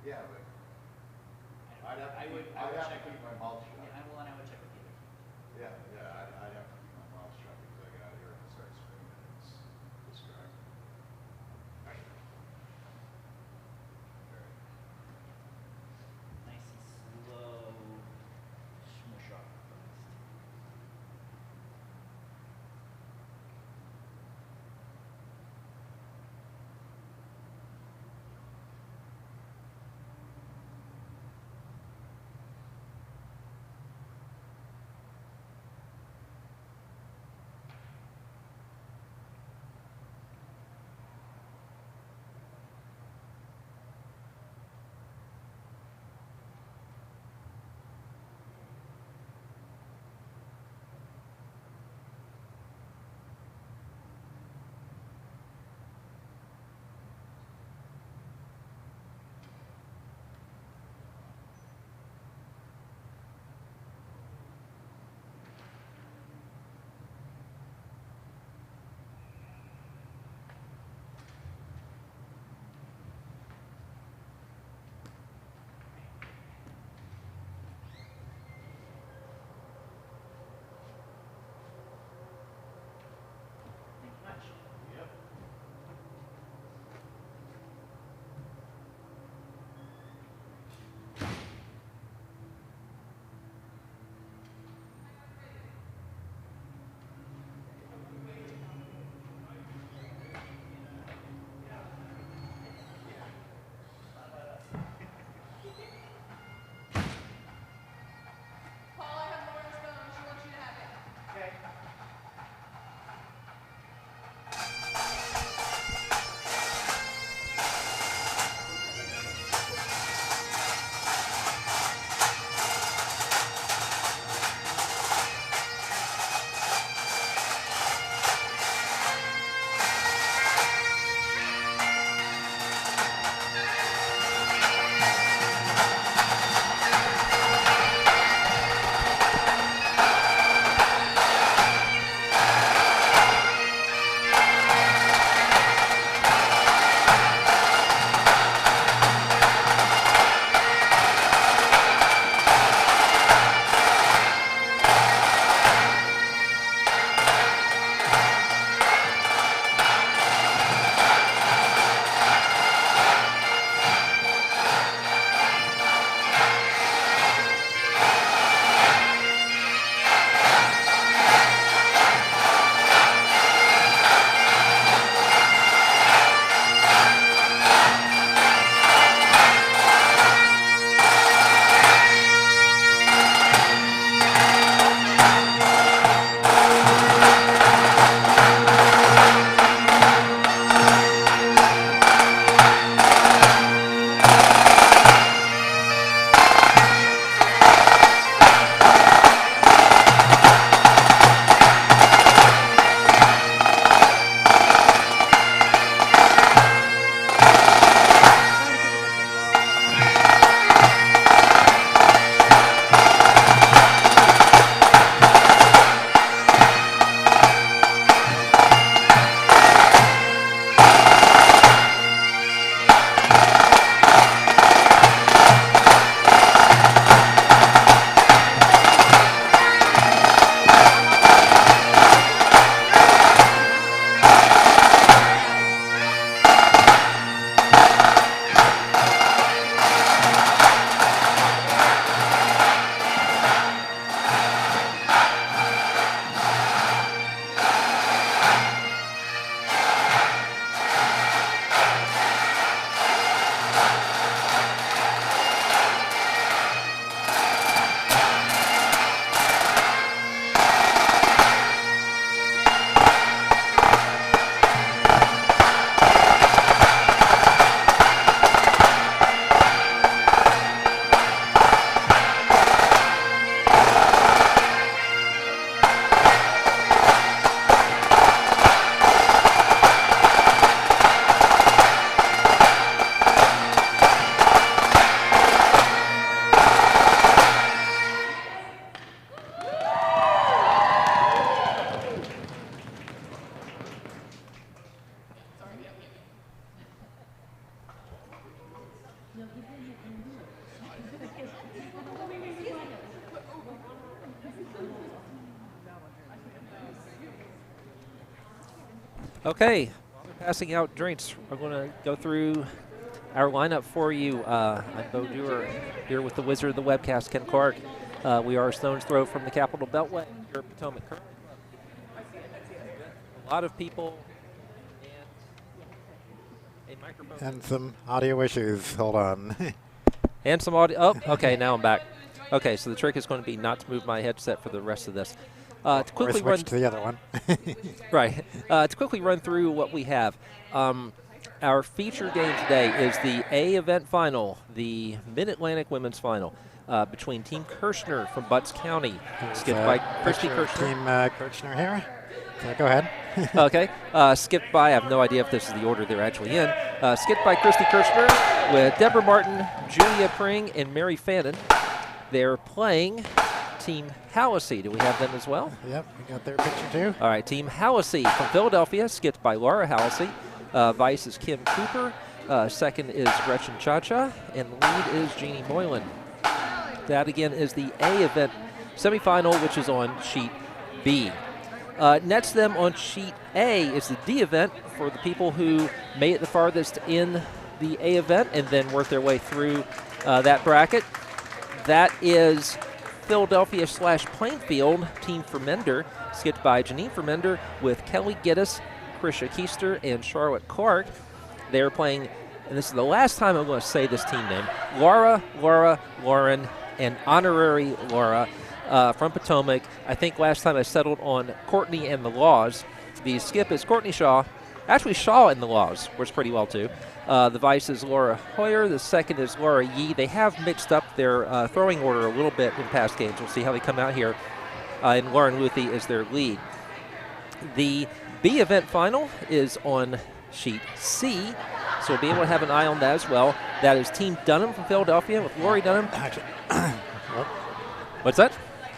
Yeah, but I'd have to I would check keep my mouth shut. Yeah, well, and I would check with the other team. Yeah, I'd have to keep my mouth shut because I got out here and start screaming. It's distracting. Right. Nice and slow smush off first. Okay, while they're passing out drinks, we're going to go through our lineup for you. I'm Bo Dewar here with the wizard of the webcast, Ken Clark. We are a stone's throw from the Capitol Beltway here at Potomac Curling Club. A lot of people and a microphone. And some audio issues. Hold on. And some audio. Oh, okay, now I'm back. Okay, so the trick is going to be not to move my headset for the rest of this. To quickly or switch to the other one. Right. To quickly run through what we have. Our feature game today is the A event final, the Mid-Atlantic Women's Final, between Team Kirchner from Butts County, skipped by Christy Kirchner. Team Kirchner here. So go ahead. Okay. Skipped by, I have no idea if this is the order they're actually in, skipped by Christy Kirchner with Deborah Martin, Julia Pring, and Mary Fannin. They're playing Team Hallisey. Do we have them as well? Yep, we got their picture too. All right, Team Hallisey from Philadelphia, skipped by Laura Hallisey. Vice is Kim Cooper. Second is Gretchen Chacha. And lead is Jeannie Moylan. That, again, is the A event semifinal, which is on Sheet B. Next to them on Sheet A is the D event for the people who made it the farthest in the A event and then worked their way through that bracket. That is Philadelphia/Plainfield, Team Fermender, skipped by Janine Fermender with Kelly Geddes, Krisha Keister, and Charlotte Clark. They're playing, and this is the last time I'm going to say this team name, Laura, Lauren, and Honorary Laura from Potomac. I think last time I settled on Courtney and the Laws. The skip is Courtney Shaw. Actually, Shaw and the Laws works pretty well, too. The vice is Laura Hoyer. The second is Laura Yee. They have mixed up their throwing order a little bit in past games. We'll see how they come out here. And Lauren Luthi is their lead. The B event final is on Sheet C, so we'll be able to have an eye on that as well. That is Team Dunham from Philadelphia with Lori Dunham. What's that?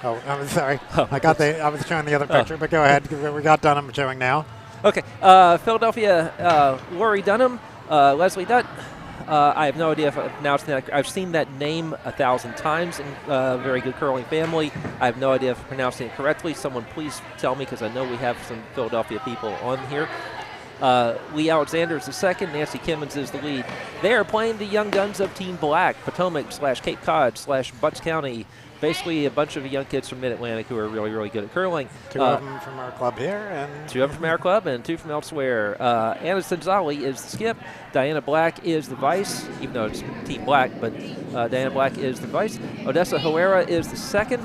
Oh, I'm sorry. Oh, I was showing the other picture, but go ahead. We got Dunham showing now. Okay, Philadelphia, Lori Dunham, Leslie Dutt. I have no idea if I'm pronouncing that. I've seen that name 1,000 times in Very Good Curling Family. I have no idea if I'm pronouncing it correctly. Someone please tell me, because I know we have some Philadelphia people on here. Lee Alexander is the second. Nancy Kimmons is the lead. They are playing the young guns of Team Black, Potomac/Cape Cod/Butts County. Basically a bunch of young kids from Mid-Atlantic who are really, really good at curling. Two of them from our club here. And two of them from our club and two from elsewhere. Anna Stanzali is the skip. Diana Black is the vice, even though it's Team Black, but Diana Black is the vice. Odessa Herrera is the second.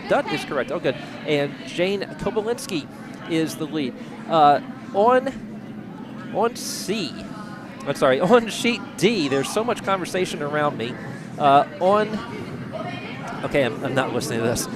Dutt is correct. Oh, good. And Jane Kobalinski is the lead. On Sheet D, there's so much conversation around me. Okay, I'm not listening to this.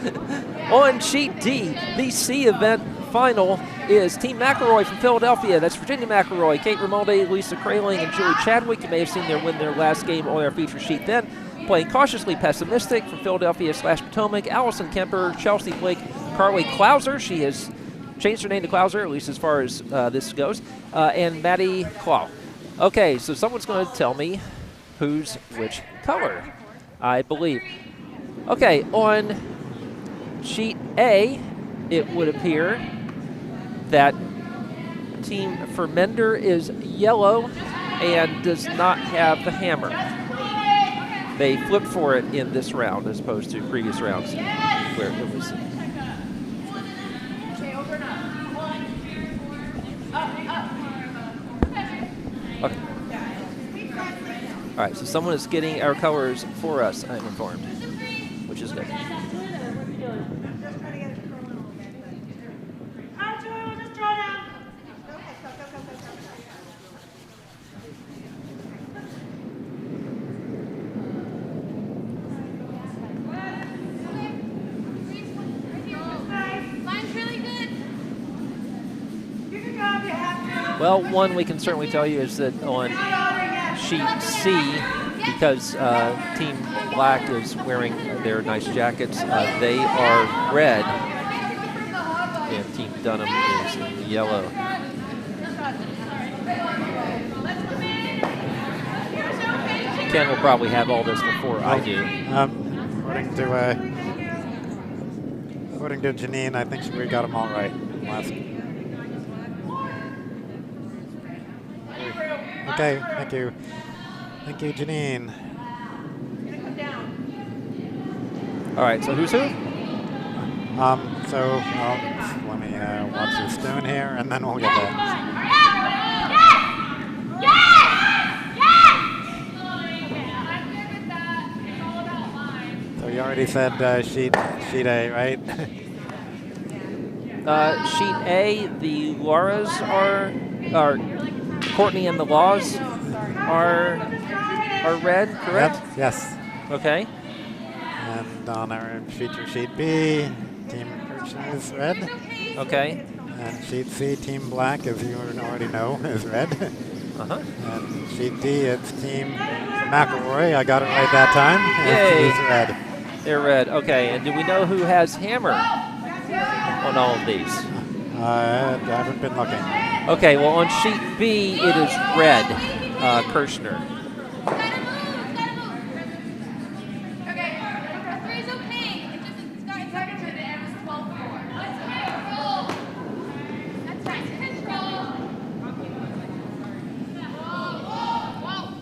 On Sheet D, the C event final is Team McElroy from Philadelphia. That's Virginia McElroy, Kate Romalde, Lisa Kraling, and Julie Chadwick. You may have seen them win their last game on our feature sheet then. Playing Cautiously Pessimistic from Philadelphia/Potomac, Allison Kemper, Chelsea Blake, Carly Klauser. She has changed her name to Klauser, at least as far as this goes, and Maddie Claw. Okay, so someone's going to tell me who's which color, I believe. Okay, on Sheet A, it would appear that Team Fermender is yellow and does not have the hammer. They flipped for it in this round as opposed to previous rounds where it was. Okay. All right, so someone is getting our colors for us, I'm informed, which is good. Well, one we can certainly tell you is that on Sheet C, because Team Black is wearing their nice jackets, they are red, and Team Dunham is in yellow. Ken will probably have all this before I do. According to Janine, I think we got them all right. Okay, thank you. Thank you, Janine. All right, so who's who? So let me watch the stone here, and then we'll get that. So you already said sheet A, right? Sheet A, the Lauras are Courtney and the Laws are red, correct? Yes. Okay. And on our feature sheet B, Team Kirchner is red. Okay. And sheet C, Team Black, as you already know, is red. Uh-huh. And sheet D, it's Team McElroy. I got it right that time. Yay. It's red. They're red. Okay. And do we know who has hammer on all of these? I haven't been looking. Okay. Well, on sheet B, it is red, Kirchner.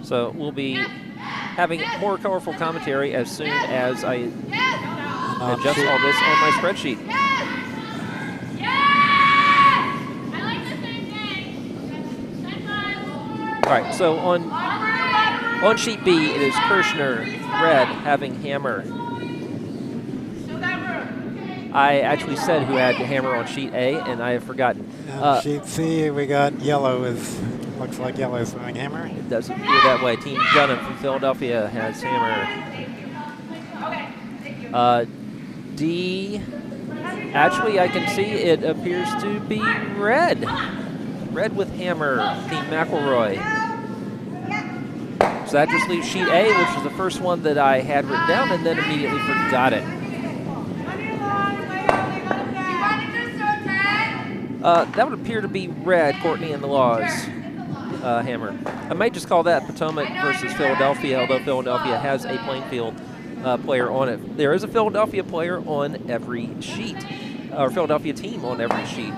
So we'll be having more colorful commentary as soon as I adjust all this on my spreadsheet. All right, so on sheet B, it is Kirchner, red, having hammer. I actually said who had hammer on sheet A, and I have forgotten. Sheet C, we got yellow looks like yellow is throwing hammer. It does appear that way. Team Dunham from Philadelphia has hammer. D, actually I can see it appears to be red. Red with hammer, Team McElroy. So that just leaves sheet A, which was the first one that I had written down and then immediately forgot it. That would appear to be red, Courtney and the Laws. Hammer. I might just call that Potomac versus Philadelphia, although Philadelphia has a Plainfield player on it. There is a Philadelphia player on every sheet, or Philadelphia team on every sheet.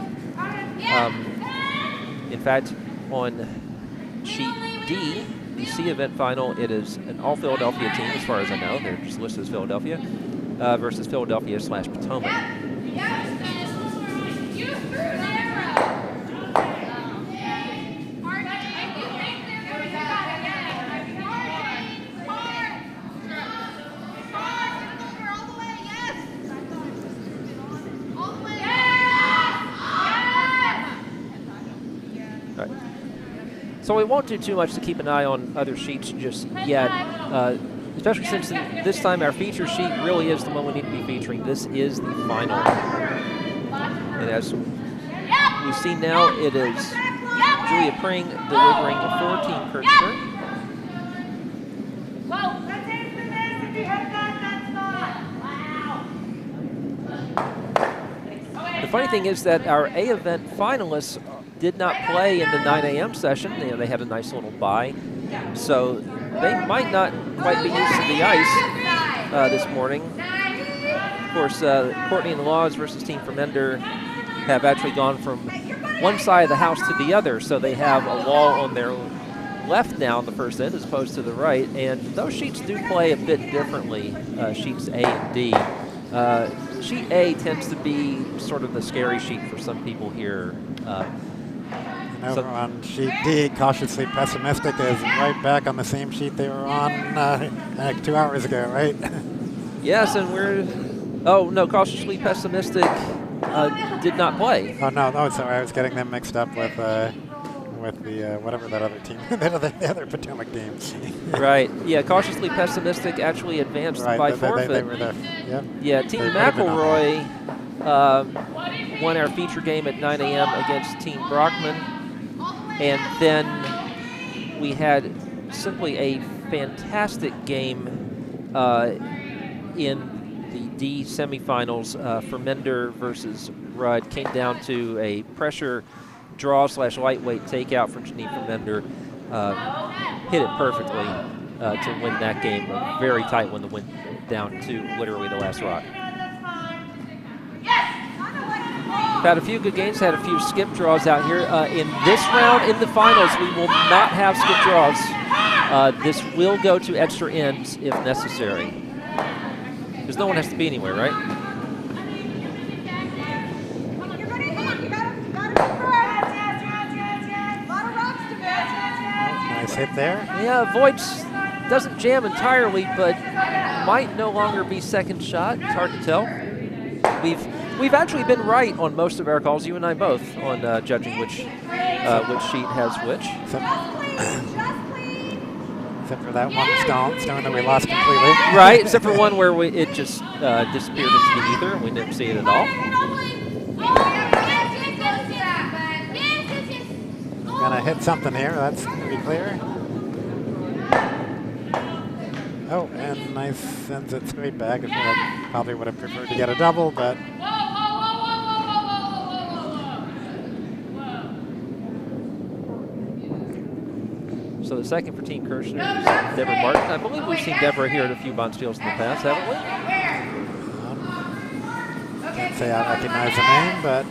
In fact, on sheet D, the C event final, it is an all-Philadelphia team, as far as I know. They're just listed as Philadelphia versus Philadelphia/Potomac. So we won't do too much to keep an eye on other sheets just yet, especially since this time our feature sheet really is the one we need to be featuring. This is the final. And as we see now, it is Julia Pring delivering for Team Kirchner. The funny thing is that our A event finalists did not play in the 9 a.m. session. You know, they had a nice little bye. So they might not quite be used to the ice this morning. Of course, Courtney and the Laws versus Team Fermender have actually gone from one side of the house to the other. So they have a wall on their left now on the first end as opposed to the right. And those sheets do play a bit differently, sheets A and D. Sheet A tends to be sort of the scary sheet for some people here. Over on sheet D, cautiously pessimistic is right back on the same sheet they were on like 2 hours ago, right? Yes, and oh no, cautiously pessimistic did not play. Oh no, sorry, I was getting them mixed up with the whatever that other team, the other Potomac team. Right. Yeah, cautiously pessimistic actually advanced by forfeit. They were there. Yep. Yeah, Team McElroy won our feature game at 9 a.m. against Team Brockman. And then we had simply a fantastic game in the D semifinals. Fermender versus Rudd came down to a pressure draw/lightweight takeout from Janine Fermender. Hit it perfectly to win that game. A very tight one that went down to literally the last rock. Had a few good games, had a few skip draws out here. In this round, in the finals, we will not have skip draws. This will go to extra ends if necessary. Because no one has to be anywhere, right? Nice hit there. Yeah, Voight's doesn't jam entirely, but might no longer be second shot. It's hard to tell. We've actually been right on most of our calls, you and I both, on judging which sheet has which. Except for that one stone that we lost completely. Right, except for one where it just disappeared into the ether and we didn't see it at all. Gonna hit something here, that's pretty clear. Oh, and nice, sends it straight back. I probably would have preferred to get a double, but So the second for Team Kirchner is Deborah Martin. I believe we've seen Deborah here at a few Bonspiels in the past, haven't we? can't say I recognize the name, but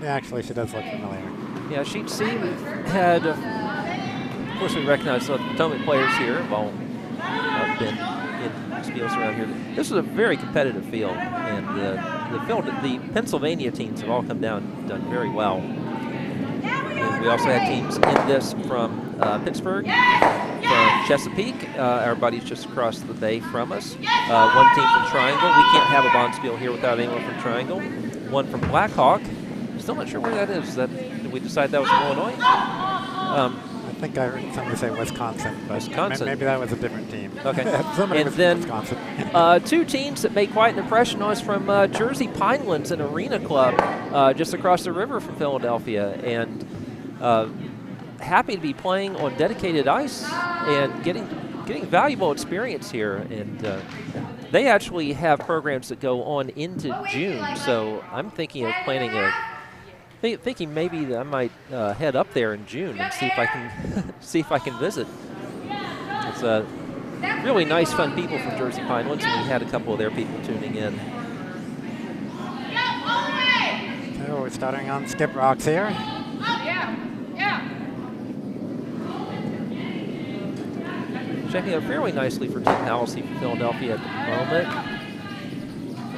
actually she does look familiar. Yeah, Sheet C had, of course we recognize the Potomac players here. Well, I've been in spiels around here. This is a very competitive field, and the Pennsylvania teams have all come down, done very well. And we also had teams in this from Pittsburgh, from Chesapeake, our buddies just across the bay from us. One team from Triangle. We can't have a Bonspiel here without anyone from Triangle. One from Blackhawk. Still not sure where that is. Did we decide that was from Illinois? I think I heard somebody say Wisconsin, but Wisconsin. Maybe that was a different team. Okay. Somebody And was then from Wisconsin. two teams that made quite an impression on us from Jersey Pinelands, an arena club just across the river from Philadelphia, and happy to be playing on dedicated ice and getting valuable experience here. And they actually have programs that go on into June, so I'm thinking of planning thinking maybe that I might head up there in June and see if I can visit. It's really nice, fun people from Jersey Pinelands, and we had a couple of their people tuning in. So we're starting on skip rocks here. Checking out fairly nicely for Team Hallisey from Philadelphia at the moment.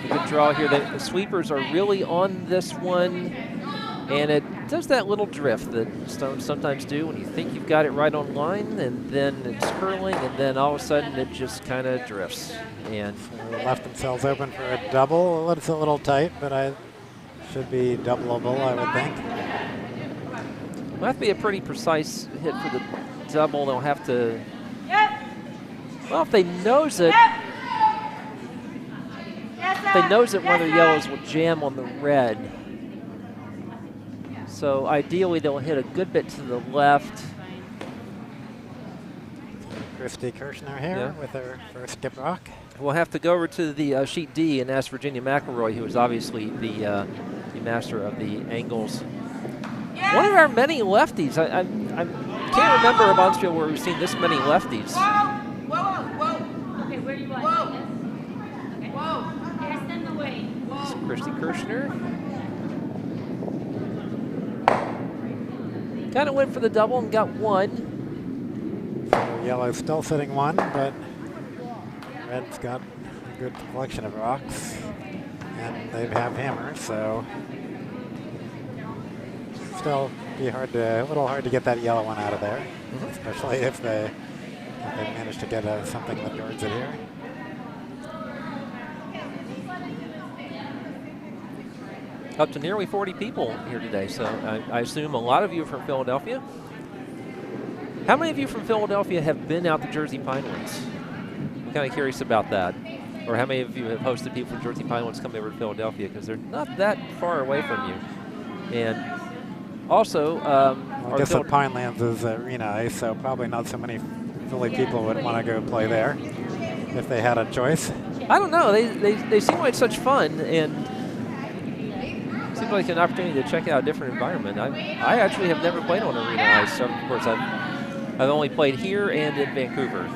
A good draw here. The sweepers are really on this one. And it does that little drift that stones sometimes do when you think you've got it right on line, and then it's curling, and then all of a sudden it just kind of drifts. And so left themselves open for a double. It's a little tight, but I should be doubleable, I would think. It'll have to be a pretty precise hit for the double. They'll have to. Well, if they nose it, one of their yellows will jam on the red. So ideally, they'll hit a good bit to the left. Christy Kirchner here with her first skip rock. We'll have to go over to the sheet D and ask Virginia McElroy, who is obviously the master of the angles. One of our many lefties. I can't remember a Bonspiel where we've seen this many lefties. Whoa. Okay, where do you want? Whoa. Okay. Whoa. Yes, then the way. This is Christy Kirchner. Kind of went for the double and got one. So yellow's still sitting one, but red's got a good collection of rocks, and they have hammers, so still be a little hard to get that yellow one out of there, especially if they manage to get something that guards it here. Up to nearly 40 people here today, so I assume a lot of you are from Philadelphia. How many of you from Philadelphia have been out to Jersey Pinelands? I'm kind of curious about that. Or how many of you have hosted people from Jersey Pinelands come over to Philadelphia, because they're not that far away from you. And also, well, I guess the Pinelands is arena ice, so probably not so many Philly people would want to go play there if they had a choice. I don't know. They seem like such fun, and seems like an opportunity to check out a different environment. I actually have never played on arena ice. So of course, I've only played here and in Vancouver.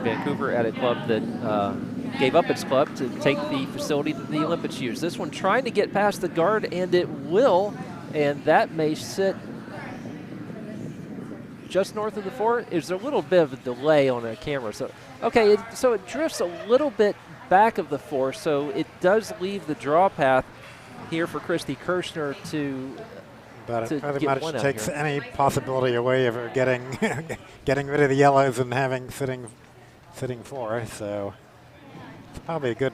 Vancouver at a club that gave up its club to take the facility that the Olympics use. This one trying to get past the guard, and it will, and that may sit just north of the 4. There's a little bit of a delay on the camera. So, okay, so it drifts a little bit back of the 4, so it does leave the draw path here for Christy Kirchner to But to it pretty get much one out takes here. any possibility away of her getting getting rid of the yellows and having sitting 4. So it's probably a good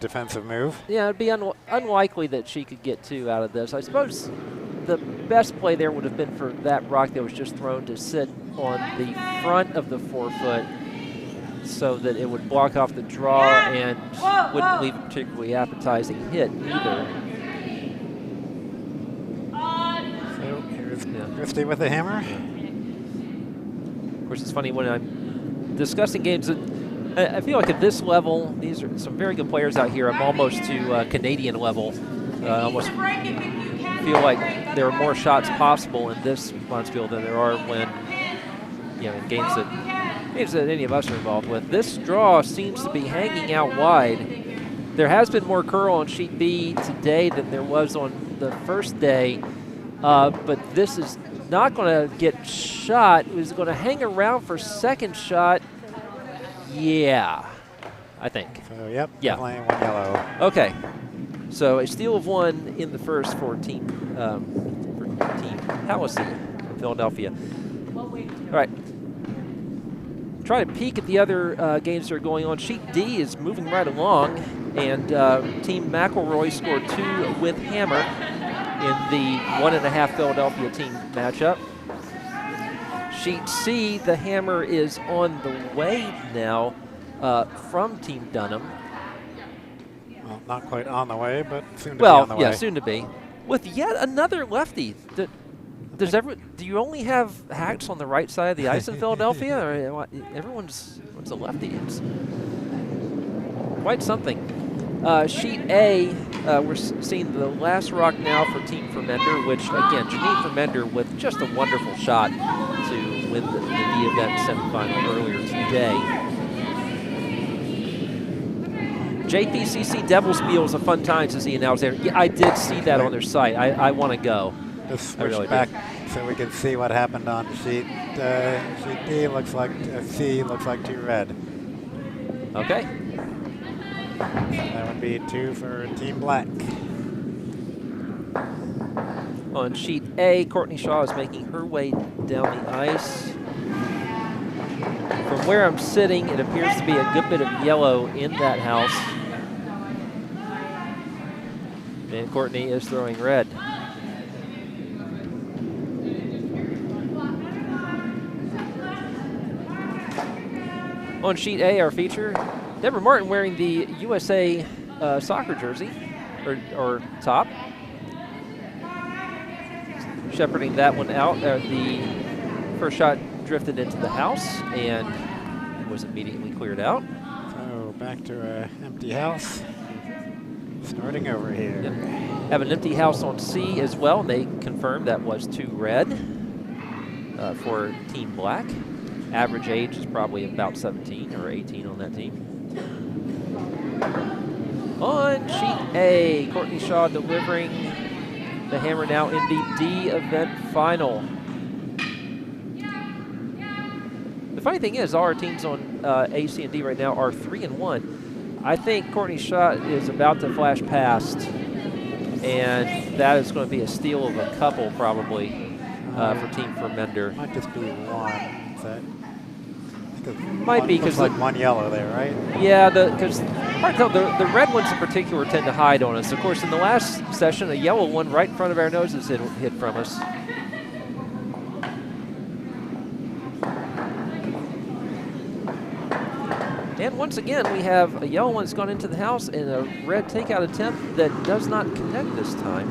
defensive move. Yeah, it'd be unlikely that she could get 2 out of this. I suppose the best play there would have been for that rock that was just thrown to sit on the front of the 4-foot so that it would block off the draw and wouldn't leave a particularly appetizing hit either. So here's Christy with the hammer. Of course, it's funny when I'm discussing games that I feel like at this level, these are some very good players out here. I'm almost to Canadian level. Almost feel like there are more shots possible in this Bonspiel than there are when, in games that any of us are involved with. This draw seems to be hanging out wide. There has been more curl on sheet B today than there was on the first day, but this is not going to get shot. It was going to hang around for second shot. Yeah, I think. So, yep, Yeah. definitely 1 yellow. Okay, so a steal of 1 in the first for Team Hallisey from Philadelphia. All right. Try to peek at the other games that are going on. Sheet D is moving right along, and Team McElroy scored 2 with hammer in the 1.5 Philadelphia team matchup. Sheet C, the hammer is on the way now from Team Dunham. Well, not quite on the way, but soon to be on the way. Well, yeah, soon to be. With yet another lefty. Do you only have hacks on the right side of the ice in Philadelphia, or everyone's a lefty? It's quite something. Sheet A, we're seeing the last rock now for Team Fermender, which again, Janine Fermender with just a wonderful shot to win the event semifinal earlier today. JPCC Devilsspiel is a fun time to see announced there. Yeah, I did see that on their site. I want to go. Just I switch really back so we can see what happened on sheet D. Looks like C looks like 2 red. Okay. That would be 2 for Team Black. On sheet A, Courtney Shaw is making her way down the ice. From where I'm sitting, it appears to be a good bit of yellow in that house. And Courtney is throwing red. On sheet A, our feature, Deborah Martin wearing the USA soccer jersey, or top. Shepherding that one out. The first shot drifted into the house and was immediately cleared out. So back to an empty house. Starting over here. Yep. Have an empty house on C as well. They confirmed that was 2 red for Team Black. Average age is probably about 17 or 18 on that team. On sheet A, Courtney Shaw delivering the hammer now in the D event final. The funny thing is, all our teams on A, C, and D right now are 3-1. I think Courtney Shaw is about to flash past, and that is going to be a steal of a couple probably for Team Fermender. Might just be 1. Is that? Might be because like 1 yellow there, right? Yeah, because the red ones in particular tend to hide on us. Of course, in the last session, a yellow one right in front of our noses hid from us. And once again, we have a yellow one that's gone into the house and a red takeout attempt that does not connect this time.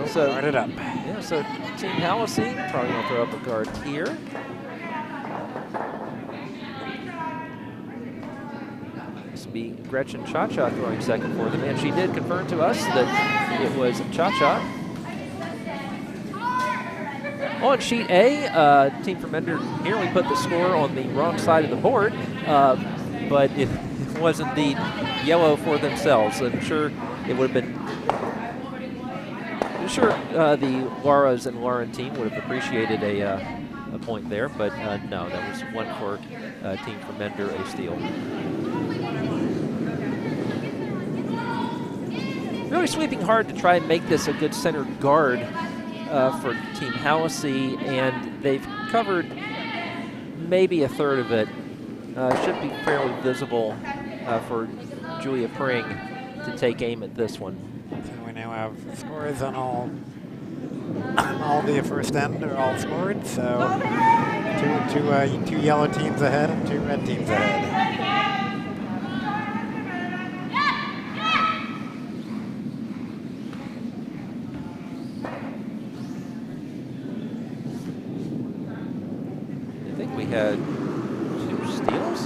So guard it up. Yeah, so Team Hallisey probably going to throw up a guard here. This will be Gretchen Cha-Cha throwing second for them, and she did confirm to us that it was Cha-Cha. On sheet A, Team from Ender nearly put the score on the wrong side of the board, but it was indeed yellow for themselves. I'm sure it would have been. I'm sure the Laura's and Lauren team would have appreciated a point there, but no, that was one for Team from Ender, a steal. Really sweeping hard to try and make this a good center guard for Team Hallisey, and they've covered maybe a third of it. Should be fairly visible for Julia Pring to take aim at this one. So we now have scores on all the first end are all scored. So two yellow teams ahead and 2 red teams ahead. Had 2 steals.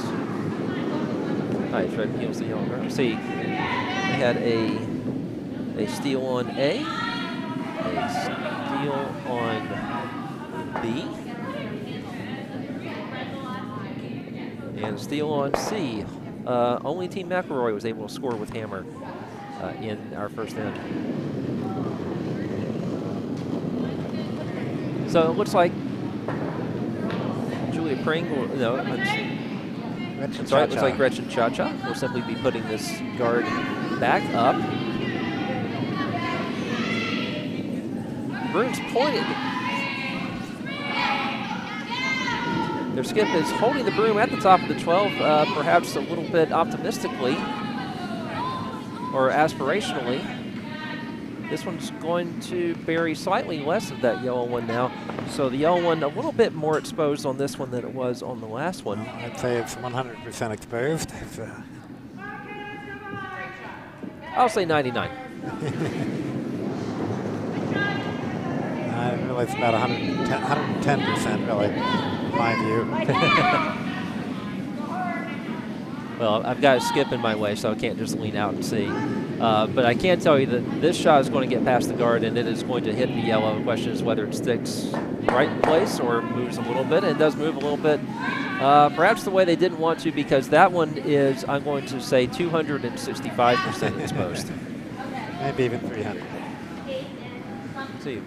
Nice, red heals the yellow guard. See, we had a steal on A, a steal on B, and a steal on C. Only Team McElroy was able to score with hammer in our first end. So it looks like Julia Pring, no, that's right, looks like Gretchen Cha-Cha will simply be putting this guard back up. Broom's pointed. Their skip is holding the broom at the top of the 12, perhaps a little bit optimistically or aspirationally. This one's going to bury slightly less of that yellow one now. So the yellow one a little bit more exposed on this one than it was on the last one. I'd say it's 100% exposed. I'll say 99. I realize it's about 110% really, in my view. Well, I've got a skip in my way, so I can't just lean out and see. But I can tell you that this shot is going to get past the guard, and it is going to hit the yellow. The question is whether it sticks right in place or moves a little bit. And it does move a little bit, perhaps the way they didn't want to, because that one is, I'm going to say, 265% exposed. Maybe even 300. Let's see,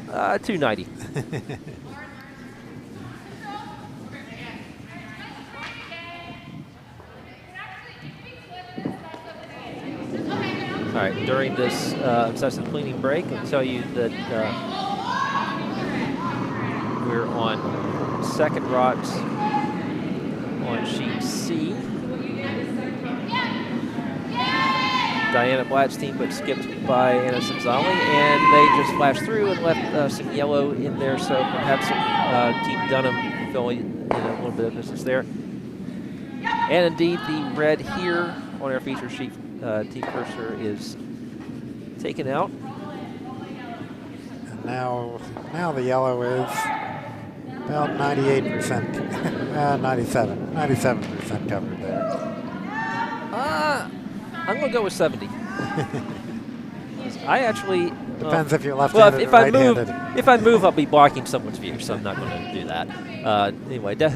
290. All right, during this obsessive cleaning break, I'll tell you that we're on second rocks on sheet C. Diana Blatt's team, but skipped by Anna Sanzali, and they just flashed through and left some yellow in there, so perhaps Team Dunham filling in a little bit of business there. And indeed, the red here on our feature sheet, Team Kirchner is taken out. And now the yellow is about 98%, 97% covered there. I'm going to go with 70. I actually... Depends if you're left-handed or right-handed. If I move, I'll be blocking someone's view, so I'm not going to do that. Anyway, no,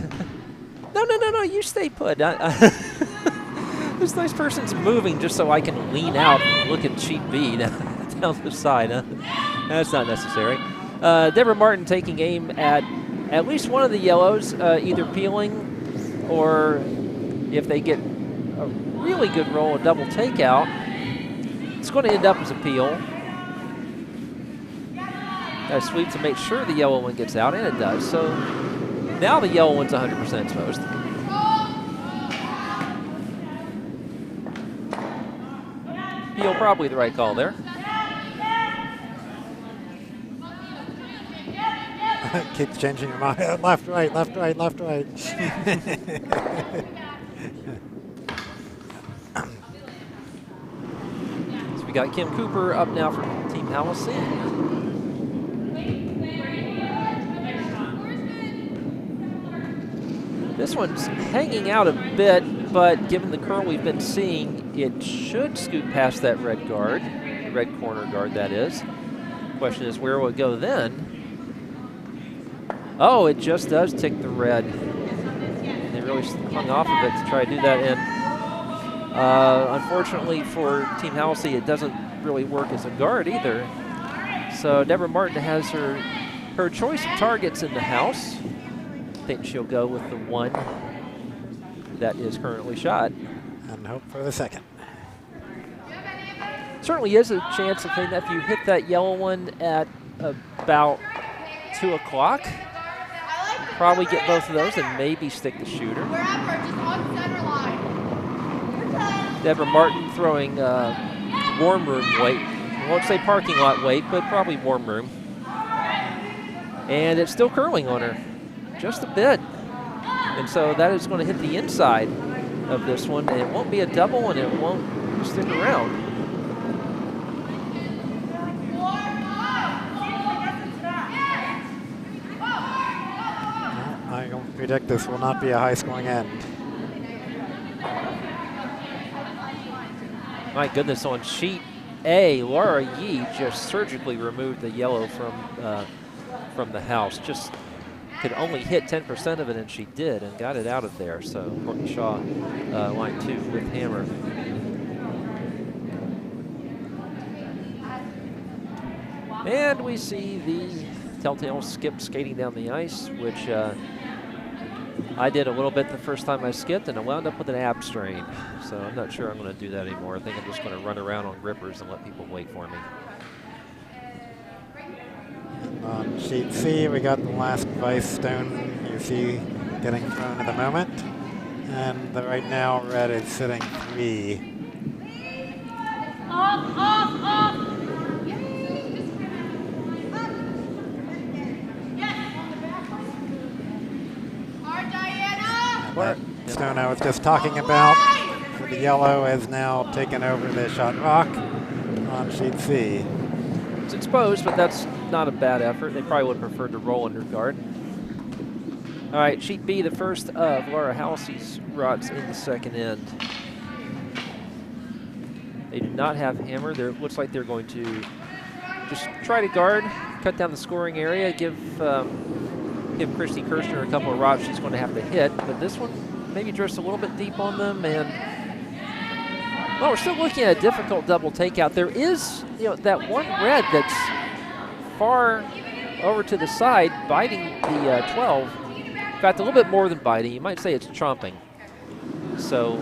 you stay put. This person's moving just so I can lean out and look at sheet B down the side. That's not necessary. Deborah Martin taking aim at least one of the yellows, either peeling or if they get a really good roll, a double takeout, it's going to end up as a peel. Got to sweep to make sure the yellow one gets out, and it does. So now the yellow one's 100% exposed. Peel, probably the right call there. Keeps changing your mind. Left, right, left, right, left, right. So we got Kim Cooper up now for Team Hallisey. This one's hanging out a bit, but given the curl we've been seeing, it should scoot past that red guard, red corner guard that is. Question is, where will it go then? Oh, it just does tick the red. They really hung off of it to try to do that. And unfortunately for Team Hallisey, it doesn't really work as a guard either. So Deborah Martin has her choice of targets in the house. I think she'll go with the one that is currently shot. And hope for the second. Certainly is a chance if you hit that yellow one at about 2 o'clock, probably get both of those and maybe stick the shooter. Deborah Martin throwing warm room weight. I won't say parking lot weight, but probably warm room. And it's still curling on her, just a bit. And so that is going to hit the inside of this one, and it won't be a double, and it won't stick around. I don't predict this will not be a high-scoring end. My goodness, on sheet A, Laura Yee just surgically removed the yellow from the house. Just could only hit 10% of it, and she did, and got it out of there. So Courtney Shaw, line 2 with hammer. And we see the telltale skip skating down the ice, which I did a little bit the first time I skipped, and I wound up with an ab strain. So I'm not sure I'm going to do that anymore. I think I'm just going to run around on grippers and let people wait for me. And on sheet C, we got the last vice stone you see getting thrown at the moment. And right now, red is sitting 3. That stone I was just talking about for the yellow has now taken over the shot rock on sheet C. It's exposed, but that's not a bad effort. They probably would have preferred to roll under guard. All right, sheet B, the first of Laura Hallisey's rods in the second end. They do not have hammer. It looks like they're going to just try to guard, cut down the scoring area, give Christy Kirchner a couple of rods she's going to have to hit. But this one maybe drifts a little bit deep on them. And, well, we're still looking at a difficult double takeout. There is, that one red that's far over to the side, biting the 12. In fact, a little bit more than biting. You might say it's chomping. So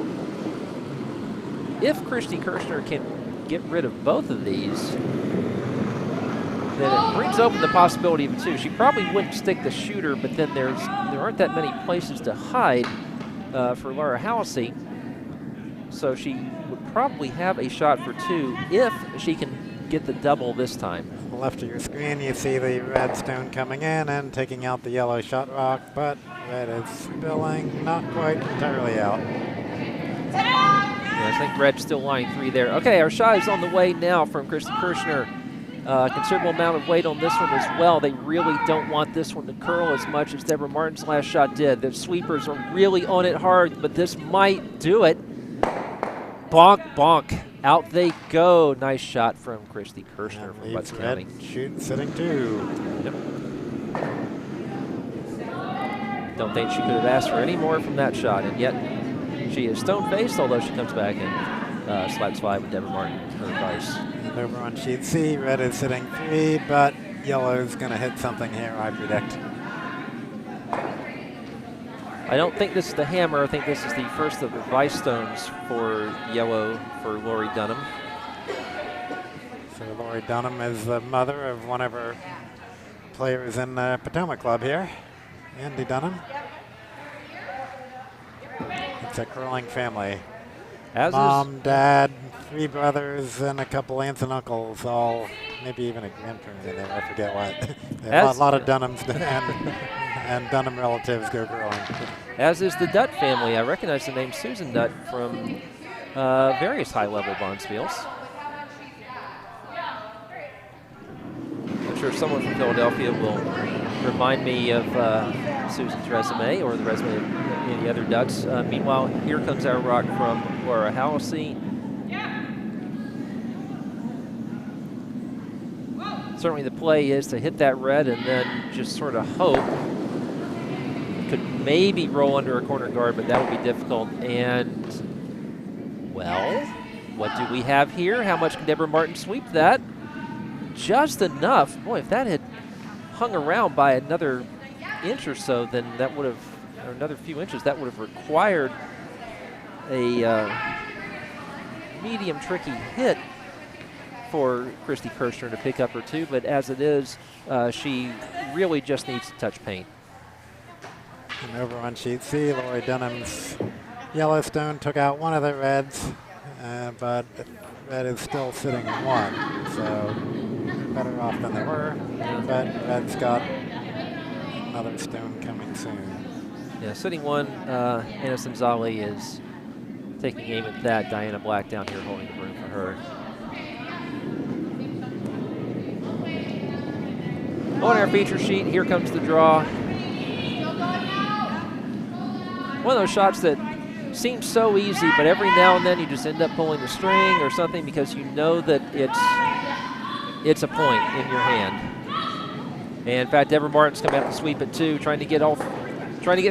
if Christy Kirchner can get rid of both of these, then it brings open the possibility of 2. She probably wouldn't stick the shooter, but then there aren't that many places to hide for Laura Hallisey. So she would probably have a shot for 2 if she can get the double this time. On the left of your screen, you see the red stone coming in and taking out the yellow shot rock, but red is spilling not quite entirely out. Yeah, I think red's still lying 3 there. Okay, our shot is on the way now from Christy Kirchner. Considerable amount of weight on this one as well. They really don't want this one to curl as much as Deborah Martin's last shot did. The sweepers are really on it hard, but this might do it. Bonk, bonk. Out they go. Nice shot from Christy Kirchner And from Butts leaves County. red shoot sitting 2. Yep. Don't think she could have asked for any more from that shot, and yet she is stone-faced, although she comes back and slaps 5 with Deborah Martin, her advice. And over on sheet C, red is sitting 3, but yellow's going to hit something here, I predict. I don't think this is the hammer. I think this is the first of the vice stones for yellow for Lori Dunham. So Lori Dunham is the mother of one of her players in the Potomac Club here, Andy Dunham. It's a curling family. Mom, dad, 3 brothers, and a couple aunts and uncles, all maybe even a grandparent in there, I forget what. A lot of Dunhams and Dunham relatives go curling. As is the Dutt family. I recognize the name Susan Dutt from various high-level bonspiels. I'm sure someone from Philadelphia will remind me of Susan's resume or the resume of any other Dutts. Meanwhile, here comes our rock from Laura Hallisey. certainly the play is to hit that red and then just sort of hope. Could maybe roll under a corner guard, but that would be difficult. And, well, what do we have here? How much can Deborah Martin sweep that? Just enough. Boy, if that had hung around by another inch or so, then that would have, or another few inches, that would have required a medium tricky hit for Christy Kirchner to pick up her 2, but as it is, she really just needs to touch paint. And over on sheet C, Lori Dunham's Yellowstone took out one of the reds, but red is still sitting in 1, so they're better off than they were, but red's got another stone coming soon. Yeah, sitting 1, Anna Simzali is taking aim at that. Diana Black down here holding the broom for her. On our feature sheet, here comes the draw. One of those shots that seems so easy, but every now and then you just end up pulling the string or something because you know that it's a point in your hand. And in fact, Deborah Martin's coming out to sweep it too, trying to get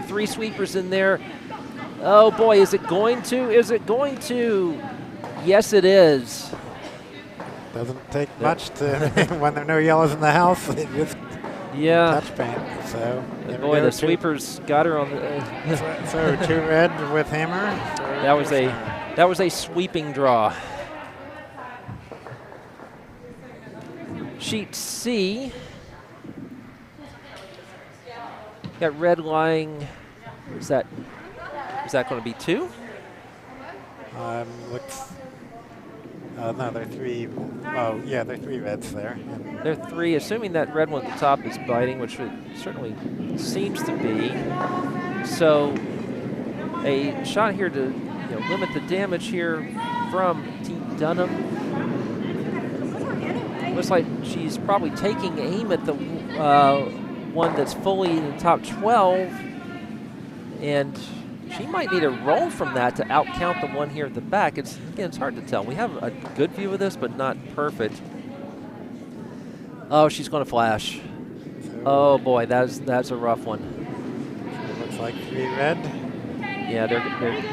3 sweepers in there. Oh boy, is it going to? Is it going to? Yes, it is. Doesn't take much to when there are no yellows in the house. It just touch paint. So boy, the sweepers got her on the. So 2 red with hammer. That was a sweeping draw. Sheet C. Got red lying. Is that going to be 2? Looks. No, they're 3. Oh, yeah, they're 3 reds there. They're 3, assuming that red one at the top is biting, which it certainly seems to be. So a shot here to limit the damage here from Team Dunham. Looks like she's probably taking aim at the one that's fully in the top 12, and she might need a roll from that to outcount the one here at the back. Again, it's hard to tell. We have a good view of this, but not perfect. Oh, she's going to flash. Oh boy, that's a rough one. It looks like 3 red. Yeah, they're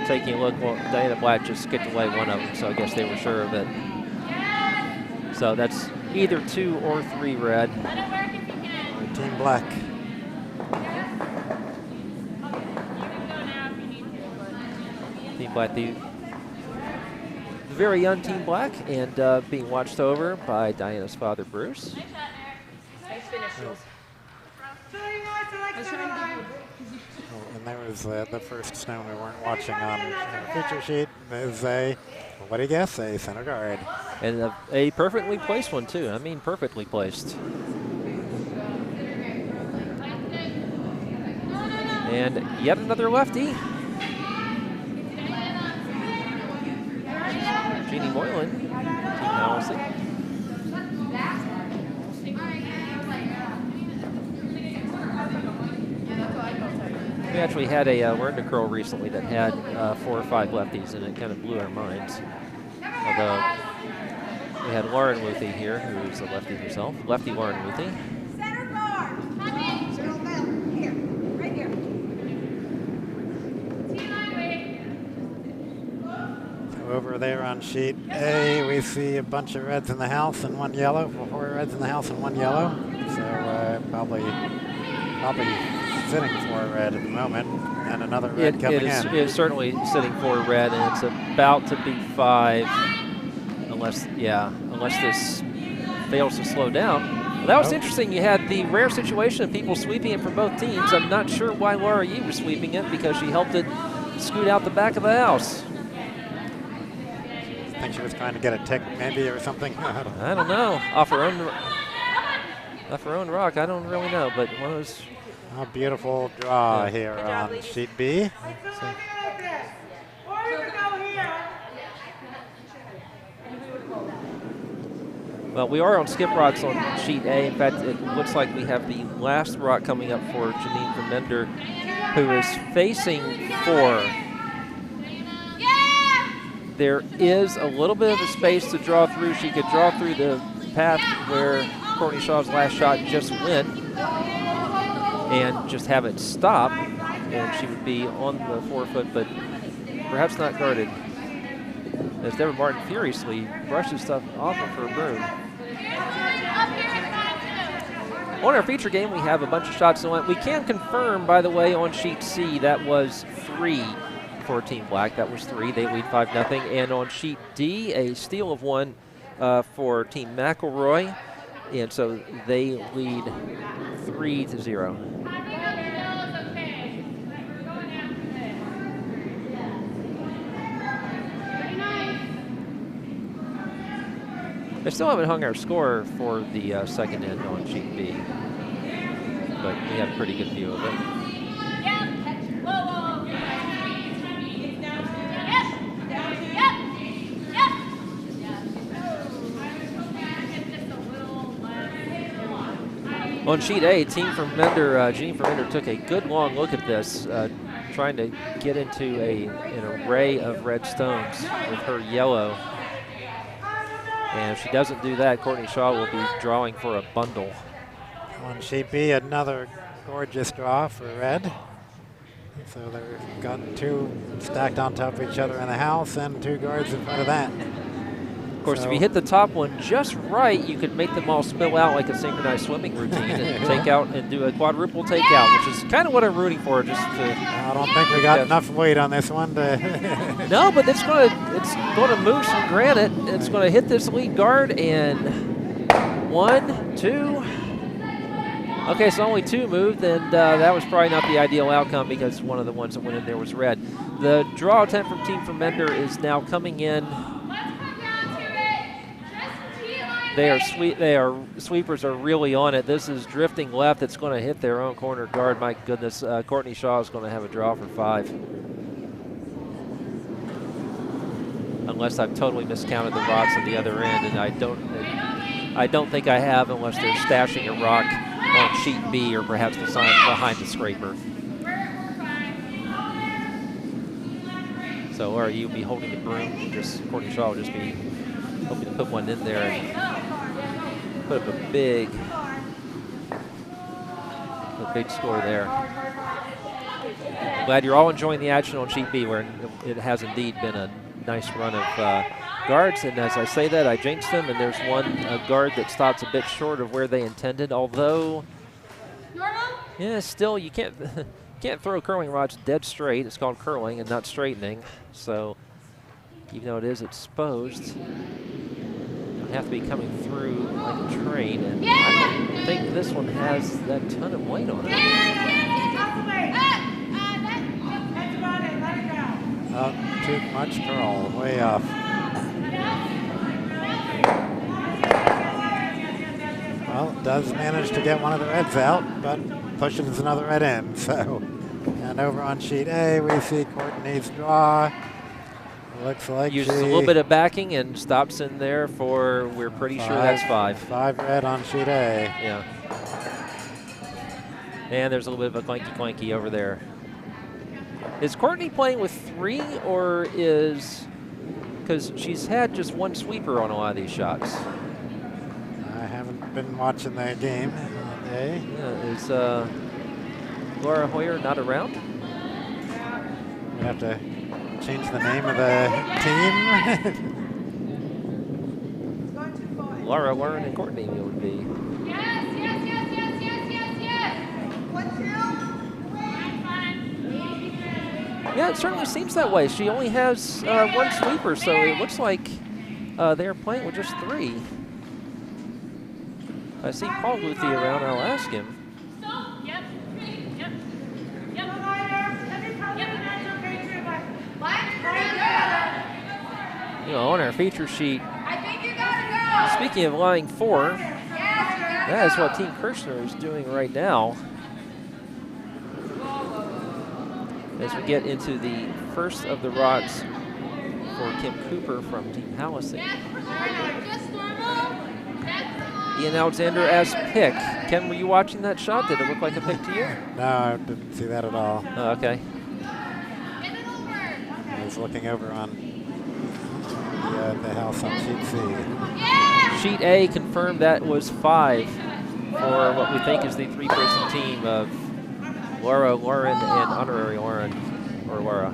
taking a look. Well, Diana Black just skipped away one of them, so I guess they were sure of it. So that's either 2 or 3 red. Team Black. Team Black, the very young Team Black, and being watched over by Diana's father, Bruce. And there was the first stone we weren't watching on the feature sheet. Is a, what do you guess, a center guard. And a perfectly placed one, too. I mean, perfectly placed. And yet another lefty. Jeannie Moylan, Team Hallisey. We actually had a learn to curl recently that had 4 or 5 lefties, and it kind of blew our minds. Although we had Lauren Wuthy here, who's a lefty herself. Lefty Lauren Wuthy. Over there on sheet A, we see a bunch of reds in the house and 1 yellow. 4 reds in the house and 1 yellow. So probably sitting for a red at the moment, and another red coming in. It is certainly sitting for a red, and it's about to be 5, unless this fails to slow down. Well, that was interesting. You had the rare situation of people sweeping it for both teams. I'm not sure why Laura Yee was sweeping it, because she helped it scoot out the back of the house. I think she was trying to get a tick, maybe, or something. I don't know. Off her own rock, I don't really know, but one of those. A beautiful draw here on sheet B. Well, we are on skip rocks on sheet A. In fact, it looks like we have the last rock coming up for Janine Vermender, who is facing 4. There is a little bit of a space to draw through. She could draw through the path where Courtney Shaw's last shot just went and just have it stop, and she would be on the forefoot, but perhaps not guarded. As Deborah Martin furiously brushes stuff off of her broom. On our feature game, we have a bunch of shots that went. We can confirm, by the way, on sheet C, that was 3 for Team Black. That was 3. They lead 5-0. And on sheet D, a steal of 1 for Team McElroy. And so they lead 3-0. I still haven't hung our score for the second end on sheet B, but we have a pretty good view of it. On sheet A, Jean from Mender took a good long look at this, trying to get into an array of red stones with her yellow. And if she doesn't do that, Courtney Shaw will be drawing for a bundle. On sheet B, another gorgeous draw for red. So they've got 2 stacked on top of each other in the house and 2 guards in front of that. Of course, if you hit the top one just right, you could make them all spill out like a synchronized swimming routine and take out and do a quadruple takeout, which is kind of what I'm rooting for. Just to I don't think we got enough weight on this one to. No, but it's going to move some granite. It's going to hit this lead guard, and 1, 2. Okay, so only 2 moved, and that was probably not the ideal outcome because one of the ones that went in there was red. The draw attempt from Team from Mender is now coming in. Sweepers are really on it. This is drifting left. It's going to hit their own corner guard. My goodness, Courtney Shaw is going to have a draw for 5. Unless I've totally miscounted the rocks at the other end, and I don't think I have unless they're stashing a rock on sheet B or perhaps behind the scraper. So, or you'll be holding the broom. Courtney Shaw will just be hoping to put one in there and put up a big score there. I'm glad you're all enjoying the action on sheet B, where it has indeed been a nice run of guards. And as I say that, I jinxed them, and there's one guard that stops a bit short of where they intended. Although, yeah, still you can't throw curling rods dead straight. It's called curling and not straightening. So even though it is exposed, have to be coming through like a train, and I don't think this one has that ton of weight on it. Too much curl, way off. Well, does manage to get one of the reds out, but pushes another red in. So, and over on sheet A, we see Courtney's draw. Looks like uses a little bit of backing and stops in there for, we're pretty sure that's 5. 5 red on sheet A. Yeah. And there's a little bit of a clanky over there. Is Courtney playing with 3, or is, because she's had just 1 sweeper on a lot of these shots. I haven't been watching that game today. Yeah, is Laura Hoyer not around? We have to change the name of the team. Laura, Warren, and Courtney it would be. Yes. Yeah, it certainly seems that way. She only has 1 sweeper, so it looks like they're playing with just 3. I see Paul Luthi around. I'll ask him. You know, on our feature sheet, speaking of line 4, that is what Team Kirchner is doing right now. As we get into the first of the rocks for Kim Cooper from Team Hallisey. Ian Alexander as pick. Ken, were you watching that shot? Did it look like a pick to you? No, I didn't see that at all. Oh, okay. I was looking over on the house on sheet C. Sheet A confirmed that was 5 for what we think is the 3-person team of Laura, Lauren, and honorary Lauren, or Laura.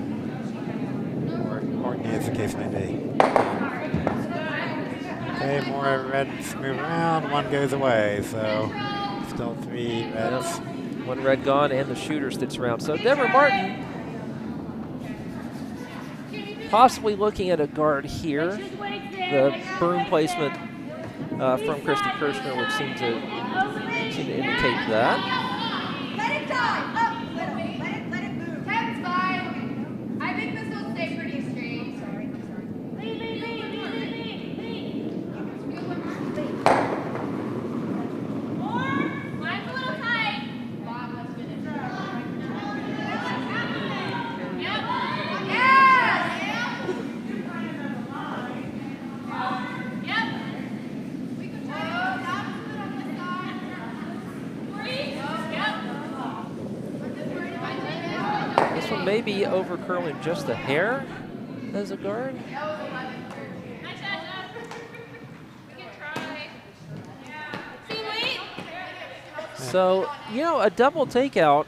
Courtney, as the case may be. Okay, more reds move around, 1 goes away, so still 3 reds. 1 red gone, and the shooter sticks around. So Deborah Martin possibly looking at a guard here. The broom placement from Christy Kirchner would seem to indicate that. Let it die. Up. Let it move. That's fine. I think this will stay pretty straight. Sorry. Lead. More. Mine's a little tight. Bob, let's finish. Yep. Yes. Yep. We can try. This one may be over curling just a hair as a guard. So, you know, a double takeout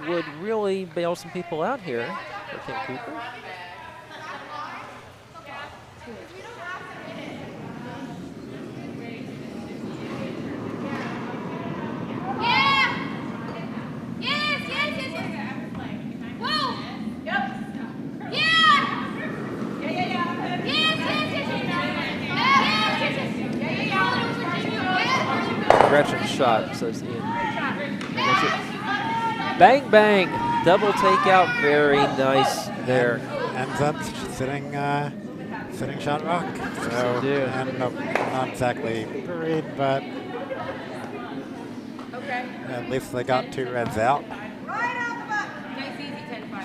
would really bail some people out here for Kim Cooper. Gretchen's shot, says Ian. Bang, bang. Double takeout. Very nice there. Ends up sitting shot rock. So, and not exactly buried, but at least they got 2 reds out.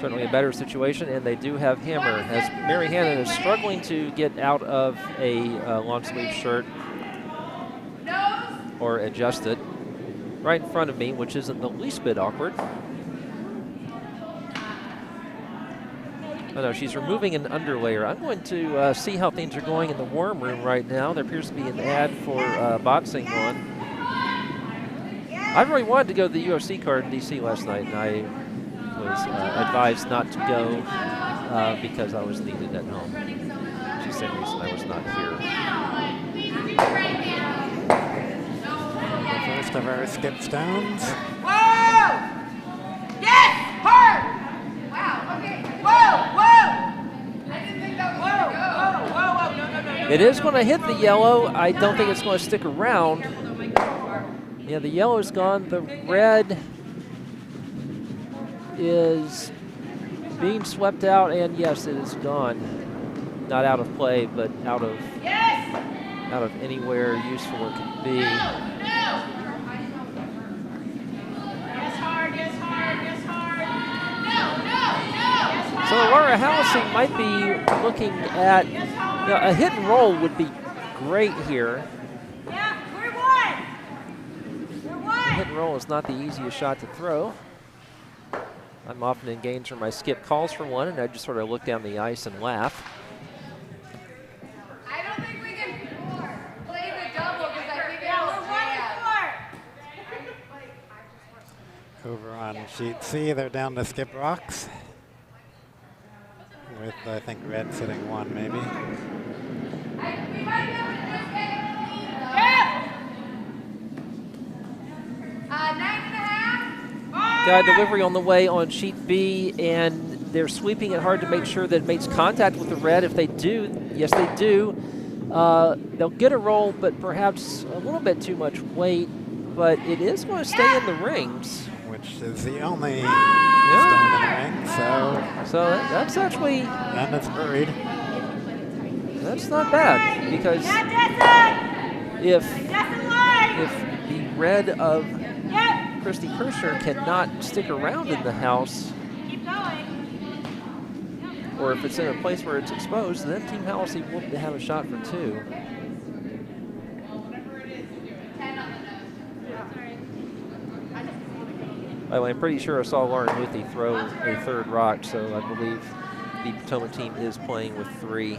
Certainly a better situation, and they do have hammer, as Mary Hannon is struggling to get out of a long sleeve shirt or adjust it right in front of me, which isn't the least bit awkward. Oh no, she's removing an underlayer. I'm going to see how things are going in the warm room right now. There appears to be an ad for boxing on. I really wanted to go to the UFC card in DC last night, and I was advised not to go because I was needed at home. Which is the same reason I was not here. First of our skip stones. Whoa! Yes! Hard! Wow, okay. Whoa! I didn't think that was going to go. No. It is going to hit the yellow. I don't think it's going to stick around. Yeah, the yellow is gone. The red is being swept out, and yes, it is gone. Not out of play, but out of anywhere useful it could be. So Laura Hallisey might be looking at, a hit and roll would be great here. Yeah, we're one. Hit and roll is not the easiest shot to throw. I'm often engaged where my skip calls for one, and I just sort of look down the ice and laugh. I don't think we can play the double because I think Over on sheet C, they're down to skip rocks. With, I think, red sitting 1, maybe. we might be able to just get it clean, though. Yep. 9.5. Got a delivery on the way on sheet B, and they're sweeping it hard to make sure that it makes contact with the red. If they do, yes they do, they'll get a roll, but perhaps a little bit too much weight, but it is going to stay in the rings. Which is the only stone in the ring, so that's actually, and it's buried. That's not bad, because if the red of Christy Kirchner cannot stick around in the house, or if it's in a place where it's exposed, then Team Hallisey will have a shot for 2. By the way, I'm pretty sure I saw Lauren Luthi throw a 3rd rock, so I believe the Potomac team is playing with 3.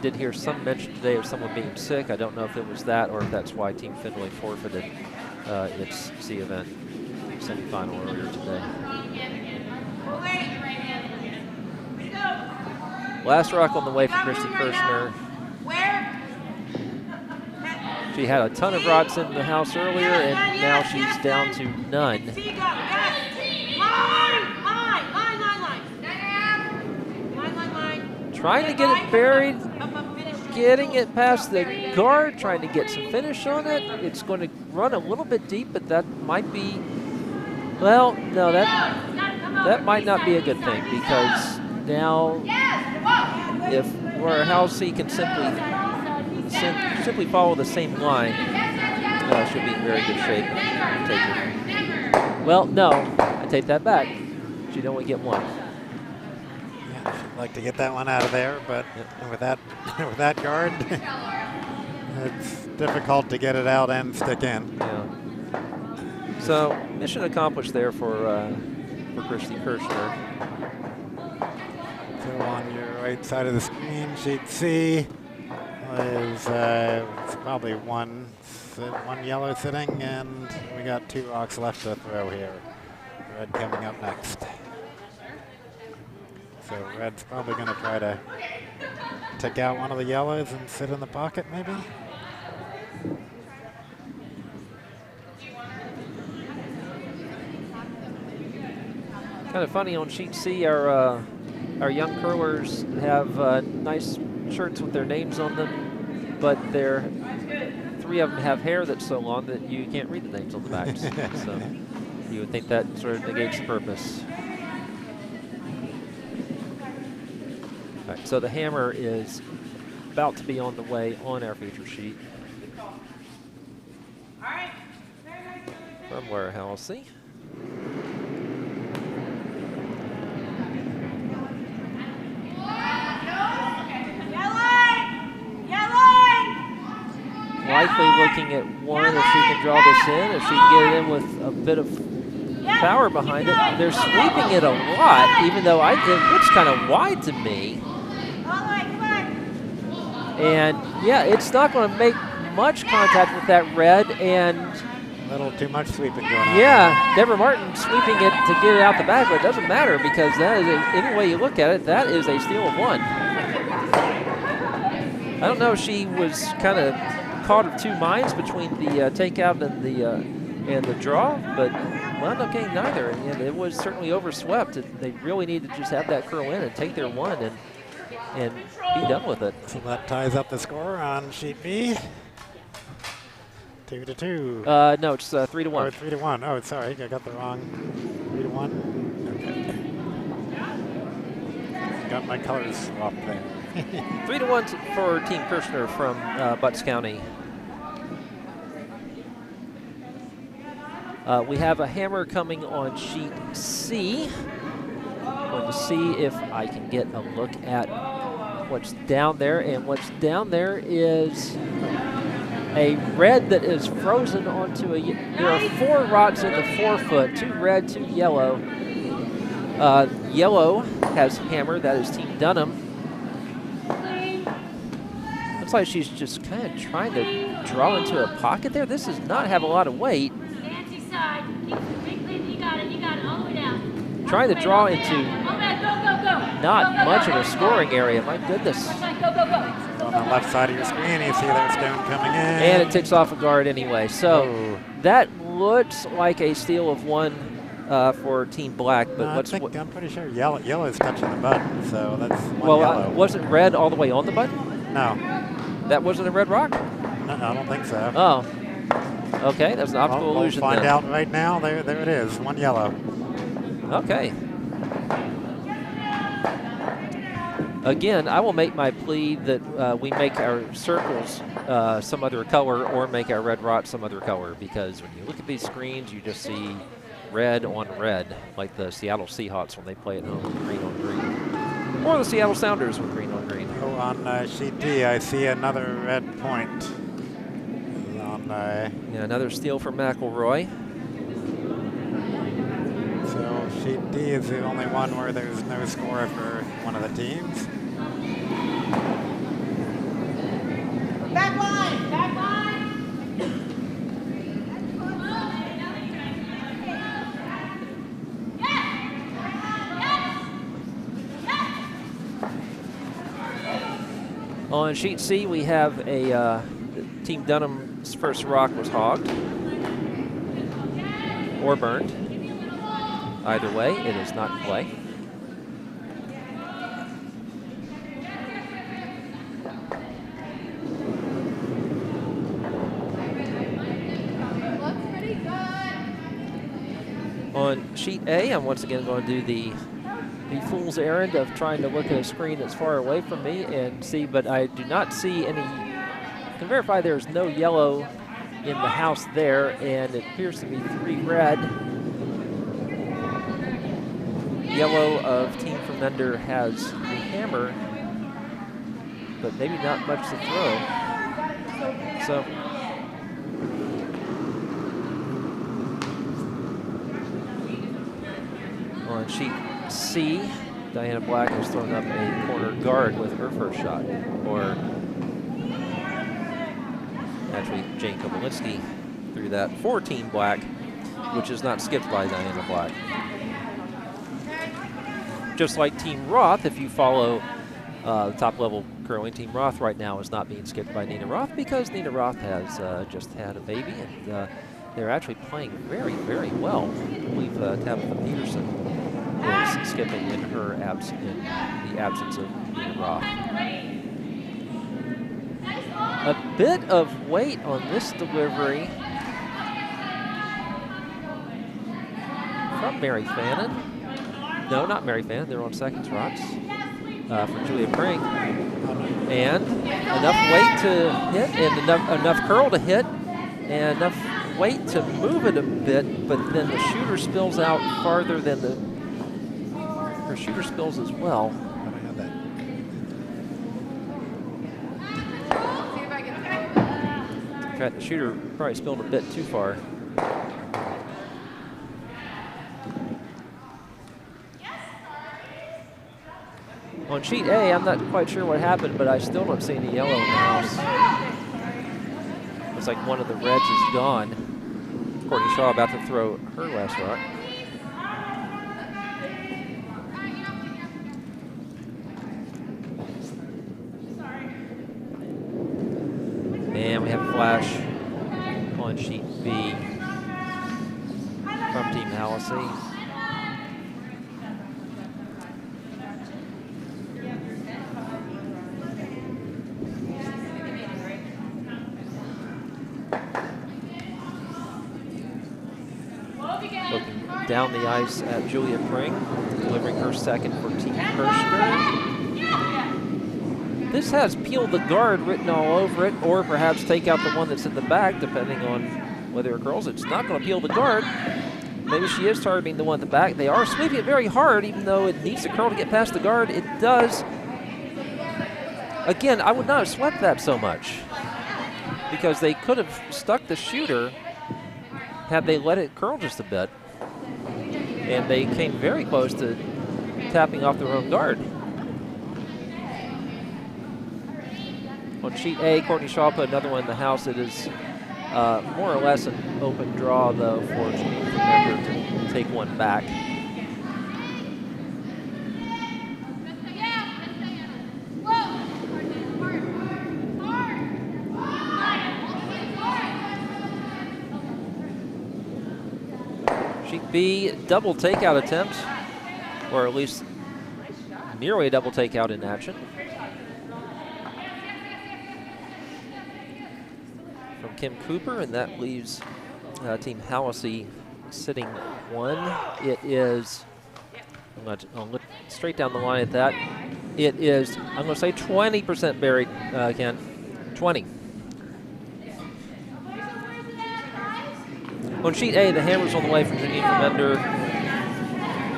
did hear some mention today of someone being sick. I don't know if it was that or if that's why Team Findlay forfeited its C event semifinal earlier today. Last rock on the way for Christy Kirchner. She had a ton of rods in the house earlier, and now she's down to none. Trying to get it buried, getting it past the guard, trying to get some finish on it. It's going to run a little bit deep, but that might be, well, no, that might not be a good thing, because now if Hallisey can simply follow the same line, she'll be in very good shape. Take it. Well, no, I take that back. She'd only get one. She'd like to get that one out of there, but with that guard, it's difficult to get it out and stick in. Yeah. So mission accomplished there for Christy Kirchner. So on your right side of the screen, sheet C is probably one yellow sitting, and we got 2 rocks left to throw here. Red coming up next. So red's probably going to try to take out one of the yellows and sit in the pocket, maybe. Kind of funny on sheet C, our young curlers have nice shirts with their names on them, but 3 of them have hair that's so long that you can't read the names on the backs. So you would think that sort of negates the purpose. All right, so the hammer is about to be on the way on our feature sheet. From Hallisey. Likely looking at one if she can draw this in, if she can get it in with a bit of power behind it. They're sweeping it a lot, even though it looks kind of wide to me. And yeah, it's not going to make much contact with that red, and a little too much sweeping going on. Yeah, Deborah Martin sweeping it to get it out the back, but it doesn't matter, because that is any way you look at it, that is a steal of 1. I don't know if she was kind of caught of 2 minds between the takeout and the draw, but wound up getting neither. And it was certainly overswept. They really need to just have that curl in and take their 1 and be done with it. So that ties up the score on sheet B. 2-2. No, it's 3-1. Or 3-1. Oh, sorry, I got the wrong 3-1. Okay. Got my colors swapped there. 3-1 for Team Kirchner from Butts County. We have a hammer coming on sheet C. I'm going to see if I can get a look at what's down there, and what's down there is a red that is frozen onto there are 4 rods in the 4-foot, 2 red, 2 yellow. Yellow has hammer, that is Team Dunham. Looks like she's just kind of trying to draw into a pocket there. This does not have a lot of weight. Trying to draw into not much of a scoring area. My goodness. On the left side of your screen, you see that stone coming in. And it takes off a guard anyway. So that looks like a steal of 1 for Team Black. But I'm pretty sure yellow is touching the button, so that's 1 yellow. Wasn't red all the way on the button? No. That wasn't a red rock? No, I don't think so. Oh. Okay, that's an optical illusion. We'll find out right now. There it is, 1 yellow. Okay. Again, I will make my plea that we make our circles some other color, or make our red rot some other color, because when you look at these screens, you just see red on red, like the Seattle Seahawks when they play at home with green on green. Or the Seattle Sounders with green on green. Oh, on sheet D, I see another red point. Yeah, another steal for McElroy. So sheet D is the only one where there's no score for one of the teams. On sheet C, we have a Team Dunham's first rock was hogged or burned. Either way, it is not in play. On sheet A, I'm once again going to do the fool's errand of trying to look at a screen that's far away from me and see, but I do not see any. I can verify there's no yellow in the house there, and it appears to be 3 red. Yellow of Team from Under has the hammer, but maybe not much to throw. So. On sheet C, Diana Black has thrown up a corner guard with her first shot. Or actually, Jane Kopolinsky threw that for Team Black, which is not skipped by Diana Black. Just like Team Roth, if you follow the top level curling, Team Roth right now is not being skipped by Nina Roth because Nina Roth has just had a baby, and they're actually playing very, very well. I believe Tabitha Peterson is skipping in her in the absence of Nina Roth. A bit of weight on this delivery from Mary Fannin. No, not Mary Fannin. They're on seconds rocks for Julia Pring. And enough weight to hit, and enough curl to hit, and enough weight to move it a bit, but then the shooter spills out farther than her shooter spills as well. I don't have that. In fact, the shooter probably spilled a bit too far. On sheet A, I'm not quite sure what happened, but I still don't see any yellow in the house. Looks like one of the reds is gone. Courtney Shaw about to throw her last rock. And we have a flash on sheet B from Team Hallisey. Looking down the ice at Julia Pring, delivering her second for Team Kirchner. This has peel the guard written all over it, or perhaps take out the one that's in the back, depending on whether it curls. It's not going to peel the guard. Maybe she is targeting the one at the back. They are sweeping it very hard, even though it needs to curl to get past the guard. It does. Again, I would not have swept that so much, because they could have stuck the shooter had they let it curl just a bit. And they came very close to tapping off their own guard. On sheet A, Courtney Shaw put another one in the house. It is more or less an open draw, though, for Team Commander to take one back. Sheet B, double takeout attempt, or at least nearly a double takeout in action. From Kim Cooper, and that leaves Team Hallisey sitting one. It is, I'll look straight down the line at that. It is, I'm going to say 20% buried, Ken. 20. On sheet A, the hammer's on the way from Janine Remender.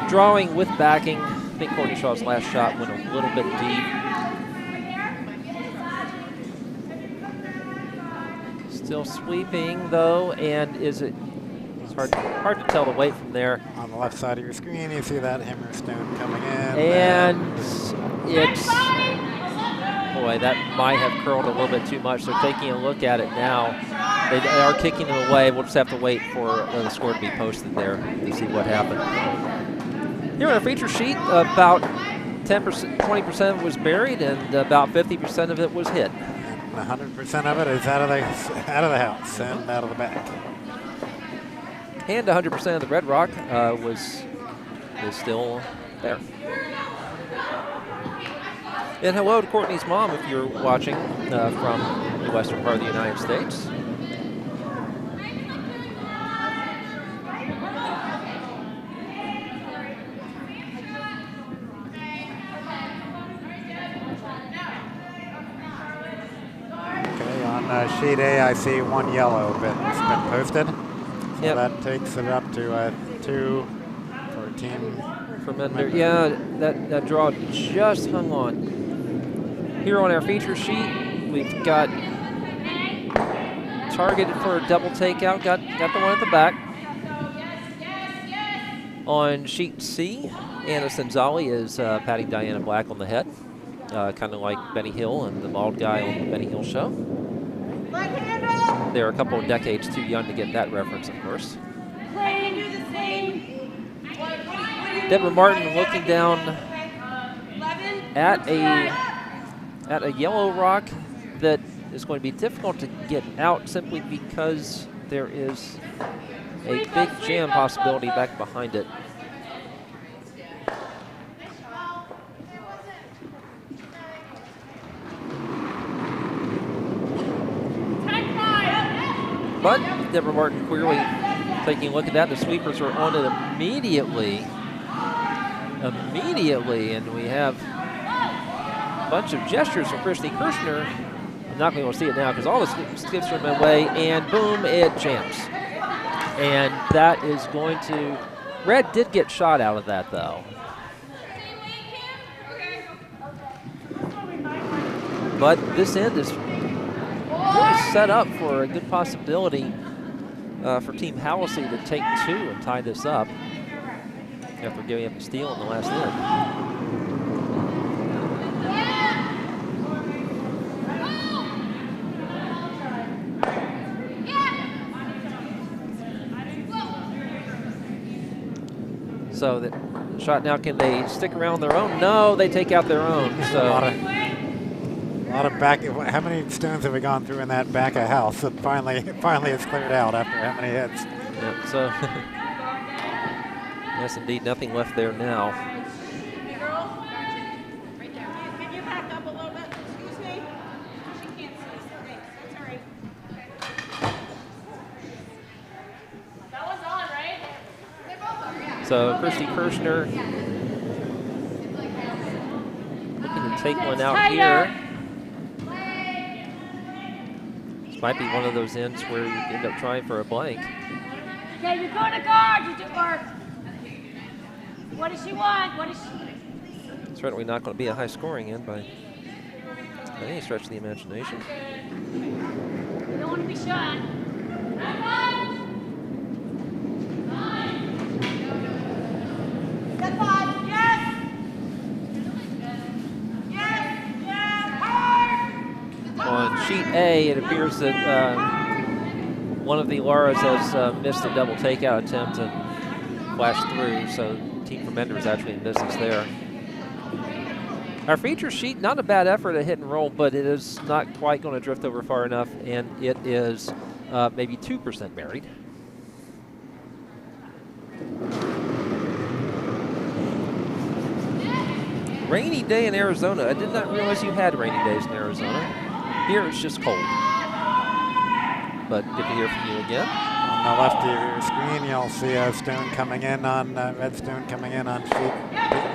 Drawing with backing. I think Courtney Shaw's last shot went a little bit deep. Still sweeping, though, and it's hard to tell the weight from there. On the left side of your screen, you see that hammerstone coming in. And it's, boy, that might have curled a little bit too much. They're taking a look at it now. They are kicking them away. We'll just have to wait for the score to be posted there to see what happened. Here on our feature sheet, about 10%, 20% of it was buried, and about 50% of it was hit. And 100% of it is out of the house and out of the back. And 100% of the red rock is still there. And hello to Courtney's mom if you're watching from the western part of the United States. Okay, on sheet A, I see 1 yellow that's been posted. So that takes it up to 2 for Team Fermender. Yeah, that draw just hung on. Here on our feature sheet, we've got targeted for a double takeout. Got the one at the back. On sheet C, Anna Senzali is patting Diana Black on the head, kind of like Benny Hill and the bald guy on the Benny Hill show. They're a couple of decades too young to get that reference, of course. Deborah Martin looking down at a yellow rock that is going to be difficult to get out simply because there is a big jam possibility back behind it. But Deborah Martin clearly taking a look at that. The sweepers are on it immediately, and we have a bunch of gestures from Christy Kirchner. I'm not going to see it now because all the skips are in my way, and boom, it jams. And that is going to, red did get shot out of that though. But this end is really set up for a good possibility for Team Hallisey to take 2 and tie this up after giving up a steal in the last end. So that shot now, can they stick around their own? No, they take out their own. So a lot of back. How many stones have we gone through in that back of house? That finally it's cleared out after how many hits? Yeah, so yes, indeed, nothing left there now. Hey, girl. Right there. Can you back up a little bit? Excuse me. She can't see. Thanks. That's all right. That one's on, right? They both are, yeah. So Christy Kirchner looking to take one out here. This might be one of those ends where you end up trying for a blank. Okay, you're going to guard. You do work. What does she want? What does she? Certainly not going to be a high-scoring end by any stretch of the imagination. You don't want to be shot. Get 5. Yes. Yes. Yes. Hard. On sheet A, it appears that one of the Lauras has missed a double takeout attempt and flashed through, so Team Fermender is actually in business there. Our feature sheet, not a bad effort at hit and roll, but it is not quite going to drift over far enough, and it is maybe 2% buried. Rainy day in Arizona. I did not realize you had rainy days in Arizona. Here it's just cold. But good to hear from you again. On the left of your screen, you'll see a stone coming in on red stone coming in on sheet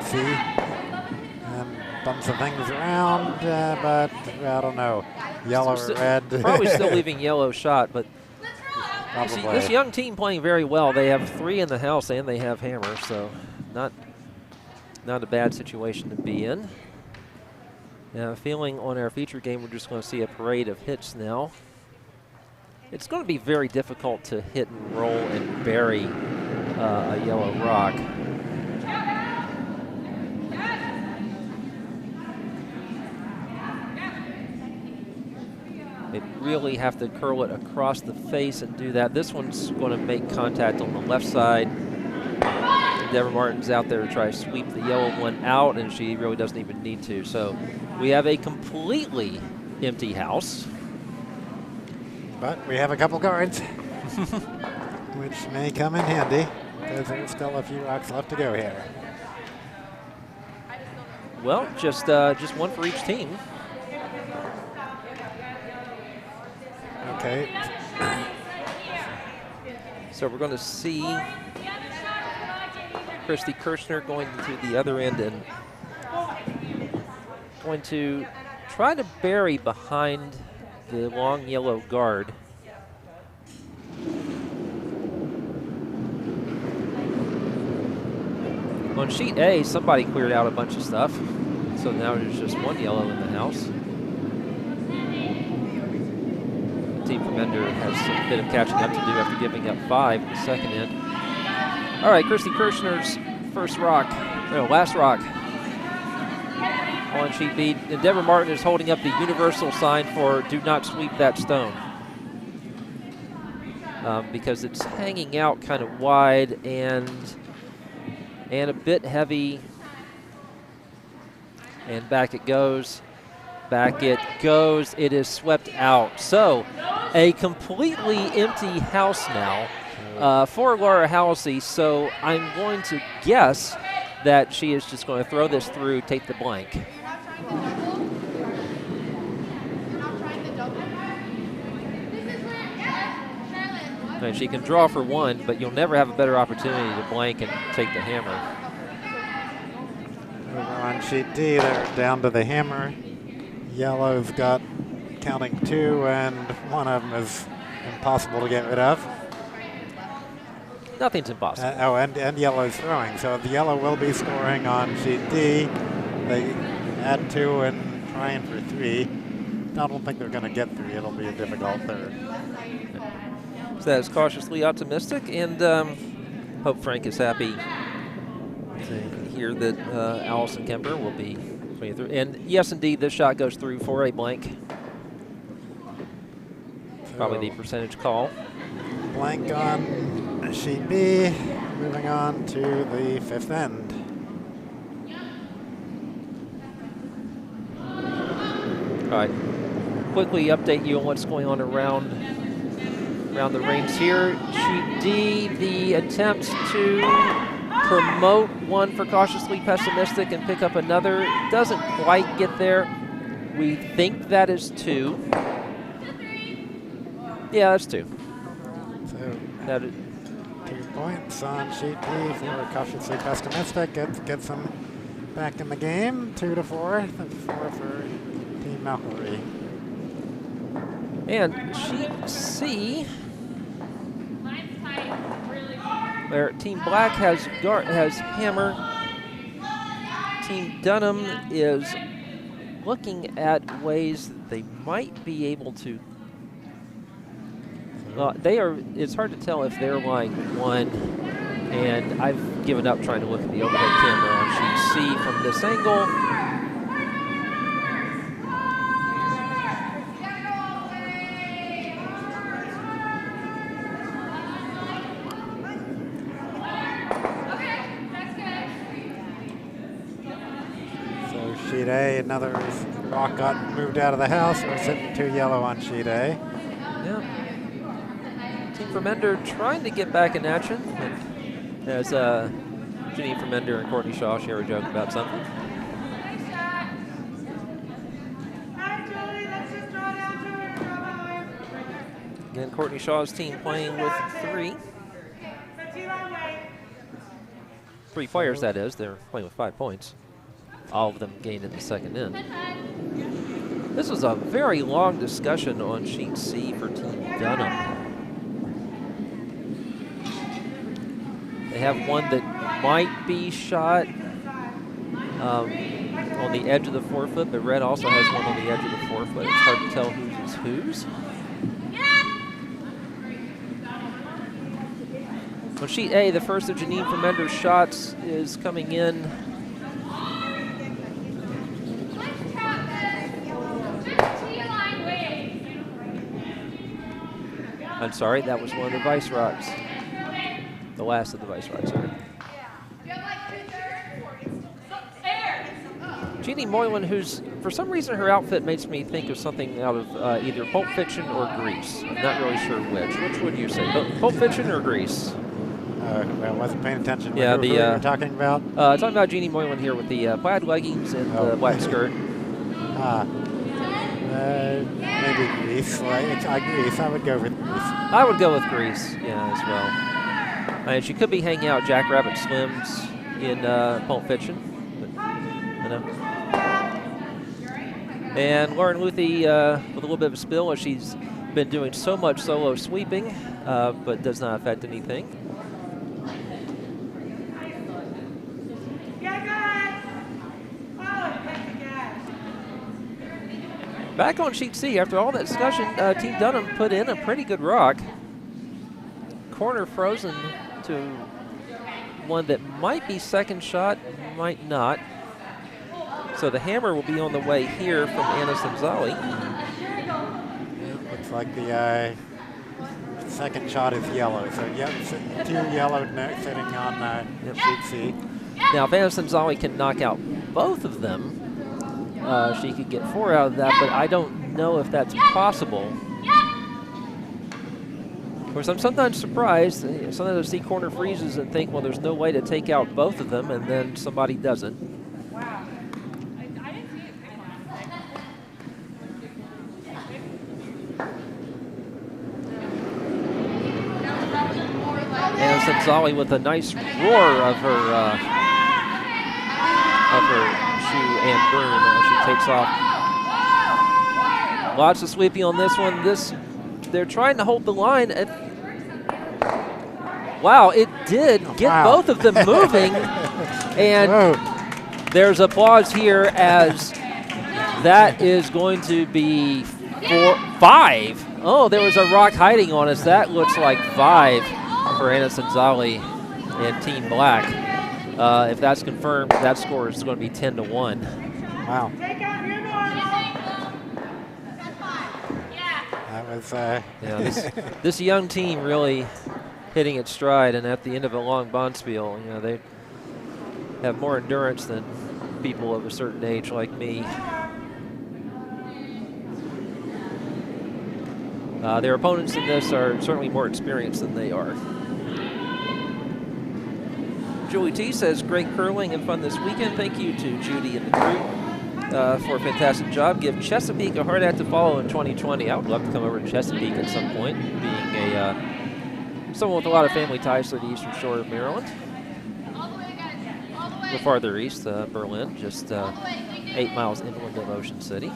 C, and bumps some things around, but I don't know, yellow or red. Probably still leaving yellow shot, but Probably. this young team playing very well. They have 3 in the house and they have hammer, so not a bad situation to be in. Now, feeling on our feature game, we're just going to see a parade of hits now. It's going to be very difficult to hit and roll and bury a yellow rock. They really have to curl it across the face and do that. This one's going to make contact on the left side. Deborah Martin's out there to try to sweep the yellow one out, and she really doesn't even need to. So we have a completely empty house. But we have a couple guards, which may come in handy because there's still a few rocks left to go here. Well, just one for each team. Okay. So we're going to see Christy Kirchner going to the other end and going to try to bury behind the long yellow guard. On sheet A, somebody cleared out a bunch of stuff, so now there's just one yellow in the house. Team from Ender has a bit of catching up to do after giving up 5 in the second end. All right, Christy Kirchner's last rock on sheet B. And Deborah Martin is holding up the universal sign for do not sweep that stone. Because it's hanging out kind of wide and a bit heavy. And back it goes. Back it goes. It is swept out. So a completely empty house now for Laura Hallisey. So I'm going to guess that she is just going to throw this through, take the blank. And she can draw for one, but you'll never have a better opportunity to blank and take the hammer. Over on sheet D, they're down to the hammer. Yellow's got counting 2, and one of them is impossible to get rid of. Nothing's impossible. And yellow's throwing. So the yellow will be scoring on sheet D. They add 2 and trying for 3. I don't think they're going to get 3. It'll be a difficult third. So that is cautiously optimistic, and hope Frank is happy to hear that Allison Kemper will be putting it through. And yes, indeed, this shot goes through for a blank. Probably the percentage call. Blank on sheet B, moving on to the 5th end. All right, quickly update you on what's going on around the rings here. Sheet D, the attempt to promote one for cautiously pessimistic and pick up another. Doesn't quite get there. We think that is 2. Yeah, that's 2. So that is 2 points on sheet D for cautiously pessimistic. Gets them back in the game. 2-4. That's 4 for Team Mallory. And sheet C, where Team Black has hammer. Team Dunham is looking at ways that they might be able to. It's hard to tell if they're lying 1, and I've given up trying to look at the overhead camera on sheet C from this angle. Sheet A, another rock got moved out of the house. We're sitting 2 yellow on sheet A. Yeah. Team from Ender trying to get back in action. As Janine from Ender and Courtney Shaw share a joke about something. Again, Courtney Shaw's team playing with 3. 3 players, that is. They're playing with 5 points. All of them gained in the second end. This was a very long discussion on sheet C for Team Dunham. They have one that might be shot on the edge of the 4-foot, but Red also has one on the edge of the 4-foot. It's hard to tell whose is whose. On sheet A, the first of Janine from Ender's shots is coming in. I'm sorry, that was one of the Vice Rocks. The last of the Vice Rocks, sorry. Jeannie Moylan, who's, for some reason, her outfit makes me think of something out of either Pulp Fiction or Grease. I'm not really sure which. Which would you say? Pulp Fiction or Grease? I wasn't paying attention. Yeah, who you were talking about? Talking about Jeannie Moylan here with the plaid leggings and the black skirt. Maybe Grease. Grease. I would go with Grease. I would go with Grease, yeah, as well. And she could be hanging out Jackrabbit Slims in Pulp Fiction. But, you know. And Lauren Luthi with a little bit of a spill as she's been doing so much solo sweeping, but does not affect anything. Back on sheet C, after all that discussion, Team Dunham put in a pretty good rock. Corner frozen to one that might be second shot, might not. So the hammer will be on the way here from Anna Simzali. Looks like the second shot is yellow. So yep, 2 yellow sitting on sheet C. Now if Anna Simzali can knock out both of them, she could get 4 out of that, but I don't know if that's possible. Of course, I'm sometimes surprised. Sometimes I see corner freezes and think, well, there's no way to take out both of them, and then somebody doesn't. Wow. And Simzali with a nice roar of her shoe and broom as she takes off. Lots of sweeping on this one. They're trying to hold the line. Wow, it did get both of them moving. And there's applause here as that is going to be 5. Oh, there was a rock hiding on us. That looks like 5 for Anna Simzali and Team Black. If that's confirmed, that score is going to be 10-1. Wow. That was this young team really hitting its stride, and at the end of a long bonspiel, they have more endurance than people of a certain age like me. Their opponents in this are certainly more experienced than they are. Julie T says, great curling and fun this weekend. Thank you to Judy and the crew for a fantastic job. Give Chesapeake a hard act to follow in 2020. I would love to come over to Chesapeake at some point, being someone with a lot of family ties to the eastern shore of Maryland. A little farther east, Berlin, just 8 miles inland of Ocean City.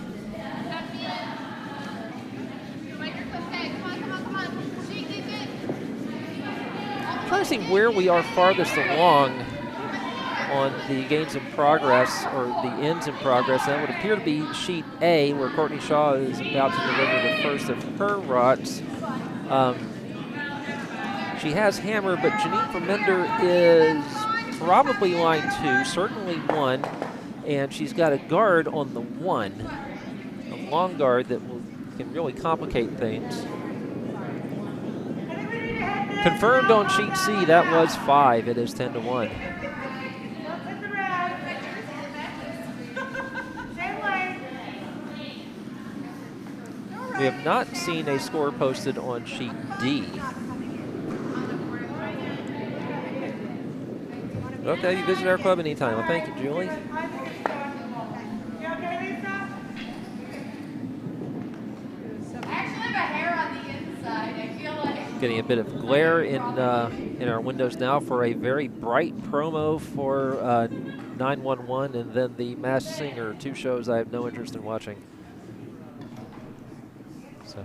I'm trying to see where we are farthest along on the gains in progress or the ends in progress. That would appear to be sheet A, where Courtney Shaw is about to deliver the first of her rots. She has hammer, but Janine Vermender is probably line 2, certainly 1, and she's got a guard on the 1, a long guard that can really complicate things. Confirmed on sheet C, that was 5. It is 10-1. We have not seen a score posted on sheet D. Okay, you visit our club anytime. Well, thank you, Julie. Getting a bit of glare in our windows now for a very bright promo for 911 and then the Masked Singer, 2 shows I have no interest in watching. So,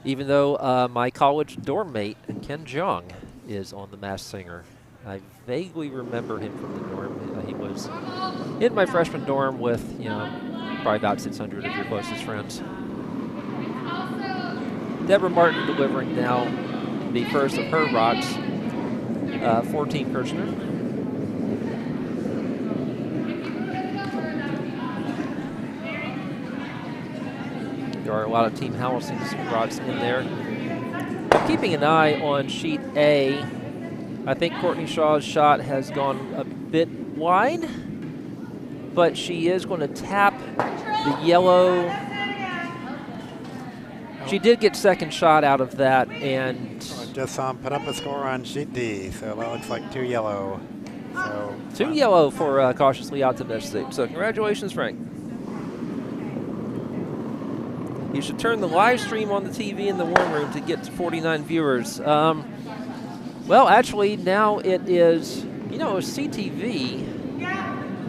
even though my college dorm mate, Ken Jeong, is on the Masked Singer, I vaguely remember him from the dorm. He was in my freshman dorm with, probably about 600 of your closest friends. Deborah Martin delivering now the first of her rots, 14 Kirchner. There are a lot of Team Hallisey's rots in there. I'm keeping an eye on sheet A. I think Courtney Shaw's shot has gone a bit wide. but she is going to tap the yellow. She did get second shot out of that, and just saw him put up a score on sheet D, so that looks like 2 yellow. So 2 yellow for Cautiously Optimistic. So congratulations, Frank. You should turn the live stream on the TV in the warm room to get to 49 viewers. Well, actually, now it is, you know, it's CTV,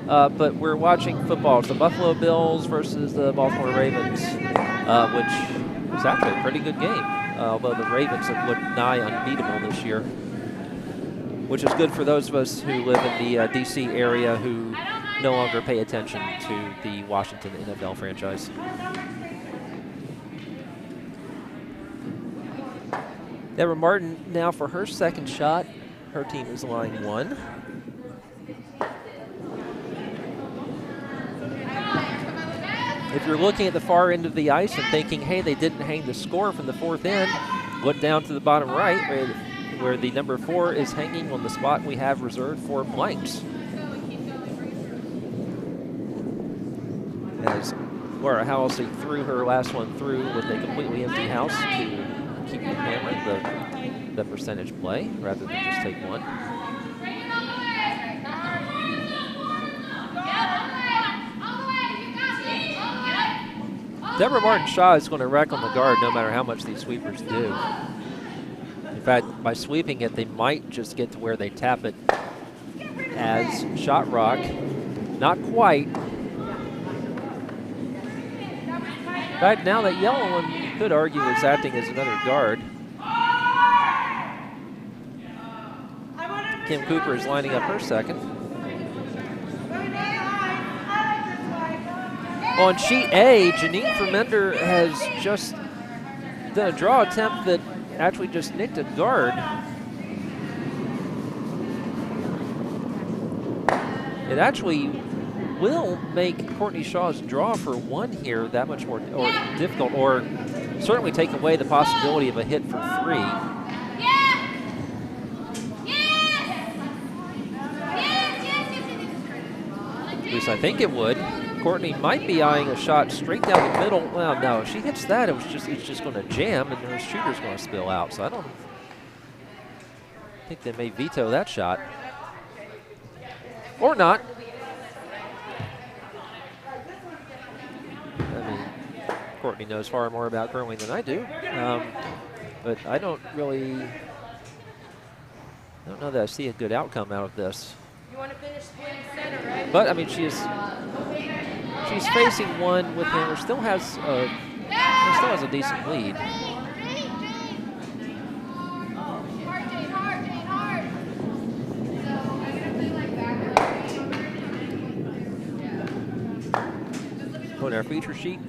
but we're watching football. It's the Buffalo Bills versus the Baltimore Ravens, which is actually a pretty good game, although the Ravens have looked nigh unbeatable this year, which is good for those of us who live in the D.C. area who no longer pay attention to the Washington NFL franchise. Deborah Martin now for her second shot. Her team is line 1. If you're looking at the far end of the ice and thinking, hey, they didn't hang the score from the 4th end, look down to the bottom right where the number 4 is hanging on the spot we have reserved for blanks. As Laura Hallisey threw her last one through with a completely empty house to keep the hammer, the percentage play, rather than just take one. Deborah Martin-Shaw is going to wreck on the guard no matter how much these sweepers do. In fact, by sweeping it, they might just get to where they tap it as shot rock. Not quite. In fact, now that yellow one, you could argue, is acting as another guard. Kim Cooper is lining up her second. On sheet A, Janine Vermender has just done a draw attempt that actually just nicked a guard. It actually will make Courtney Shaw's draw for 1 here that much more difficult, or certainly take away the possibility of a hit for 3. At least I think it would. Courtney might be eyeing a shot straight down the middle. Well, no, if she hits that, it's just going to jam, and her shooter's going to spill out. So I don't think they may veto that shot. Or not. I mean, Courtney knows far more about curling than I do. But I don't know that I see a good outcome out of this. You want to finish splitting center, right? But I mean, she's facing one with hammer. Still has a decent lead. On our feature sheet,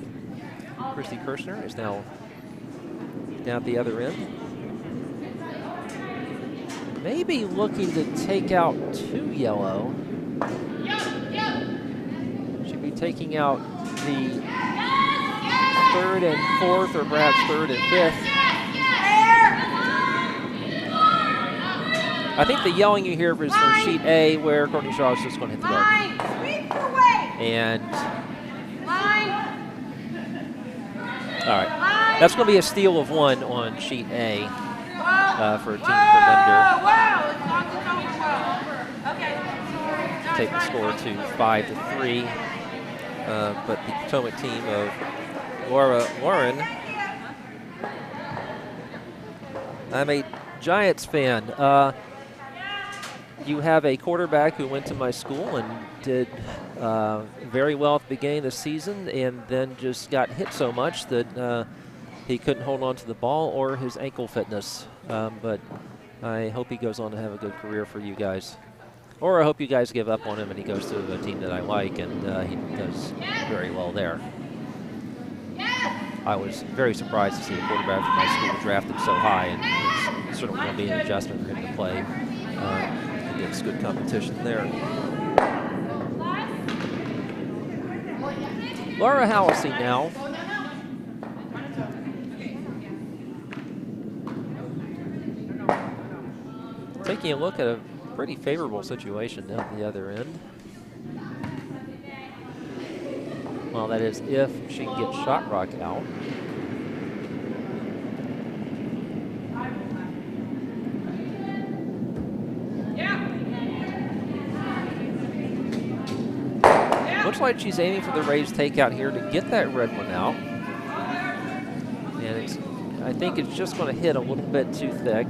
Christy Kirchner is now down at the other end. Maybe looking to take out 2 yellow. Should be taking out the 3rd and 4th, or perhaps 3rd and 5th. I think the yelling you hear is from sheet A, where Courtney Shaw is just going to hit the guard. And all right, that's going to be a steal of 1 on sheet A for Team Vermender. Take the score to 5-3. But the Potomac team of Laura Lauren. I'm a Giants fan. You have a quarterback who went to my school and did very well at the beginning of the season, and then just got hit so much that he couldn't hold on to the ball or his ankle fitness. But I hope he goes on to have a good career for you guys. Or I hope you guys give up on him and he goes to a team that I like, and he does very well there. I was very surprised to see a quarterback from my school drafted so high, and it's certainly going to be an adjustment for him to play against good competition there. Laura Hallisey now. Taking a look at a pretty favorable situation down the other end. Well, that is if she can get Shot Rock out. Looks like she's aiming for the raised takeout here to get that red one out. And I think it's just going to hit a little bit too thick.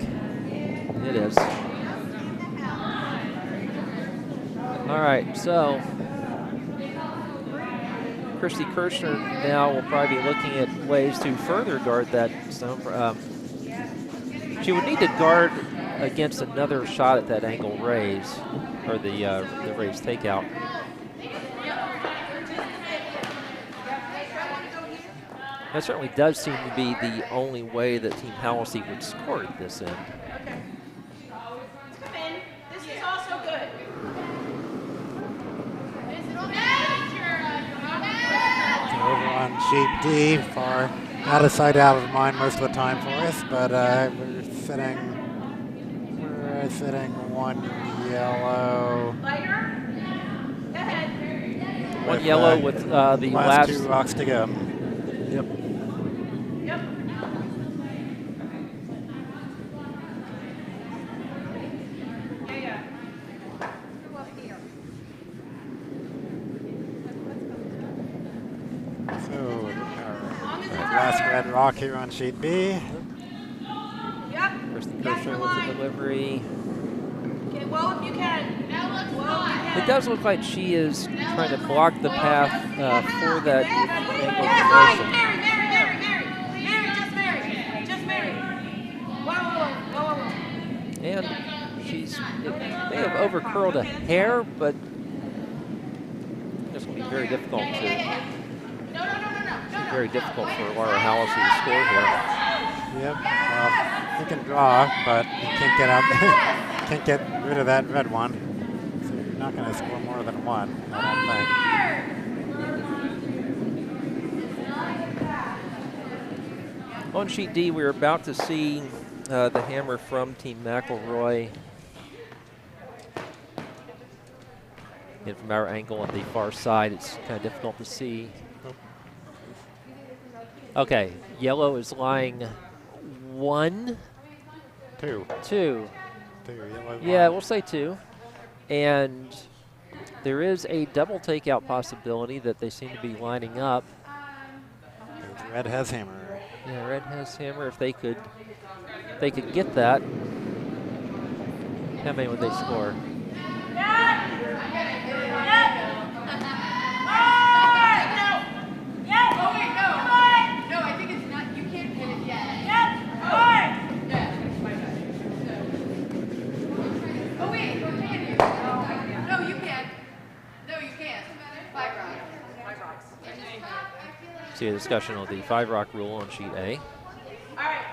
It is. All right, so Christy Kirchner now will probably be looking at ways to further guard that stone. She would need to guard against another shot at that angle raise, or the raised takeout. That certainly does seem to be the only way that Team Hallisey would score at this end. Come in. This is also good. Over on sheet D, far out of sight, out of mind most of the time for us, but we're sitting one yellow. Lighter. Go ahead. One yellow with the last 2 rocks to go. Yep. Yep. Yeah. So, our last red rock here on sheet B. Yep. Christy Kirchner with the delivery. Okay, well, if you can. It does look like she is trying to block the path for that angle Mary, just Mary. Whoa. And she's may have overcurled a hair, but this will be very difficult to. Very difficult for Laura Hallisey to score here. Yep. Well, he can draw, but he can't get out. Can't get rid of that red one. So you're not going to score more than one, I don't think. On sheet D, we're about to see the hammer from Team McElroy. And from our angle on the far side, it's kind of difficult to see. Okay, yellow is lying 1, 2. 2. Yellow. Yeah, we'll say 2. And there is a double takeout possibility that they seem to be lining up. Red has hammer. Yeah, red has hammer. If they could get that, how many would they score? See a discussion of the 5 rock rule on sheet A. All right.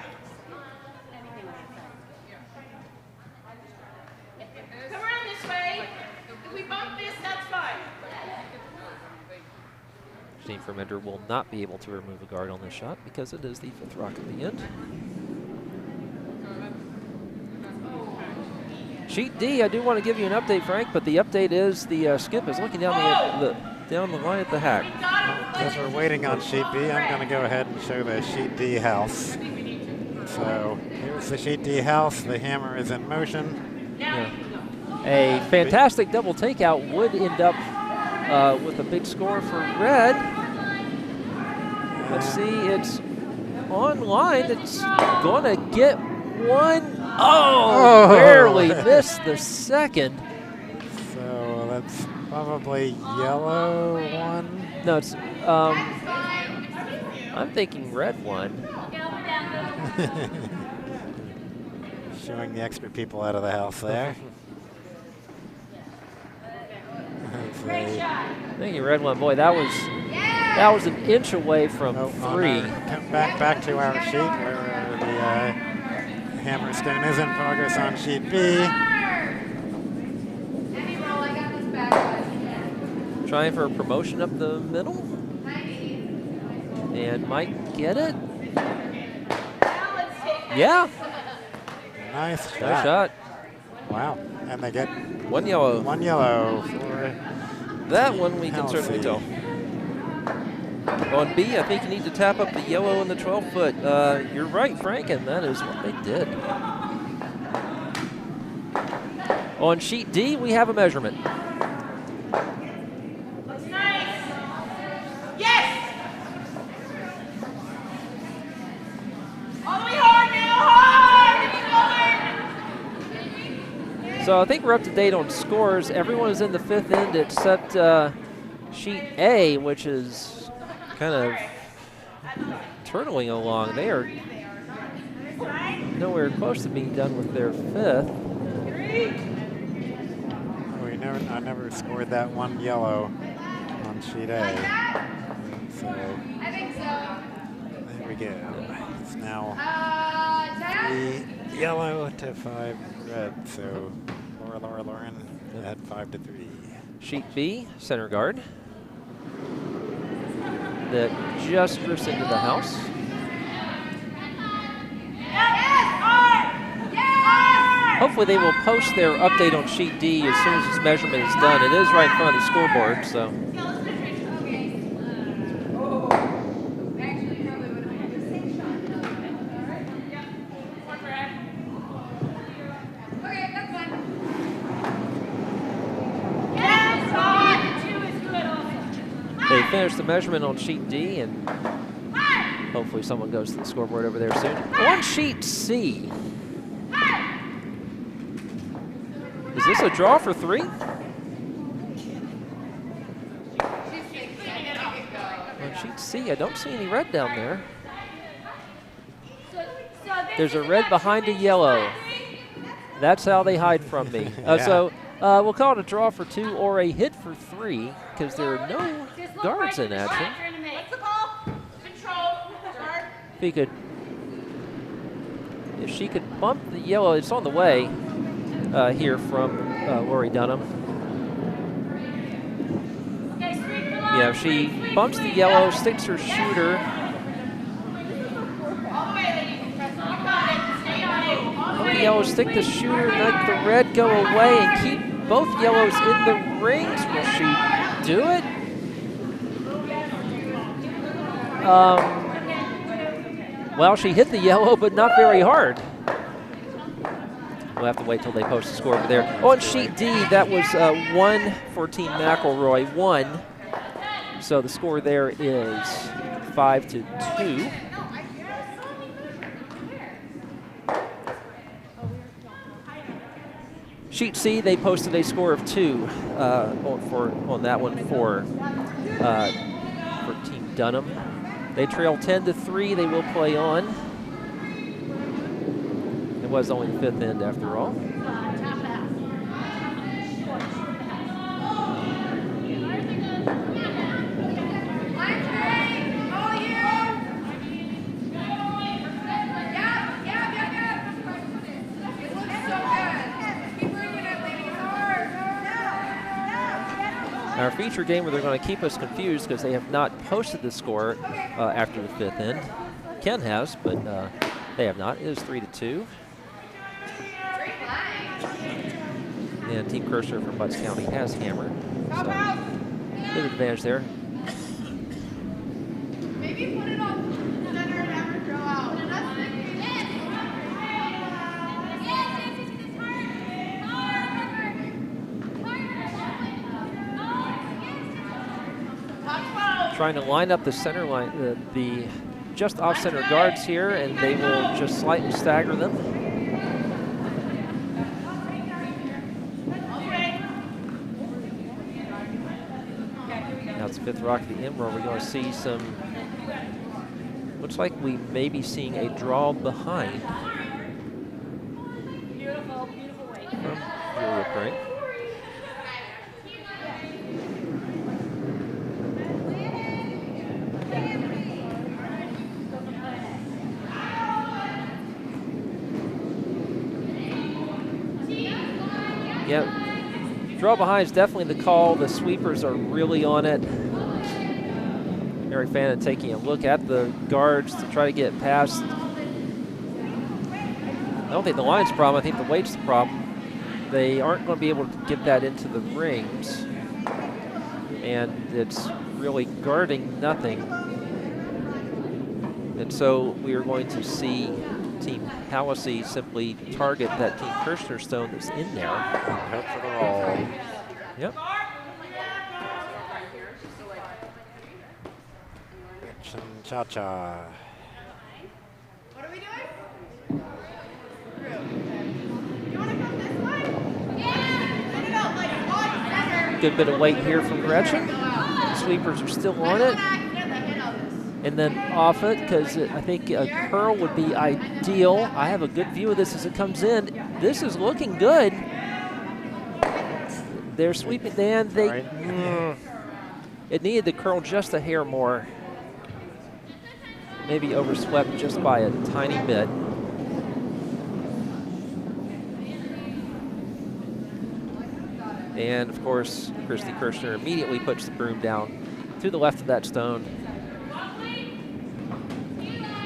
Come around this way. If we bump this, that's fine. Team Fermenter will not be able to remove a guard on this shot because it is the 5th rock at the end. Sheet D, I do want to give you an update, Frank, but the update is the skip is looking down the line at the hack. As we're waiting on sheet B, I'm going to go ahead and show the sheet D house. So here's the sheet D house. The hammer is in motion. Yeah. A fantastic double takeout would end up with a big score for red. Let's see, it's online. It's going to get one. Oh, barely missed the second. So that's probably yellow one. No, it's, I'm thinking red one. Showing the extra people out of the house there. Thank you, red one. Boy, that was an inch away from 3. Come back to our sheet where the hammer stone is in progress on sheet B. Trying for a promotion up the middle. And might get it. Yeah. Nice shot. Nice shot. Wow. And they get 1 yellow. 1 yellow for that one we can certainly Hallisey. tell. On B, I think you need to tap up the yellow in the 12-foot. You're right, Frank, and that is what they did. On sheet D, we have a measurement. Looks nice. Yes. All the way hard now, hard. So I think we're up to date on scores. Everyone is in the 5th end except sheet A, which is kind of turtling along. They are nowhere close to being done with their 5th. I never scored that one yellow on sheet A. So I think so. there we go. It's now 3 yellow to 5 red. So Lauren had 5 to 3. Sheet B, center guard. That just drifts into the house. Hopefully they will post their update on sheet D as soon as this measurement is done. It is right in front of the scoreboard, so. They finished the measurement on sheet D, and hopefully someone goes to the scoreboard over there soon. On sheet C. Is this a draw for 3? On sheet C, I don't see any red down there. There's a red behind a yellow. That's how they hide from me. So we'll call it a draw for 2 or a hit for 3 because there are no guards in action. If she could bump the yellow, it's on the way. Here from Lori Dunham. Yeah, if she bumps the yellow, sticks her shooter. Bump the yellow, stick the shooter, let the red go away, and keep both yellows in the rings. Will she do it? Well, she hit the yellow, but not very hard. We'll have to wait till they post the score over there. On sheet D, that was 1 for Team McElroy, 1. So the score there is 5 to 2. Sheet C, they posted a score of 2 on that one for Team Dunham. They trail 10 to 3. They will play on. It was only the 5th end after all. Our feature game where they're going to keep us confused because they have not posted the score after the 5th end. Ken has, but they have not. It is 3 to 2. And Team Kirchner from Butts County has hammered. So, bit of advantage there. Maybe put it on center and have her throw out. Trying to line up the center line, the just off-center guards here, and they will just slightly stagger them. Now it's 5th rock at the end where we're going to see some, looks like we may be seeing a draw behind. Beautiful, beautiful way. From Julia Craig. Yep. Draw behind is definitely the call. The sweepers are really on it. Eric Fannin taking a look at the guards to try to get past. I don't think the line's the problem. I think the weight's the problem. They aren't going to be able to get that into the rings. And it's really guarding nothing. And so we are going to see Team Hallisey simply target that Team Kirchner stone that's in there. Hope for the roll. Yep. Cha-cha. What are we doing? You want to come this way? Yeah. Send it out like one center. Good bit of weight here from Gretchen. Sweepers are still on it. And then off it, because I think a curl would be ideal. I have a good view of this as it comes in. This is looking good. They're sweeping, and it needed to curl just a hair more. Maybe overswept just by a tiny bit. And of course, Christy Kirchner immediately puts the broom down to the left of that stone.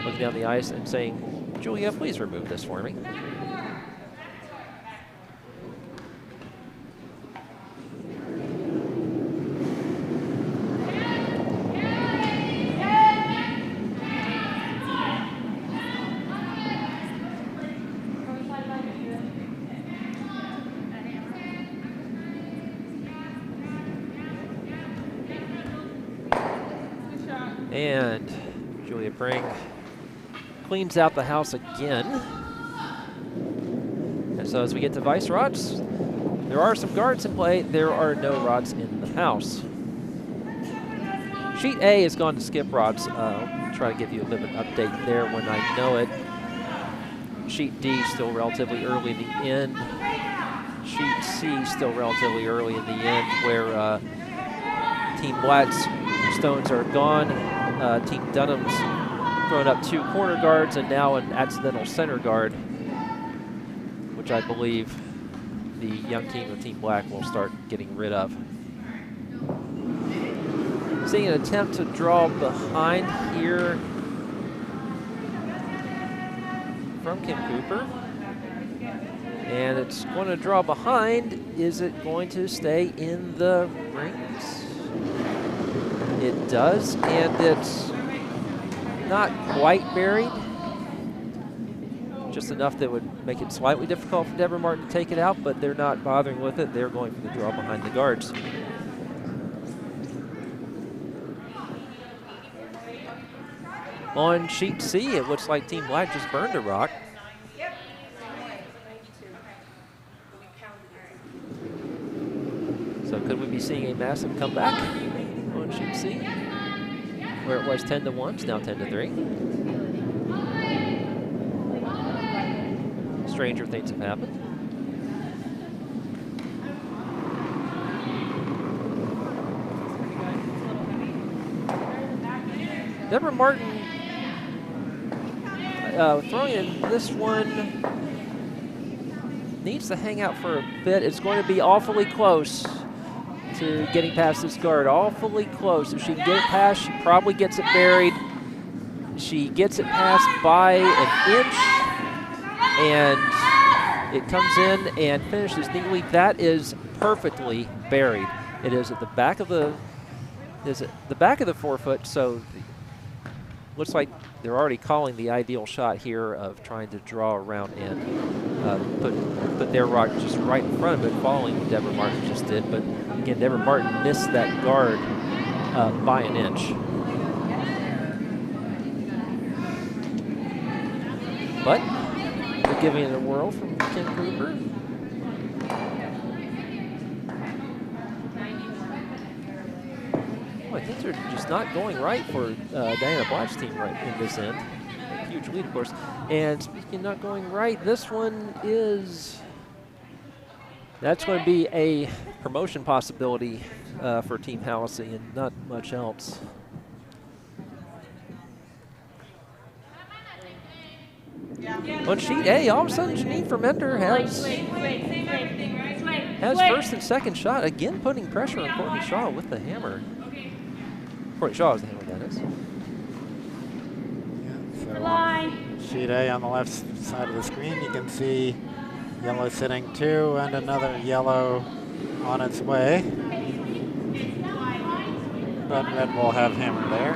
Looking down the ice and saying, Julia, please remove this for me. And Julia Pring cleans out the house again. And so as we get to vice rods, there are some guards in play. There are no rods in the house. Sheet A has gone to skip rods. I'll try to give you a bit of an update there when I know it. Sheet D still relatively early in the end. Sheet C still relatively early in the end, where Team Black's stones are gone. Team Dunham's thrown up 2 corner guards and now an accidental center guard, which I believe the young team of Team Black will start getting rid of. Seeing an attempt to draw behind here from Kim Cooper. And it's going to draw behind. Is it going to stay in the rings? It does, and it's not quite buried. Just enough that would make it slightly difficult for Deborah Martin to take it out, but they're not bothering with it. They're going for the draw behind the guards. On sheet C, it looks like Team Black just burned a rock. So could we be seeing a massive comeback on sheet C? Where it was 10-1, it's now 10-3. Stranger things have happened. Deborah Martin throwing in this one needs to hang out for a bit. It's going to be awfully close to getting past this guard. Awfully close. If she can get it past, she probably gets it buried. She gets it past by an inch, and it comes in and finishes neatly. That is perfectly buried. It is at the back of the 4 foot, so looks like they're already calling the ideal shot here of trying to draw around and put their rock just right in front of it, following what Deborah Martin just did. But again, Deborah Martin missed that guard by an inch. But they're giving it a whirl from Kim Cooper. Boy, things are just not going right for Diana Black's team right in this end. A huge lead, of course. And speaking of not going right, this one is, that's going to be a promotion possibility for Team Hallisey and not much else. On sheet A, all of a sudden Janine Fermenter has first and second shot, again putting pressure on Courtney Shaw with the hammer. Courtney Shaw is the hammer, that is. Yeah, so sheet A on the left side of the screen, you can see yellow sitting 2 and another yellow on its way. But red will have hammer there.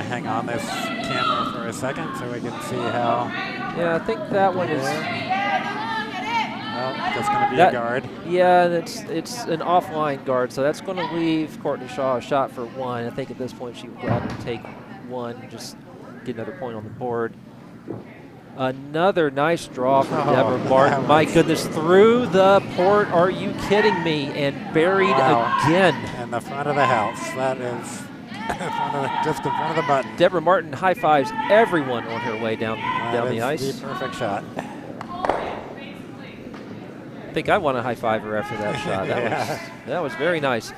hang on this camera for a second so we can see how. Yeah, I think that one is. Well, that's going to be a guard. Yeah, it's an offline guard, so that's going to leave Courtney Shaw a shot for one. I think at this point she would rather take one, just get another point on the board. Another nice draw from Deborah Martin. My goodness, through the port. Are you kidding me? And buried again. In the front of the house. That is just in front of the button. Deborah Martin high fives everyone on her way down the ice. The perfect shot. I think I want to high five her after that shot. That was very nice.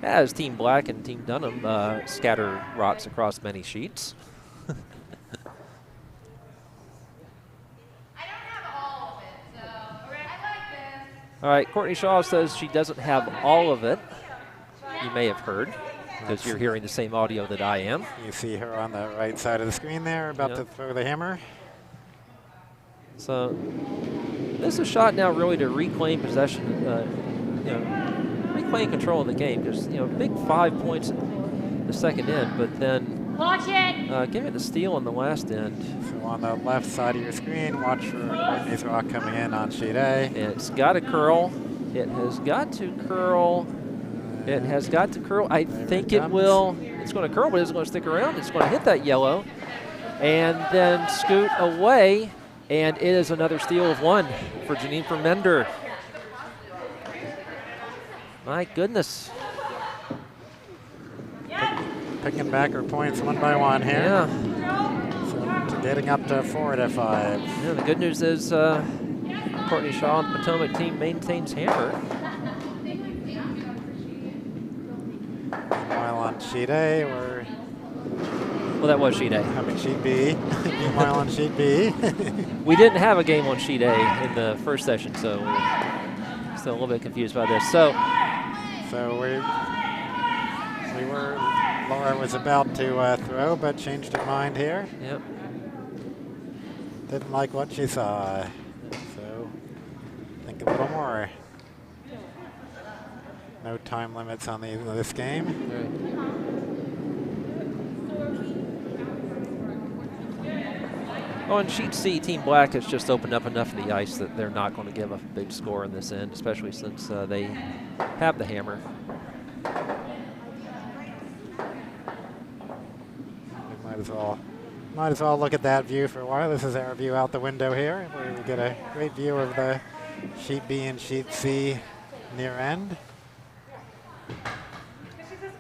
As Team Black and Team Dunham scatter rocks across many sheets. All right, Courtney Shaw says she doesn't have all of it. You may have heard, because you're hearing the same audio that I am. You see her on the right side of the screen there, about to throw the hammer. So this is a shot now really to reclaim possession, reclaim control of the game. Because, big 5 points the second end, but then give it the steal on the last end. So on the left side of your screen, watch for Courtney's rock coming in on sheet A. It's got to curl. It has got to curl. It has got to curl. I think it will. It's going to curl, but it's going to stick around. It's going to hit that yellow and then scoot away. And it is another steal of one for Janine Vermender. My goodness. Picking back her points one by one here. Yeah. So getting up to 4 to 5. Yeah, the good news is Courtney Shaw and the Potomac team maintains hammer. Meanwhile on sheet A, we're... Well, that was sheet A. I mean sheet B. Meanwhile on sheet B. We didn't have a game on sheet A in the first session, so we're still a little bit confused by this. So Laura was about to throw, but changed her mind here. Yep. Didn't like what she saw. So think a little more. No time limits on this game. Right. On sheet C, Team Black has just opened up enough of the ice that they're not going to give a big score in this end, especially since they have the hammer. We might as well look at that view for a while. This is our view out the window here, where we get a great view of the sheet B and sheet C near end.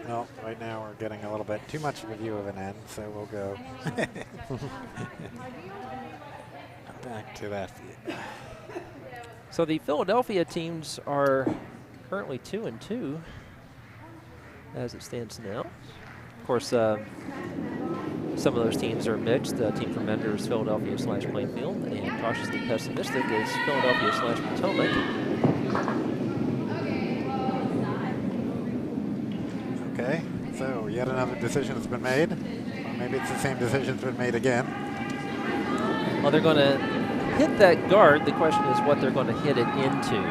Well, right now we're getting a little bit too much of a view of an end, so we'll go back to that view. So the Philadelphia teams are currently 2-2 as it stands now. Of course, some of those teams are mixed. Team Vermender is Philadelphia/Plainfield, and cautiously pessimistic is Philadelphia/Potomac. Okay, so yet another decision has been made. Or maybe it's the same decision's been made again. Well, they're going to hit that guard. The question is what they're going to hit it into.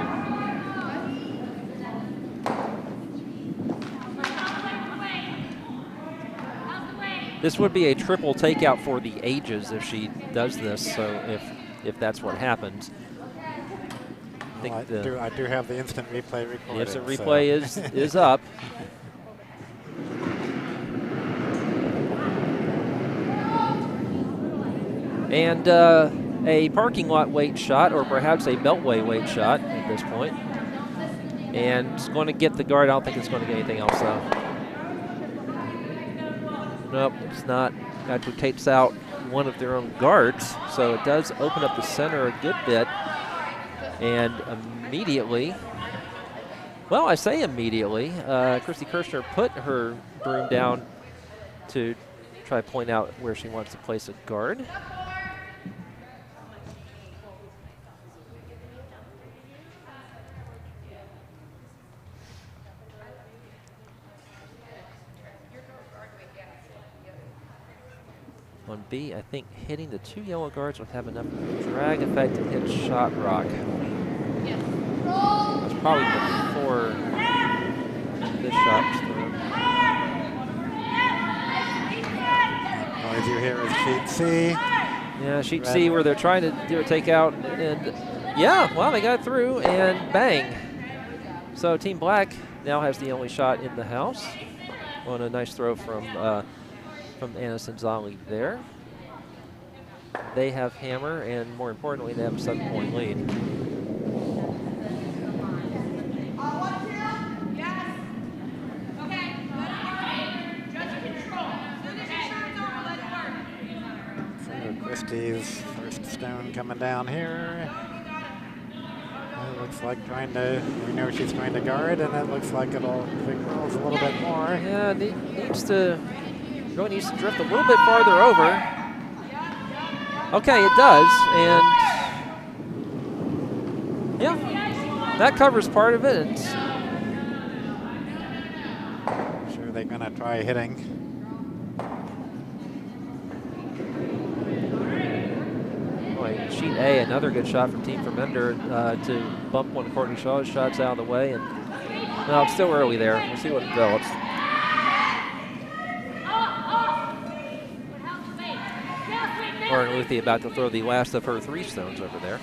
This would be a triple takeout for the ages if she does this, so if that's what happens. I do have the instant replay recorded. The instant replay is up. And a parking lot weight shot, or perhaps a beltway weight shot at this point. And it's going to get the guard. I don't think it's going to get anything else, though. Nope, it's not. Actually takes out one of their own guards, so it does open up the center a good bit. And immediately, well, I say immediately, Christy Kirchner put her broom down to try to point out where she wants to place a guard. On B, I think hitting the two yellow guards would have enough drag effect to hit shot rock. That's probably before this shot was thrown. sheet C. Yeah, sheet C where they're trying to do a takeout. And yeah, well, they got through and bang. So Team Black now has the only shot in the house on a nice throw from Anna Senzali there. They have hammer, and more importantly, they have a 7-point lead. Christie's first stone coming down here. It looks like trying to, we know she's trying to guard, and it looks like it'll rolls a little bit more. Yeah, needs to drift a little bit farther over. Okay, it does, and yeah, that covers part of it. And sure they're gonna try hitting. Boy, sheet A, another good shot from Team Fermender to bump one of Courtney Shaw's shots out of the way. And no, it's still early there. We'll see what develops. Lauren Luthi about to throw the last of her 3 stones over there.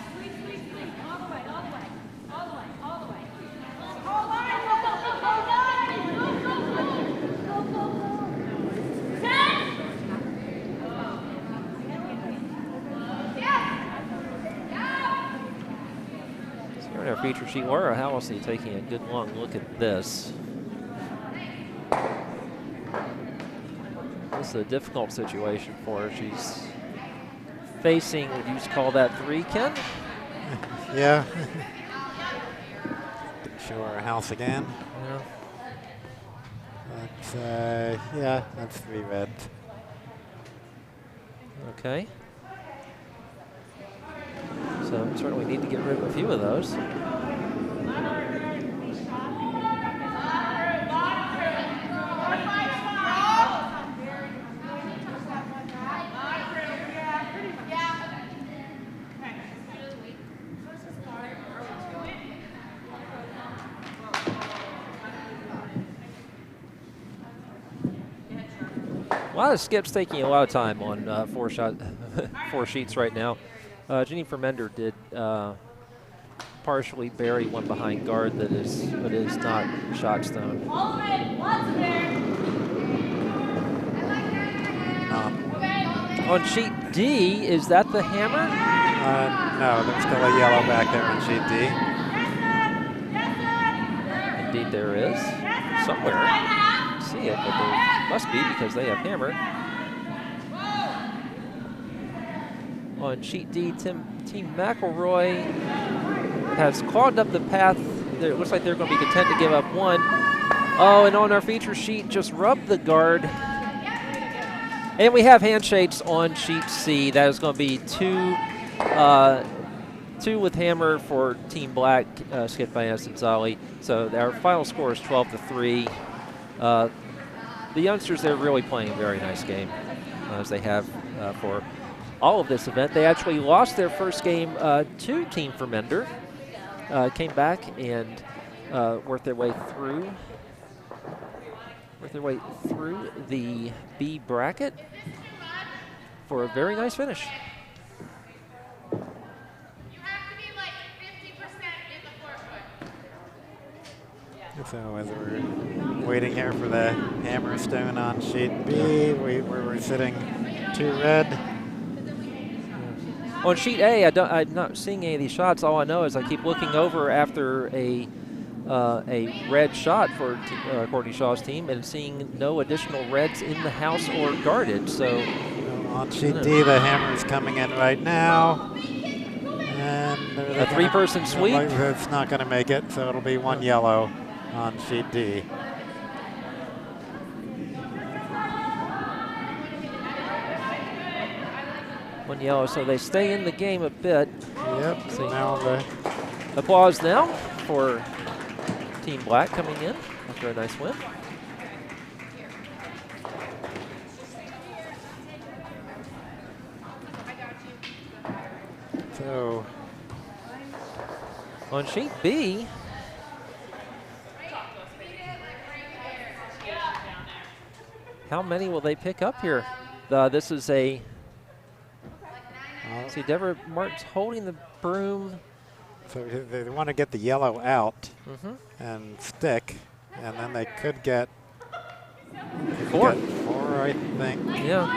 So here in our feature sheet, Laura Hallisey taking a good long look at this. This is a difficult situation for her. She's facing, would you call that 3, Ken? Yeah. Show our house again. Yeah. That's, yeah, that's 3 red. Okay. So certainly need to get rid of a few of those. A lot of skips taking a lot of time on 4 sheets right now. Jenny Fermender did partially bury one behind guard that is not shot stone. On sheet D, is that the hammer? No, there's still a yellow back there on sheet D. Indeed there is. Somewhere. I don't see it, but there must be because they have hammer. On sheet D, Team McElroy has clogged up the path. It looks like they're going to be content to give up 1. Oh, and on our feature sheet, just rubbed the guard. And we have handshakes on sheet C. That is going to be 2 with hammer for Team Black, skipped by Senzali. So our final score is 12-3. The youngsters, they're really playing a very nice game, as they have for all of this event. They actually lost their first game to Team Fermender, came back and worked their way through the B bracket for a very nice finish. So as we're waiting here for the hammer stone on sheet B, we're sitting 2 red. On sheet A, I'm not seeing any of these shots. All I know is I keep looking over after a red shot for Courtney Shaw's team and seeing no additional reds in the house or guarded. So on sheet D, the hammer is coming in right now. And a 3-person sweep. It's not going to make it, so it'll be 1 yellow on sheet D. One yellow, so they stay in the game a bit. Yep. So now the applause now for Team Black coming in after a nice win. So on sheet B, how many will they pick up here? This is a See, Deborah Martin's holding the broom. So they want to get the yellow out Mm-hmm. and stick, and then they could get 4. 4, I think. Yeah.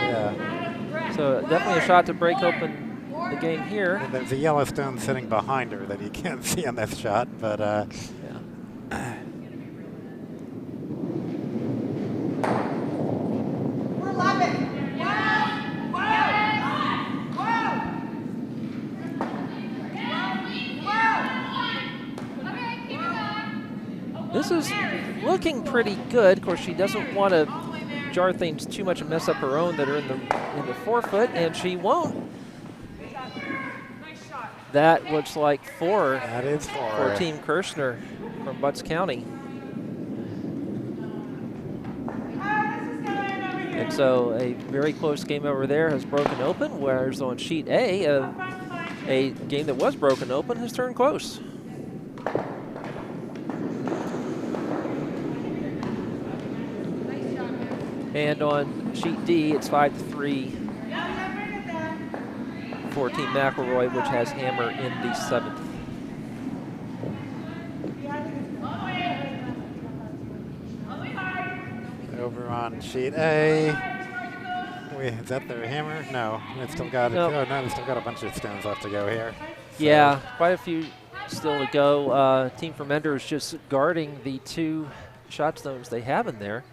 Yeah. So definitely a shot to break open the game here. And there's a yellow stone sitting behind her that you can't see on this shot, but Yeah. We're 11. This is looking pretty good. Of course, she doesn't want to jar things too much and mess up her own that are in the forefoot, and she won't. That looks like 4 that is for Team Kirchner from Butts County. And so a very close game over there has broken open, whereas on sheet A, a game that was broken open has turned close. And on sheet D, it's 5-3 for Team McElroy, which has Hammer in the 7th. Over on sheet A. Is that their hammer? No, they've still got Nope. Oh, no, they've still got a bunch of stones left to go here. So Yeah, quite a few still to go. Team Fermender is just guarding the 2 shot stones they have in there,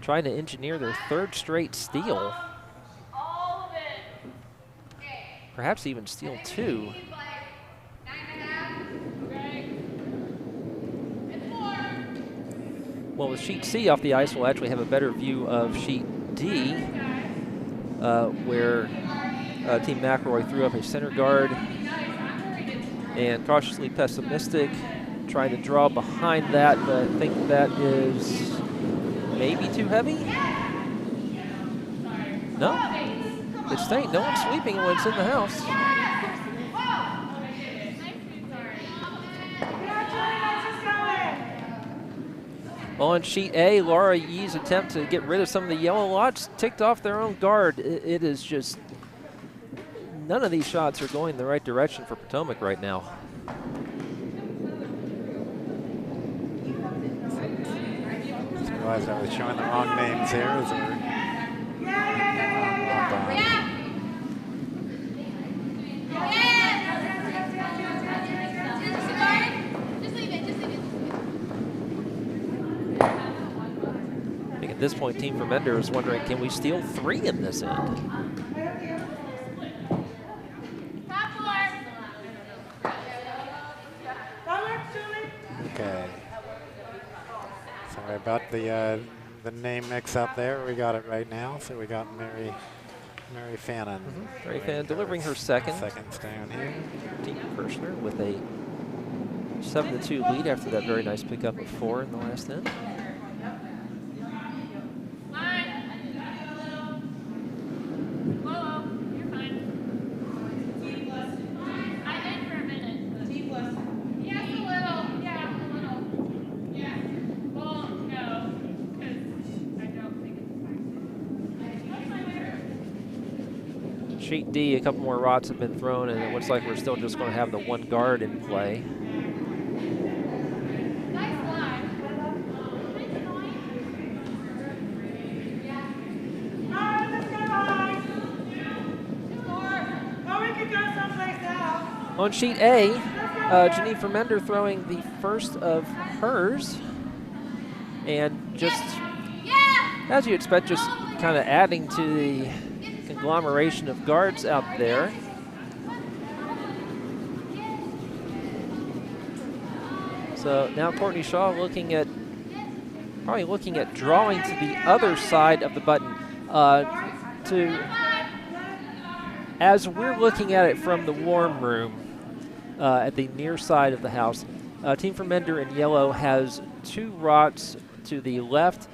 trying to engineer their 3rd straight steal. Perhaps even steal 2. Well, with sheet C off the ice, we'll actually have a better view of sheet D, where Team McElroy threw up a center guard and cautiously pessimistic, trying to draw behind that, but I think that is maybe too heavy. No, it's staying. No one's sweeping when it's in the house. On sheet A, Laura Yee's attempt to get rid of some of the yellow lots ticked off their own guard. It is just, none of these shots are going the right direction for Potomac right now. Just realized I was showing the wrong names here. As we're I think at this point, Team Fermender is wondering, can we steal 3 in this end? Okay. Sorry about the name mix-up there. We got it right now. So we got Mary Fannin. Mary Fannin delivering her second. Second stone here. Team Kirchner with a 7-2 lead after that very nice pickup of 4 in the last end. Sheet D, a couple more rots have been thrown, and it looks like we're still just going to have the 1 guard in play. On sheet A, Janine Fermender throwing the first of hers, and just, as you expect, just kind of adding to the conglomeration of guards out there. So now Courtney Shaw probably looking at drawing to the other side of the button. As we're looking at it from the warm room at the near side of the house, Team Fermender in yellow has 2 rots to the left,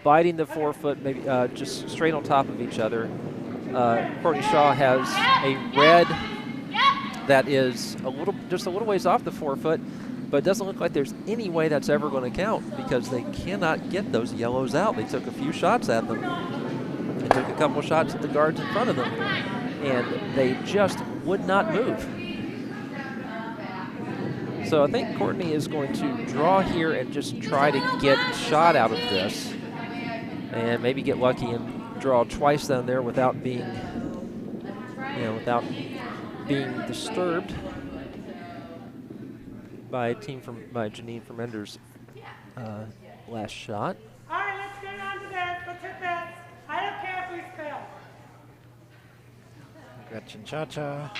biting the forefoot, maybe just straight on top of each other. Courtney Shaw has a red that is just a little ways off the forefoot, but it doesn't look like there's any way that's ever going to count because they cannot get those yellows out. They took a few shots at them and took a couple shots at the guards in front of them, and they just would not move. So I think Courtney is going to draw here and just try to get a shot out of this, and maybe get lucky and draw twice down there without being, without being disturbed by Janine Fermender's last shot. All right, let's get on to this. Let's hit this. I don't care if we spill. Gretchen Cha-Cha.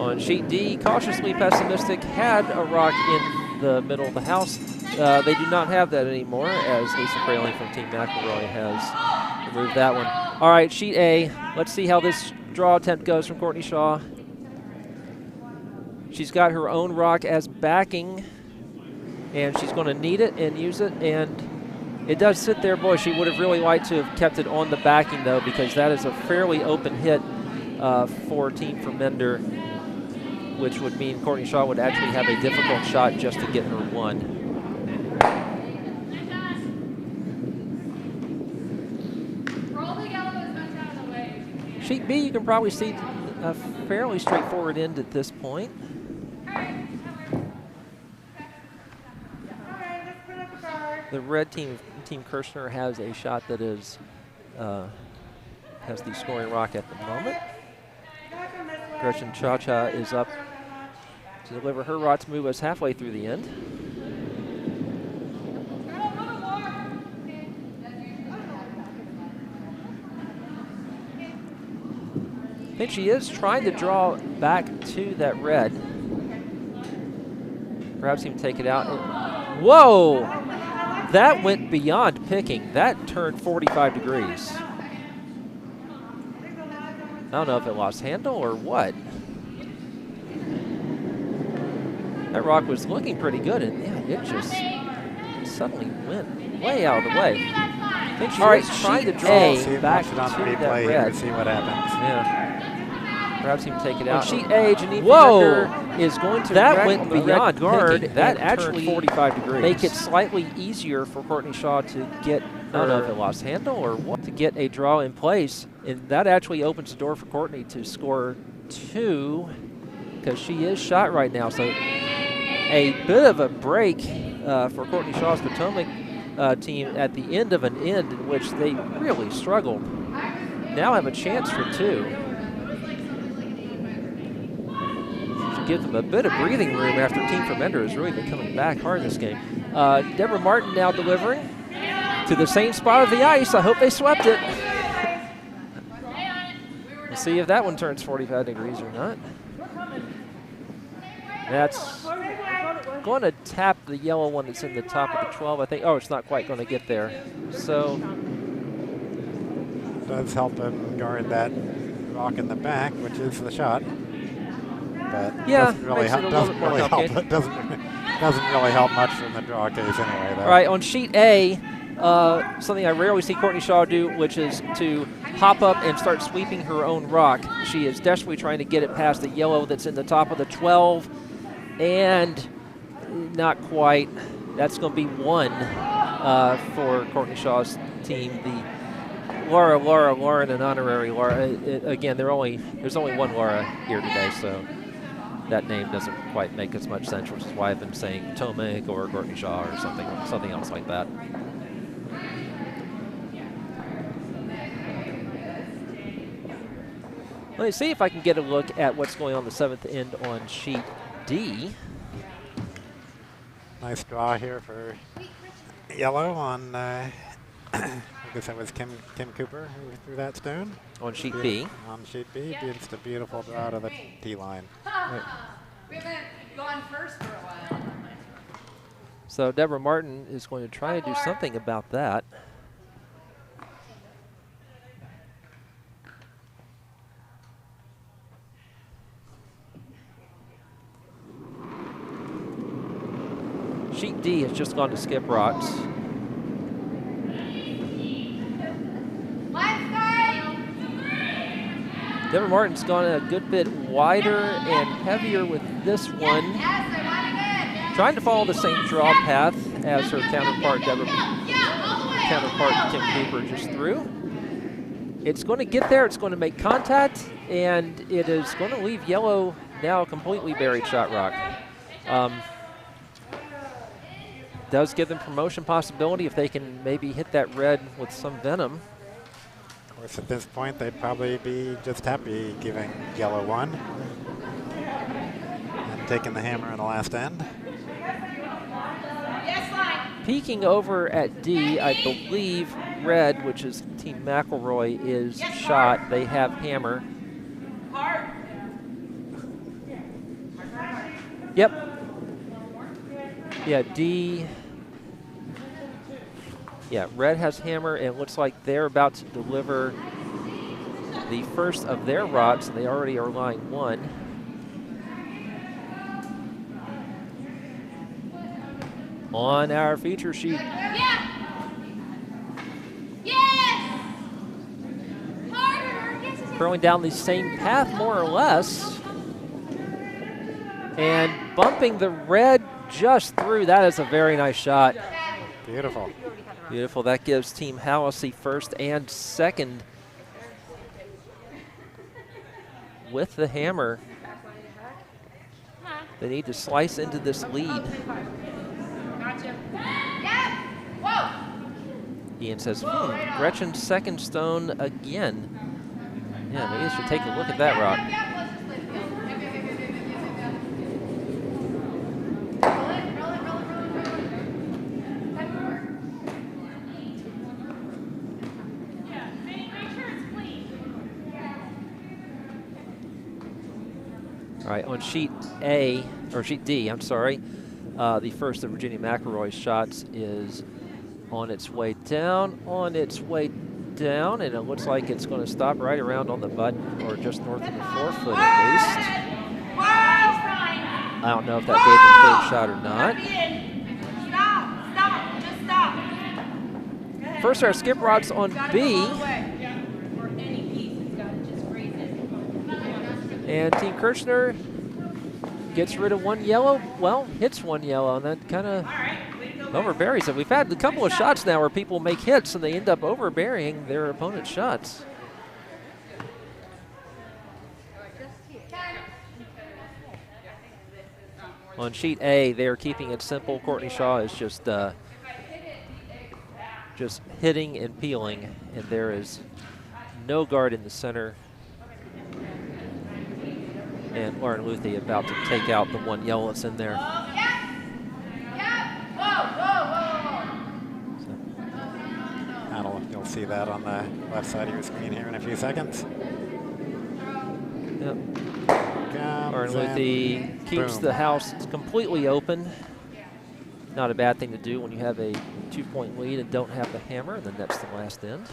On sheet D, cautiously pessimistic, had a rock in the middle of the house. They do not have that anymore, as Lisa Kraling from Team McElroy has removed that one. All right, sheet A. Let's see how this draw attempt goes from Courtney Shaw. She's got her own rock as backing, and she's going to need it and use it, and it does sit there. Boy, she would have really liked to have kept it on the backing, though, because that is a fairly open hit for Team Fermender, which would mean Courtney Shaw would actually have a difficult shot just to get her one. Sheet B, you can probably see a fairly straightforward end at this point. The red team, Team Kirchner, has a shot that is has the scoring rock at the moment. Gretchen Cha-Cha is up to deliver her rock to move us halfway through the end. I think she is trying to draw back to that red. Perhaps even take it out. Whoa! That went beyond picking. That turned 45 degrees. I don't know if it lost handle or what. That rock was looking pretty good, and yeah, it just suddenly went way out of the way. I think she was trying to draw back to that red. See what happens. Yeah. Perhaps even take it out. On sheet A, Janine Fermender is going to that went beyond guard. That actually 45 degrees. Make it slightly easier for Courtney Shaw to get. I don't know if it lost handle or what, to get a draw in place, and that actually opens the door for Courtney to score 2, because she is shot right now. So a bit of a break for Courtney Shaw's Potomac team at the end of an end in which they really struggled. Now have a chance for 2. Give them a bit of breathing room after Team Fermender has really been coming back hard in this game. Deborah Martin now delivering to the same spot of the ice. I hope they swept it. We'll see if that one turns 45 degrees or not. That's going to tap the yellow one that's in the top of the 12, I think. Oh, it's not quite going to get there. So does help him guard that rock in the back, which is the shot. But yeah, doesn't really help much from the draw case anyway, though. All right, on sheet A, something I rarely see Courtney Shaw do, which is to hop up and start sweeping her own rock. She is desperately trying to get it past the yellow that's in the top of the 12, and not quite. That's going to be 1 for Courtney Shaw's team. The Lauren, and honorary Laura. Again, there's only 1 Laura here today, so that name doesn't quite make as much sense, which is why I've been saying Potomac or Courtney Shaw or something else like that. Let me see if I can get a look at what's going on the 7th end on sheet D. Nice draw here for yellow on, I guess that was Kim Cooper who threw that stone. On sheet B. On sheet B, just a beautiful draw to the tee line. Right. We haven't gone first for a while. So Deborah Martin is going to try to do something about that. Sheet D has just gone to skip rocks. Deborah Martin's gone a good bit wider and heavier with this one. Trying to follow the same draw path as her counterpart, Kim Cooper just threw. It's going to get there, it's going to make contact, and it is going to leave yellow now a completely buried shot rock. Does give them promotion possibility if they can maybe hit that red with some venom. Of course, at this point, they'd probably be just happy giving yellow one and taking the hammer in the last end. Peeking over at D, I believe red, which is Team McElroy, is shot. They have hammer. Yep. Yeah, D. Yeah, red has hammer, and it looks like they're about to deliver the first of their rocks, and they already are line one. On our feature sheet. Yeah. Yes. Harder. Yes, yes, yes. Curling down the same path, more or less. And bumping the red just through. That is a very nice shot. Beautiful. Beautiful. That gives Team Hallisey first and second. With the hammer, they need to slice into this lead. Ian says, Gretchen's second stone again. Yeah, maybe I should take a look at that rock. All right, on sheet A, or sheet D, I'm sorry, the first of Virginia McElroy's shots is on its way down, and it looks like it's going to stop right around on the button, or just north of the forefoot at least. I don't know if that gave them third shot or not. Stop. Just stop. First, our skip rocks on B. And Team Kirchner gets rid of one yellow, well, hits one yellow, and that kind of overburies it. We've had a couple of shots now where people make hits and they end up overburying their opponent's shots. On sheet A, they are keeping it simple. Courtney Shaw is just hitting and peeling, and there is no guard in the center. And Lauren Luthi about to take out the one yellow that's in there. You'll see that on the left side of your screen here in a few seconds. Yep. Lauren Luthi keeps the house completely open. Not a bad thing to do when you have a 2-point lead and don't have the hammer, and then that's the last end.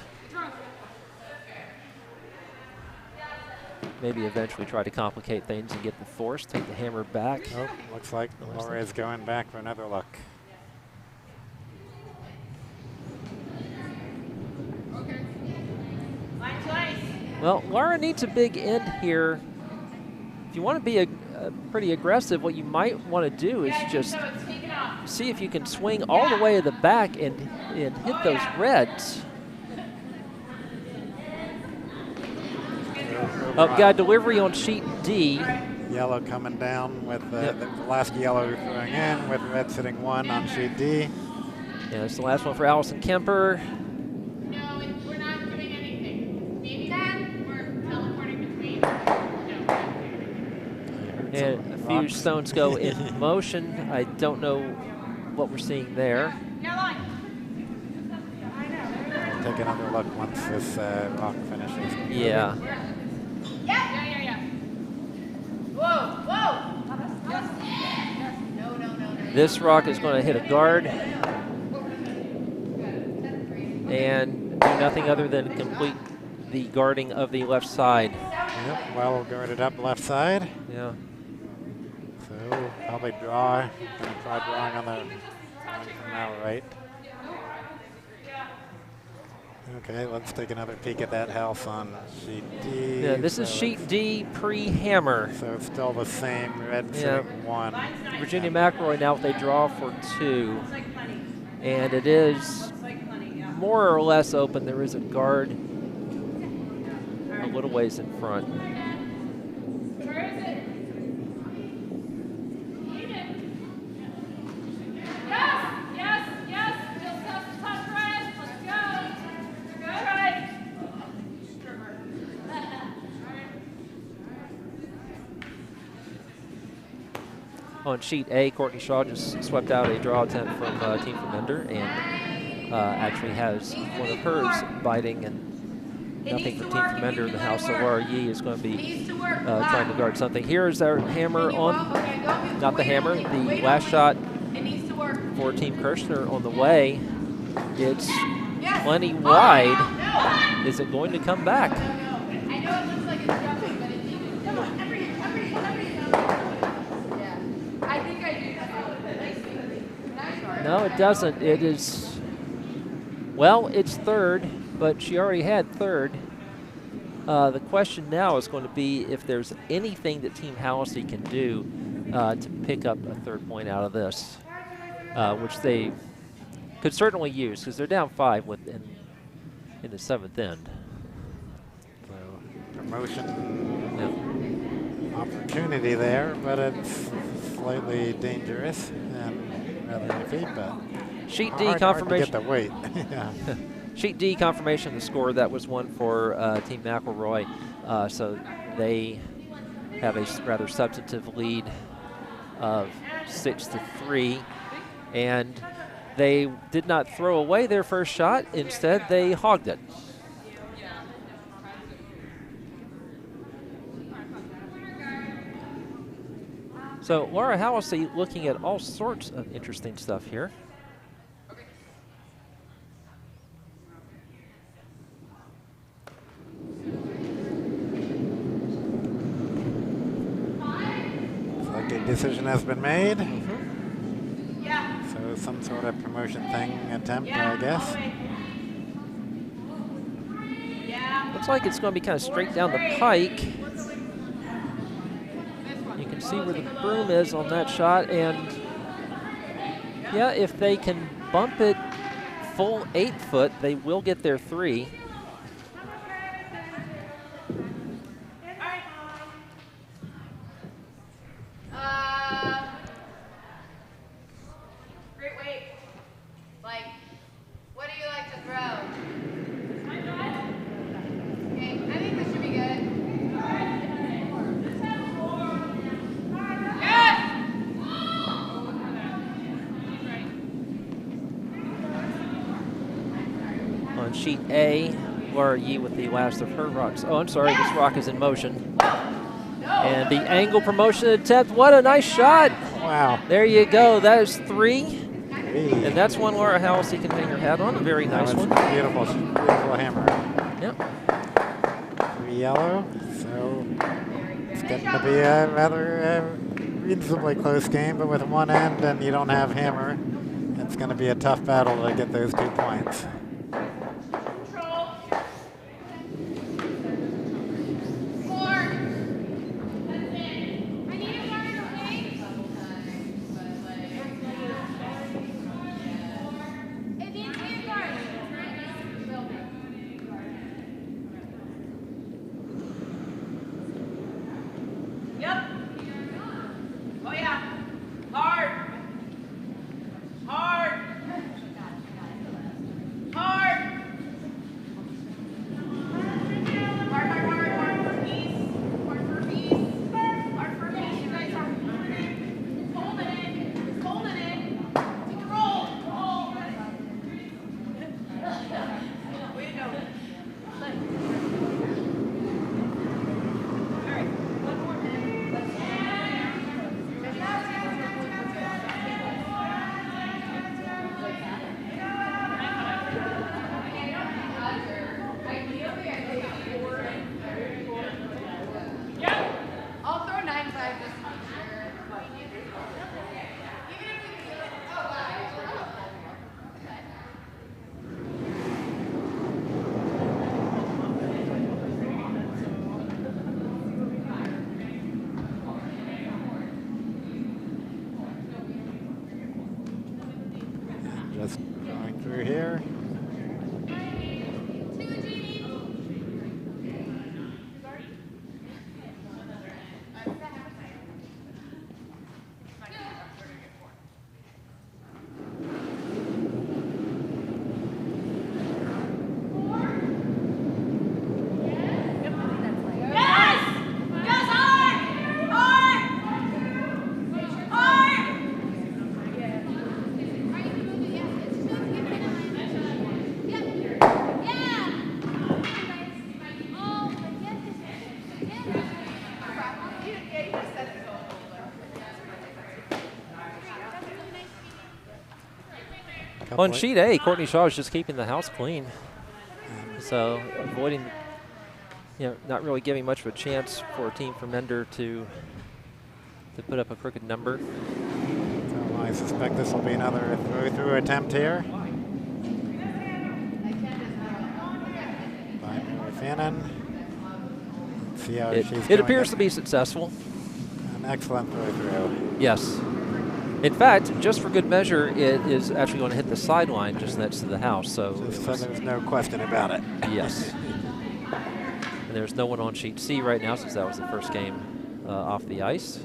Maybe eventually try to complicate things and get the force, take the hammer back. Oh, looks like Laura is going back for another look. Well, Laura needs a big end here. If you want to be pretty aggressive, what you might want to do is just see if you can swing all the way to the back and hit those reds. Got delivery on sheet D. Yellow coming down with the last yellow throwing in, with red sitting one on sheet D. Yeah, that's the last one for Allison Kemper. No, we're not doing anything. Maybe then we're teleporting between. And a few stones go in motion. I don't know what we're seeing there. We'll take another look once this rock finishes. Yeah. Yeah. Whoa. No. This rock is going to hit a guard and do nothing other than complete the guarding of the left side. Yep, well guarded up left side. Yeah. So probably draw. Gonna try drawing on the drawing from our right. Okay, let's take another peek at that house on sheet D. Yeah, this is sheet D pre-hammer. So it's still the same, red Yeah. sitting 1. Virginia McElroy now they draw for 2. And it is more or less open. There is a guard a little ways in front. On sheet A, Courtney Shaw just swept out a draw attempt from Team Fermender and actually has one of hers biting, and nothing for Team Fermender in the house. So Laura Yee is going to be trying to guard something. Here's our hammer on, not the hammer, the last shot for Team Kirchner on the way. It's plenty wide. Is it going to come back? I know it looks like it's jumping, but it's even. Come on, every. Yeah. I think I do. No, it doesn't. It is, well, it's third, but she already had third. The question now is going to be if there's anything that Team Hallisey can do to pick up a third point out of this, which they could certainly use because they're down 5 in the 7th end. So promotion opportunity there, but it's slightly dangerous and rather iffy, but Sheet D hard confirmation. to get the weight. Yeah. Sheet D confirmation of the score. That was one for Team McElroy. So they have a rather substantive lead of 6-3, and they did not throw away their first shot. Instead, they hogged it. So Laura Hallisey looking at all sorts of interesting stuff here. Looks like a decision has been made. Yeah. So some sort of promotion thing attempt, I guess. Looks like it's going to be kind of straight down the pike. You can see where the broom is on that shot, and yeah, if they can bump it full 8 foot, they will get their 3. Great weight. Like, what do you like to throw? Okay, I think this should be good. Yes! On sheet A, Laura Yee with the last of her rocks. Oh, I'm sorry, this rock is in motion. And the angle promotion attempt, what a nice shot. Wow. There you go, that is 3. 3. And that's one Laura Hallisey can hang her hat on, a very nice That was one. beautiful, beautiful hammer. Yep. 3 yellow, so it's getting to be a rather reasonably close game, but with one end and you don't have hammer, it's going to be a tough battle to get those 2 points. Yep. Oh yeah. Hard. Hard. Hard. Hard, hard, hard, hard for peace. Hard for peace. Hard for peace. You guys are holding it. Holding it. Control. Way to go. I'll throw 9-5 just to be sure. Just going through here. On sheet A, Courtney Shaw is just keeping the house clean. So avoiding, not really giving much of a chance for a team from Mender to put up a crooked number. So I suspect this will be another throw-through attempt here. By Mary Fannin. See how she's It appears to be successful. An excellent throw-through. Yes. In fact, just for good measure, it is actually going to hit the sideline just next to the house. So there's no question about it. Yes. And there's no one on sheet C right now since that was the first game off the ice.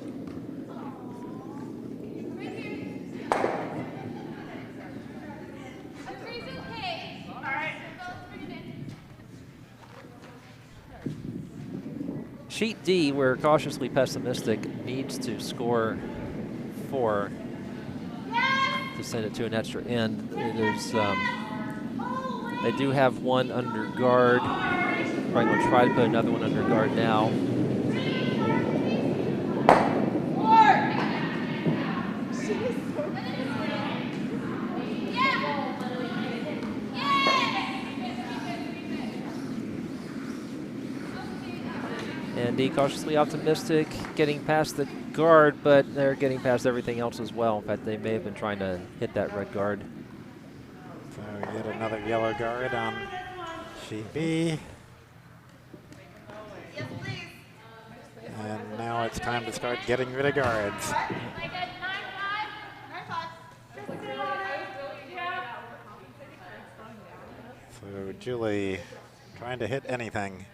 Sheet D, we're cautiously pessimistic, needs to score 4 to send it to an extra end. It is, they do have one under guard. Probably going to try to put another one under guard now. And D cautiously optimistic, getting past the guard, but they're getting past everything else as well. In fact, they may have been trying to hit that red guard. So yet another yellow guard on sheet B. And now it's time to start getting rid of guards. So Julie trying to hit anything.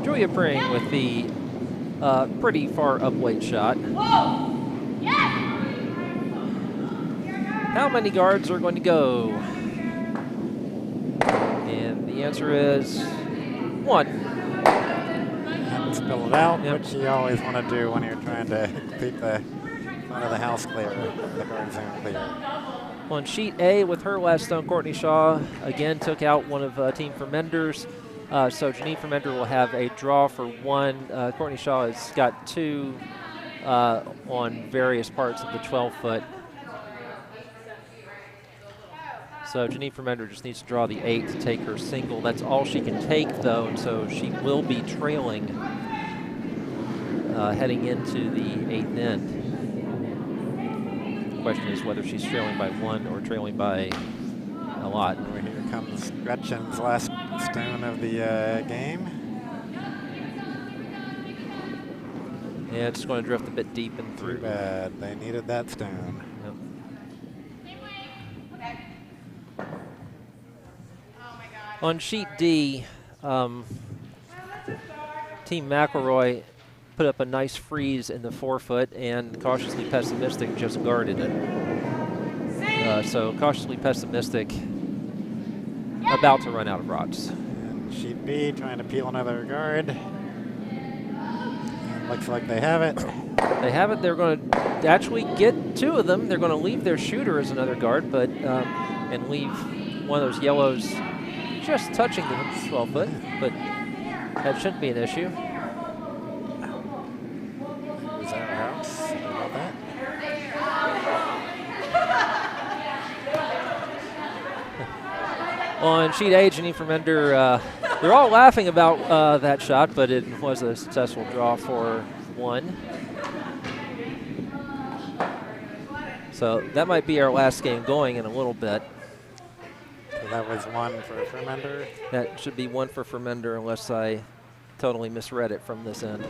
Julia Pring with the pretty far up weight shot. How many guards are going to go? And the answer is 1. And spill it out, which you always want to do when you're trying to keep the front of the house clear, the guard zone clear. On sheet A with her last stone, Courtney Shaw again took out one of team from Menders. So Janine from Mender will have a draw for 1. Courtney Shaw has got 2 on various parts of the 12-foot. So Janine from Mender just needs to draw the 8 to take her single. That's all she can take, though, and so she will be trailing heading into the 8th end. The question is whether she's trailing by 1 or trailing by a lot. Well, here comes Gretchen's last stone of the game. Yeah, it's going to drift a bit deep and through. Too bad. They needed that stone. Yep. On sheet D, Team McElroy put up a nice freeze in the 4-foot and cautiously pessimistic just guarded it. So cautiously pessimistic, about to run out of rods. And sheet B trying to peel another guard. And looks like they have it. They have it. They're going to actually get 2 of them. They're going to leave their shooter as another guard, but and leave one of those yellows just touching the 12-foot, but that shouldn't be an issue. Is our house? Sorry about that. On sheet A, Janine Fermender, they're all laughing about that shot, but it was a successful draw for one. So that might be our last game going in a little bit. So that was one for Fermender. That should be one for Fermender unless I totally misread it from this end.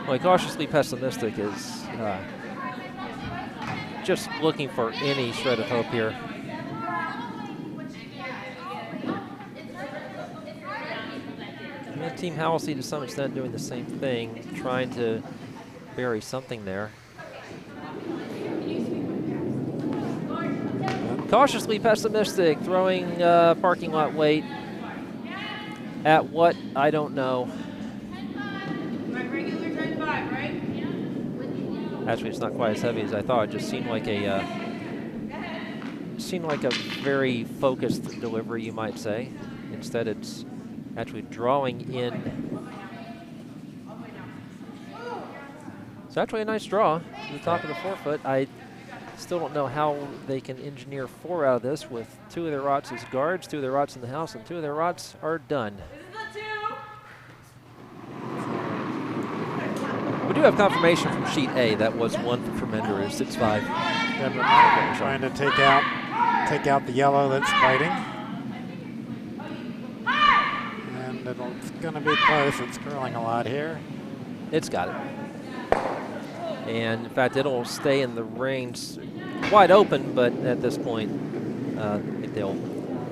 Well, cautiously pessimistic is just looking for any shred of hope here. And Team Hallisey, to some extent, doing the same thing, trying to bury something there. Cautiously pessimistic, throwing parking lot weight at what? I don't know. Actually, it's not quite as heavy as I thought. It just seemed like a very focused delivery, you might say. Instead, it's actually drawing in. It's actually a nice draw to the top of the forefoot. I still don't know how they can engineer 4 out of this with 2 of their rots as guards, 2 of their rots in the house, and 2 of their rots are done. We do have confirmation from sheet A that was one for Fermender is 6'5". Trying to take out the yellow that's biting. And it's going to be close. It's curling a lot here. It's got it. And in fact, it'll stay in the range wide open, but at this point, I think they'll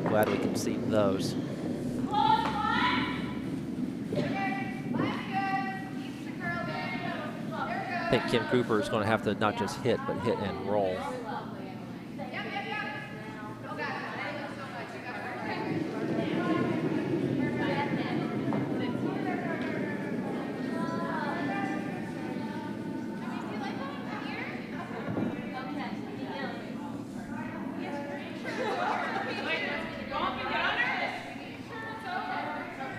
gladly concede those. I think Kim Cooper is going to have to not just hit, but hit and roll.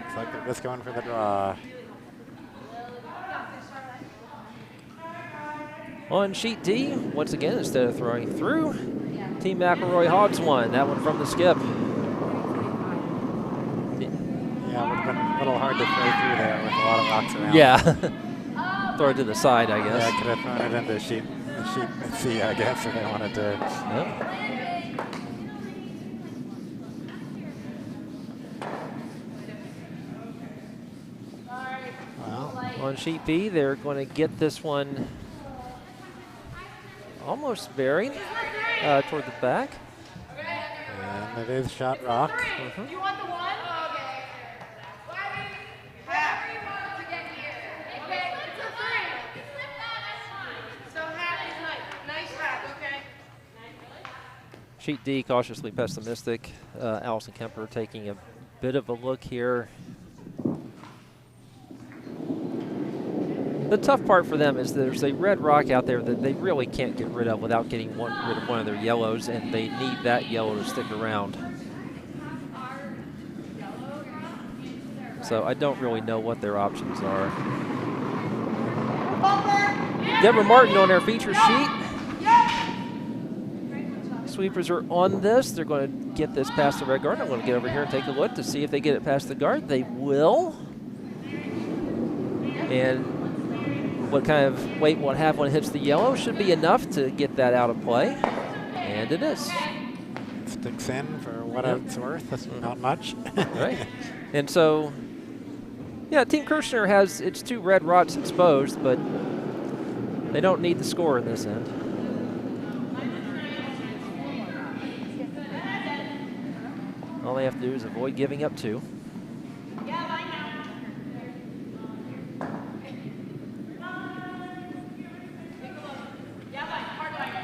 Looks like they're just going for the draw. On sheet D, once again, instead of throwing through, Team McElroy hogs one. That one from the skip. Yeah, it would have been a little hard to throw through there with a lot of rocks around. Yeah. Throw it to the side, I guess. Yeah, I could have thrown it into sheet C, I guess, if they wanted to. Yep. Well, On sheet B, they're going to get this one almost buried toward the back. and it is shot rock. You want the one? Okay. Wherever you want to get here. Okay, it's a three. So happy tonight. Nice hack, okay? Sheet D, cautiously pessimistic. Allison Kemper taking a bit of a look here. The tough part for them is there's a red rock out there that they really can't get rid of without getting rid of one of their yellows, and they need that yellow to stick around. So I don't really know what their options are. Deborah Martin on their feature sheet. Sweepers are on this. They're going to get this past the red guard. I'm going to get over here and take a look to see if they get it past the guard. They will. And what kind of weight will it have when it hits the yellow should be enough to get that out of play. And it is. Sticks in for what it's worth. That's not much. Right. And so, yeah, Team Kirchner has its 2 red rods exposed, but they don't need the score in this end. All they have to do is avoid giving up 2.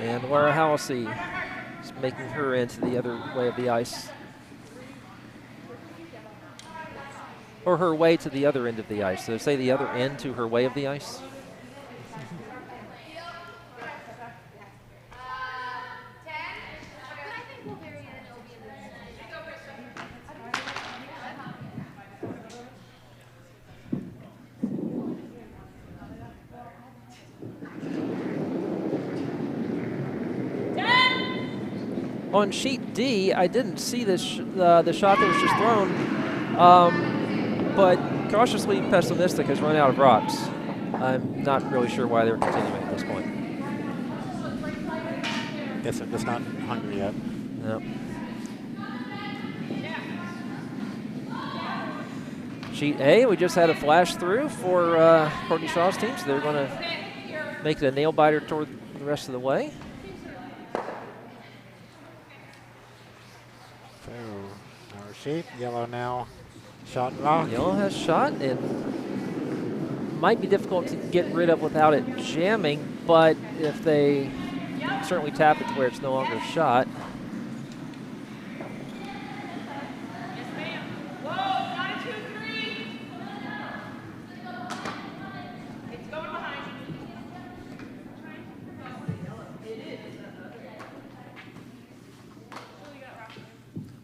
And Laura Hallisey is making her into the other way of the ice. Or her way to the other end of the ice. So say the other end to her way of the ice. On sheet D, I didn't see this the shot that was just thrown, but cautiously pessimistic has run out of rocks. I'm not really sure why they're continuing at this point. Guess they're just not hungry yet. Yep. Sheet A, we just had a flash through for Courtney Shaw's team, so they're going to make it a nail biter toward the rest of the way. So, our sheet, yellow now, shot rock. Yellow has shot, and might be difficult to get rid of without it jamming, but if they certainly tap it to where it's no longer shot.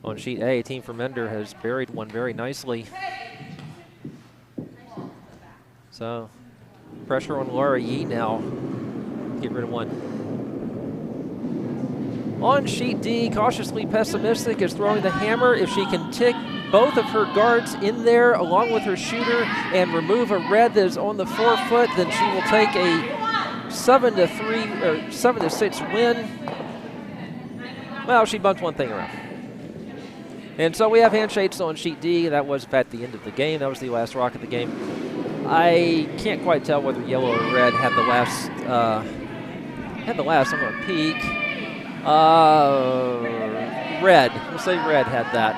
On sheet A, Team Fermender has buried one very nicely. So pressure on Laura Yee now. Get rid of one. On sheet D, cautiously pessimistic is throwing the hammer. If she can tick both of her guards in there along with her shooter and remove a red that is on the 4-foot, then she will take a 7-3 or 7-6 win. Well, she bumped one thing around. And so we have handshakes on sheet D. That was at the end of the game. That was the last rock of the game. I can't quite tell whether yellow or red had the last. I'm going to peek. Red. We'll say red had that.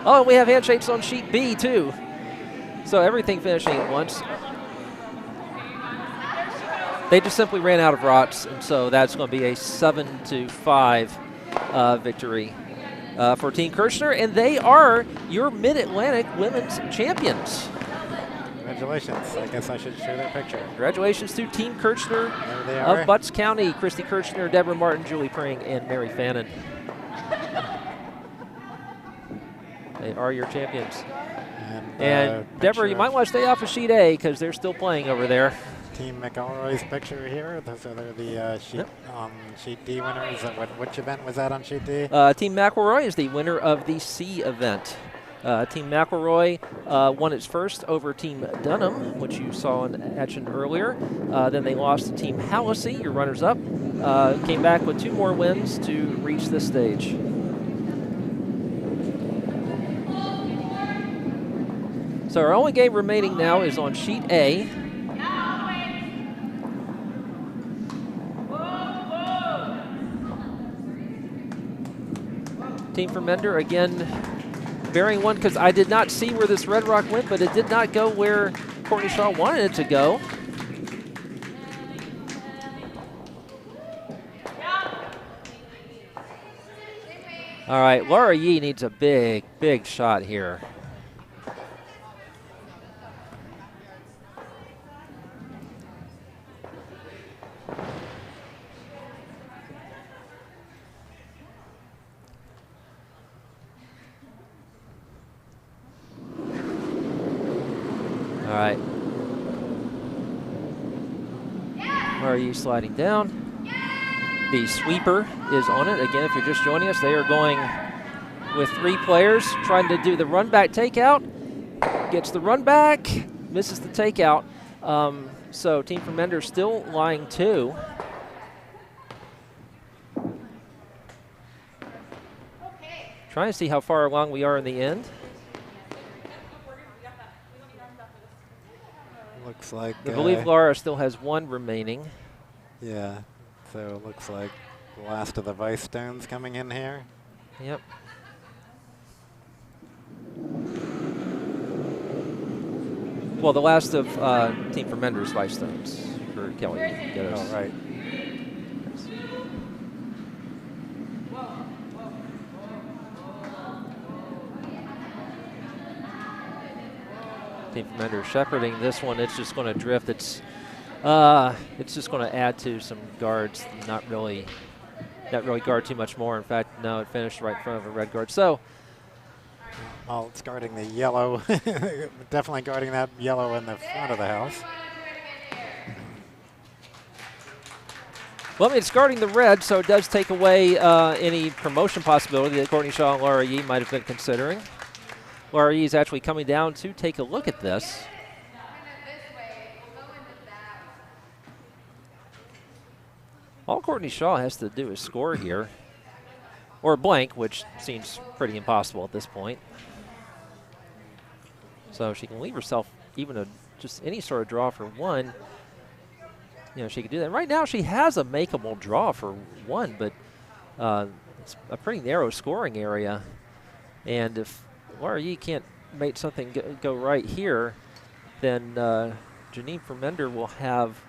Oh, and we have handshakes on sheet B too. So everything finishing at once. They just simply ran out of rocks, and so that's going to be a 7-5 victory for Team Kirchner, and they are your Mid-Atlantic Women's Champions. Congratulations. I guess I should show their picture. Congratulations to Team Kirchner There they are. of Butts County. Christy Kirchner, Deborah Martin, Julie Pring, and Mary Fannin. They are your champions. And Deborah, you might want to stay off of sheet A because they're still playing over there. Team McElroy's picture here. Those are the sheet, sheet D winners. Which event was that on sheet D? Team McElroy is the winner of the C event. Team McElroy won its first over Team Dunham, which you saw in action earlier. Then they lost to Team Hallisey, your runners-up. Came back with 2 more wins to reach this stage. So our only game remaining now is on sheet A. Team Fermender again burying one because I did not see where this red rock went, but it did not go where Courtney Shaw wanted it to go. All right, Laura Yee needs a big, big shot here. All right. Where are you sliding down? The sweeper is on it. Again, if you're just joining us, they are going with 3 players trying to do the run back takeout. Gets the run back, misses the takeout. So Team Fermender still lying 2. Trying to see how far along we are in the end. Looks like I believe Laura still has 1 remaining. Yeah, so it looks like the last of the Vice Stones coming in here. Yep. Well, the last of Team Fermender's Vice Stones for Kelly. Oh, right. Team Fermender shepherding this one. It's just going to drift. It's just going to add to some guards. Not really guard too much more. In fact, no, it finished right in front of a red guard. So, well, it's guarding the yellow. Definitely guarding that yellow in the front of the house. Well, I mean, it's guarding the red, so it does take away any promotion possibility that Courtney Shaw and Laura Yee might have been considering. Laura Yee is actually coming down to take a look at this. All Courtney Shaw has to do is score here, or blank, which seems pretty impossible at this point. So she can leave herself even just any sort of draw for one. You know, she could do that. Right now, she has a makeable draw for one, but it's a pretty narrow scoring area. And if Laura Yee can't make something go right here, then Janine Fermender will have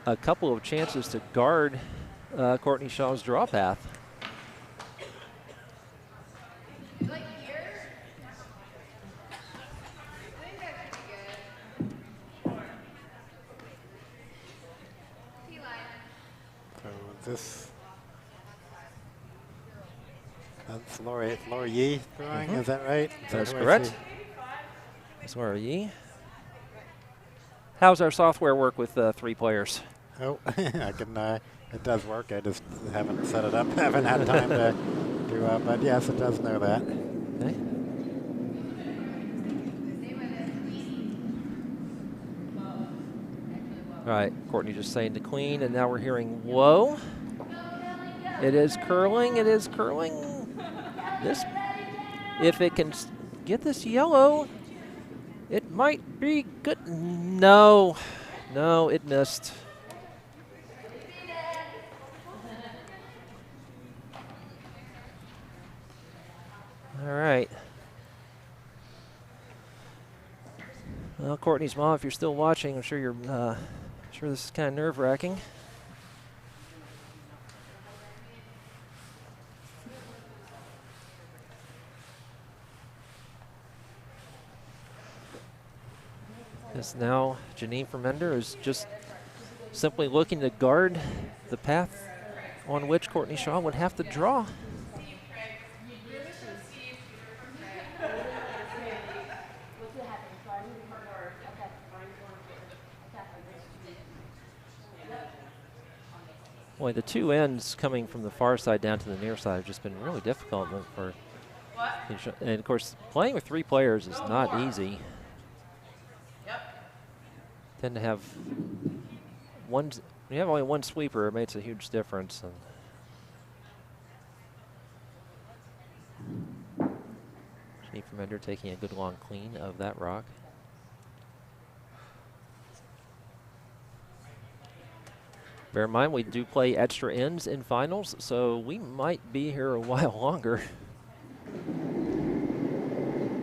a couple of chances to guard Courtney Shaw's draw path. That's Laura Yee throwing, is that right? That's correct. That's Laura Yee. How's our software work with 3 players? Oh, I can. It does work. I just haven't set it up. Haven't had time to do it, but yes, it does know that. Okay. All right, Courtney just saying to clean, and now we're hearing whoa. It is curling. It is curling. This, if it can get this yellow, it might be good. No, no, it missed. All right. Well, Courtney's mom, if you're still watching, I'm sure you're sure this is kind of nerve-wracking. As now Janine Fermender is just simply looking to guard the path on which Courtney Shaw would have to draw. Boy, the 2 ends coming from the far side down to the near side have just been really difficult for. And of course, playing with 3 players is not easy. Tend to have one. When you have only one sweeper, it makes a huge difference. Janine Fermender taking a good long clean of that rock. Bear in mind, we do play extra ends in finals, so we might be here a while longer.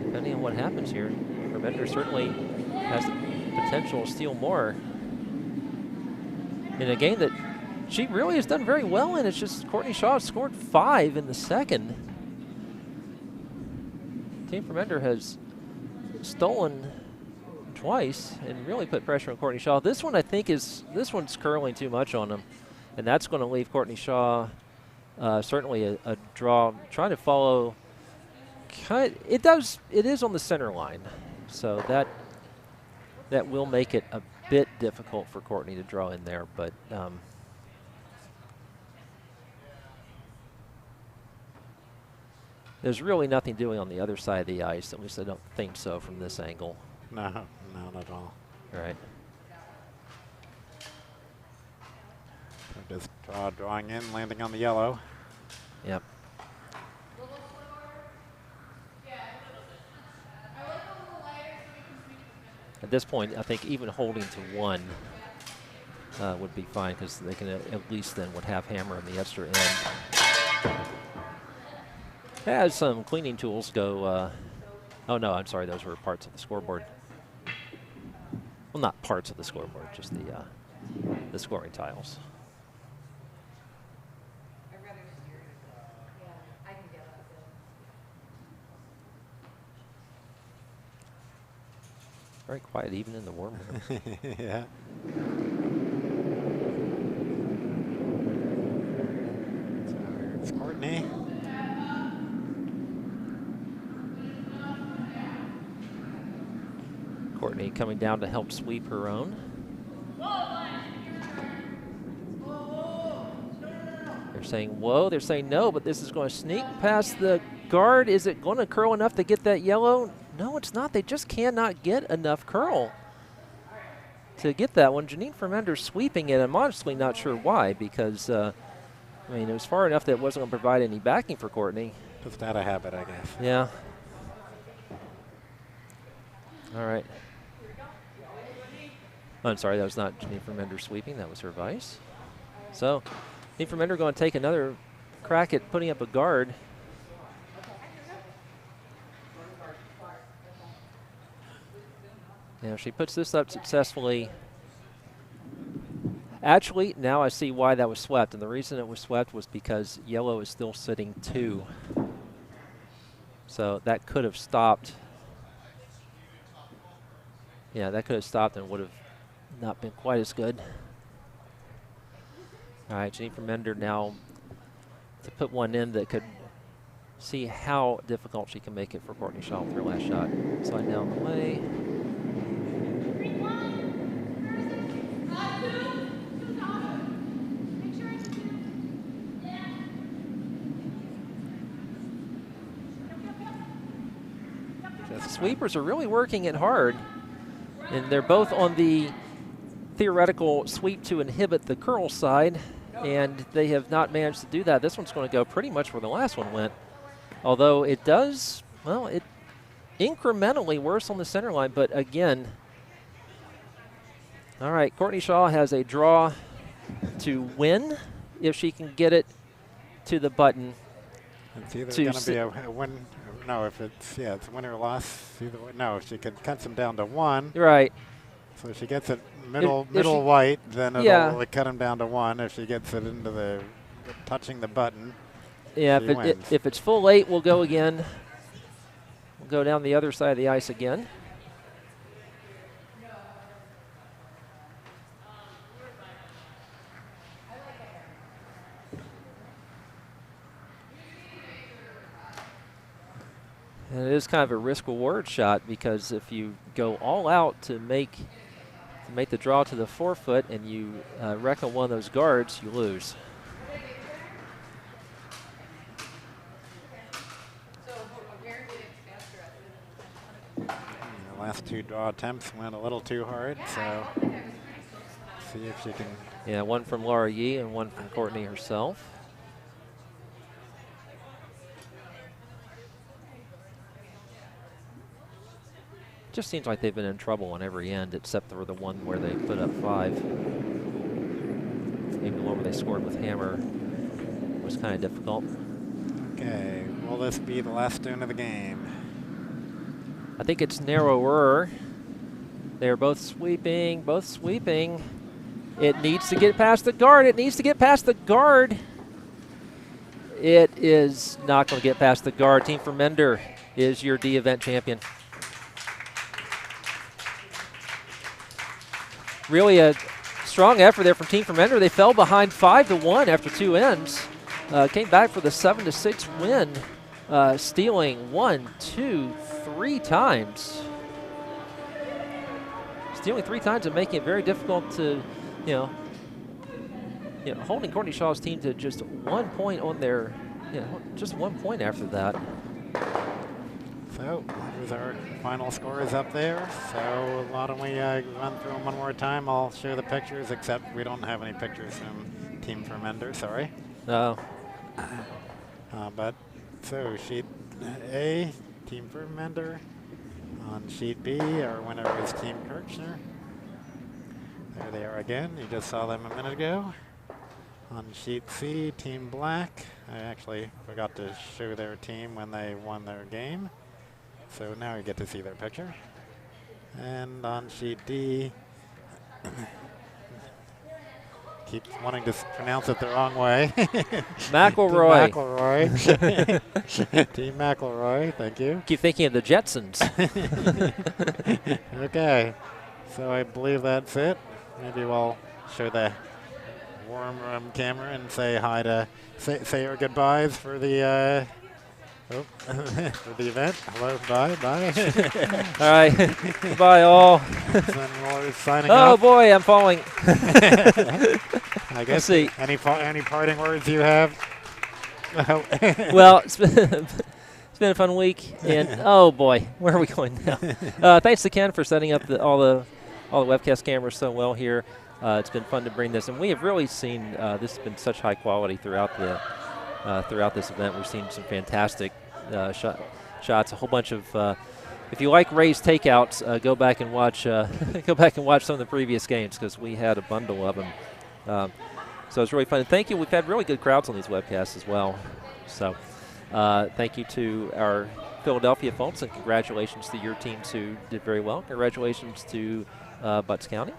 Depending on what happens here, Fermender certainly has the potential to steal more. In a game that she really has done very well in, it's just Courtney Shaw scored 5 in the second. Team Fermender has stolen twice and really put pressure on Courtney Shaw. This one, I think, this one's curling too much on him, and that's going to leave Courtney Shaw certainly a draw. Trying to follow, it is on the center line, so that will make it a bit difficult for Courtney to draw in there, but there's really nothing doing on the other side of the ice. At least I don't think so from this angle. No, not at all. All right. Just drawing in, landing on the yellow. Yep. At this point, I think even holding to 1 would be fine, because they can at least then would have hammer in the extra end. As some cleaning tools go. Oh no, I'm sorry, those were parts of the scoreboard. Well, not parts of the scoreboard, just the scoring tiles. Very quiet even in the warm room. Yeah. So it's Courtney. Courtney coming down to help sweep her own. They're saying whoa, they're saying no, but this is going to sneak past the guard. Is it going to curl enough to get that yellow? No, it's not. They just cannot get enough curl to get that one. Janine Fermender sweeping it. I'm honestly not sure why, because I mean, it was far enough that it wasn't going to provide any backing for Courtney. Just out of habit, I guess. Yeah. All right. Oh, I'm sorry, that was not Janine Fermender sweeping. That was her vice. So Janine Fermender going to take another crack at putting up a guard. Now she puts this up successfully. Actually, now I see why that was swept, and the reason it was swept was because yellow is still sitting 2. So that could have stopped. Yeah, that could have stopped and would have not been quite as good. All right, Janine Fermender now to put one in that could see how difficult she can make it for Courtney Shaw with her last shot. Slide down the way. The sweepers are really working it hard, and they're both on the theoretical sweep to inhibit the curl side, and they have not managed to do that. This one's going to go pretty much where the last one went, although it does, well, it incrementally worse on the center line, but again, all right, Courtney Shaw has a draw to win if she can get it to the button. It's either going to be a win. No, if it's, yeah, it's win or loss. Either way. No, she can cut them down to 1. Right. So if she gets it middle if she, white, then it'll yeah, cut them down to 1. If she gets it into the touching the button, yeah, she wins. if it's full 8, we'll go again. We'll go down the other side of the ice again. And it is kind of a risk-reward shot, because if you go all out to make the draw to the 4-foot and you wreck on one of those guards, you lose. The last 2 draw attempts went a little too hard, so see if she can. Yeah, one from Laura Yee and one from Courtney herself. Just seems like they've been in trouble on every end except for the one where they put up 5. Maybe the one where they scored with hammer was kind of difficult. Okay, will this be the last stone of the game? I think it's narrower. They're both sweeping, both sweeping. It needs to get past the guard. It needs to get past the guard. It is not going to get past the guard. Team Fermender is your D event champion. Really a strong effort there from Team Fermender. They fell behind 5-1 after 2 ends. Came back for the 7-6 win, stealing 1, 2, 3 times. Stealing 3 times and making it very difficult to, holding Courtney Shaw's team to just 1 point on their, just 1 point after that. So here's our final scores up there. So why don't we run through them one more time? I'll show the pictures, except we don't have any pictures from Team Fermender, sorry. No. But so sheet A, Team Fermender. On sheet B, our winner is Team Kirchner. There they are again. You just saw them a minute ago. On sheet C, Team Black. I actually forgot to show their team when they won their game. So now you get to see their picture. And on sheet D, keep wanting to pronounce it the wrong way. McElroy. Team McElroy, thank you. Keep thinking of the Jetsons. Okay, so I believe that's it. Maybe we'll show the warm room camera and say hi to, say our goodbyes for the Oh, for the event. Hello, bye, bye. All right. Goodbye, all. Then we're signing Oh, off. boy, I'm falling. I guess. see. Any parting words you have? Well, it's been a fun week, and oh boy, where are we going now? Thanks to Ken for setting up all the webcast cameras so well here. It's been fun to bring this, and we have really seen this has been such high quality throughout this event. We've seen some fantastic shots, a whole bunch of. If you like Ray's takeouts, go back and watch some of the previous games because we had a bundle of them. So it's really fun. And thank you. We've had really good crowds on these webcasts as well. So thank you to our Philadelphia folks, and congratulations to your teams who did very well. Congratulations to Butts County.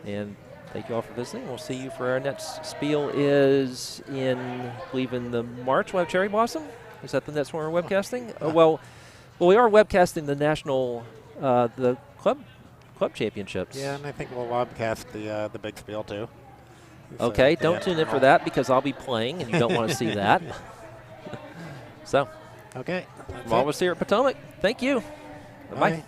And thank you all for visiting. We'll see you for our next spiel is I believe in the March. We'll have Cherry Blossom. Is that the next one we're webcasting? Well, we are webcasting the national, the club championships. Yeah, and I think we'll webcast the big spiel too. Okay, don't tune in for that because I'll be playing and you don't want to see that. So, okay. from all of us here at Potomac, thank you. Bye-bye. Bye.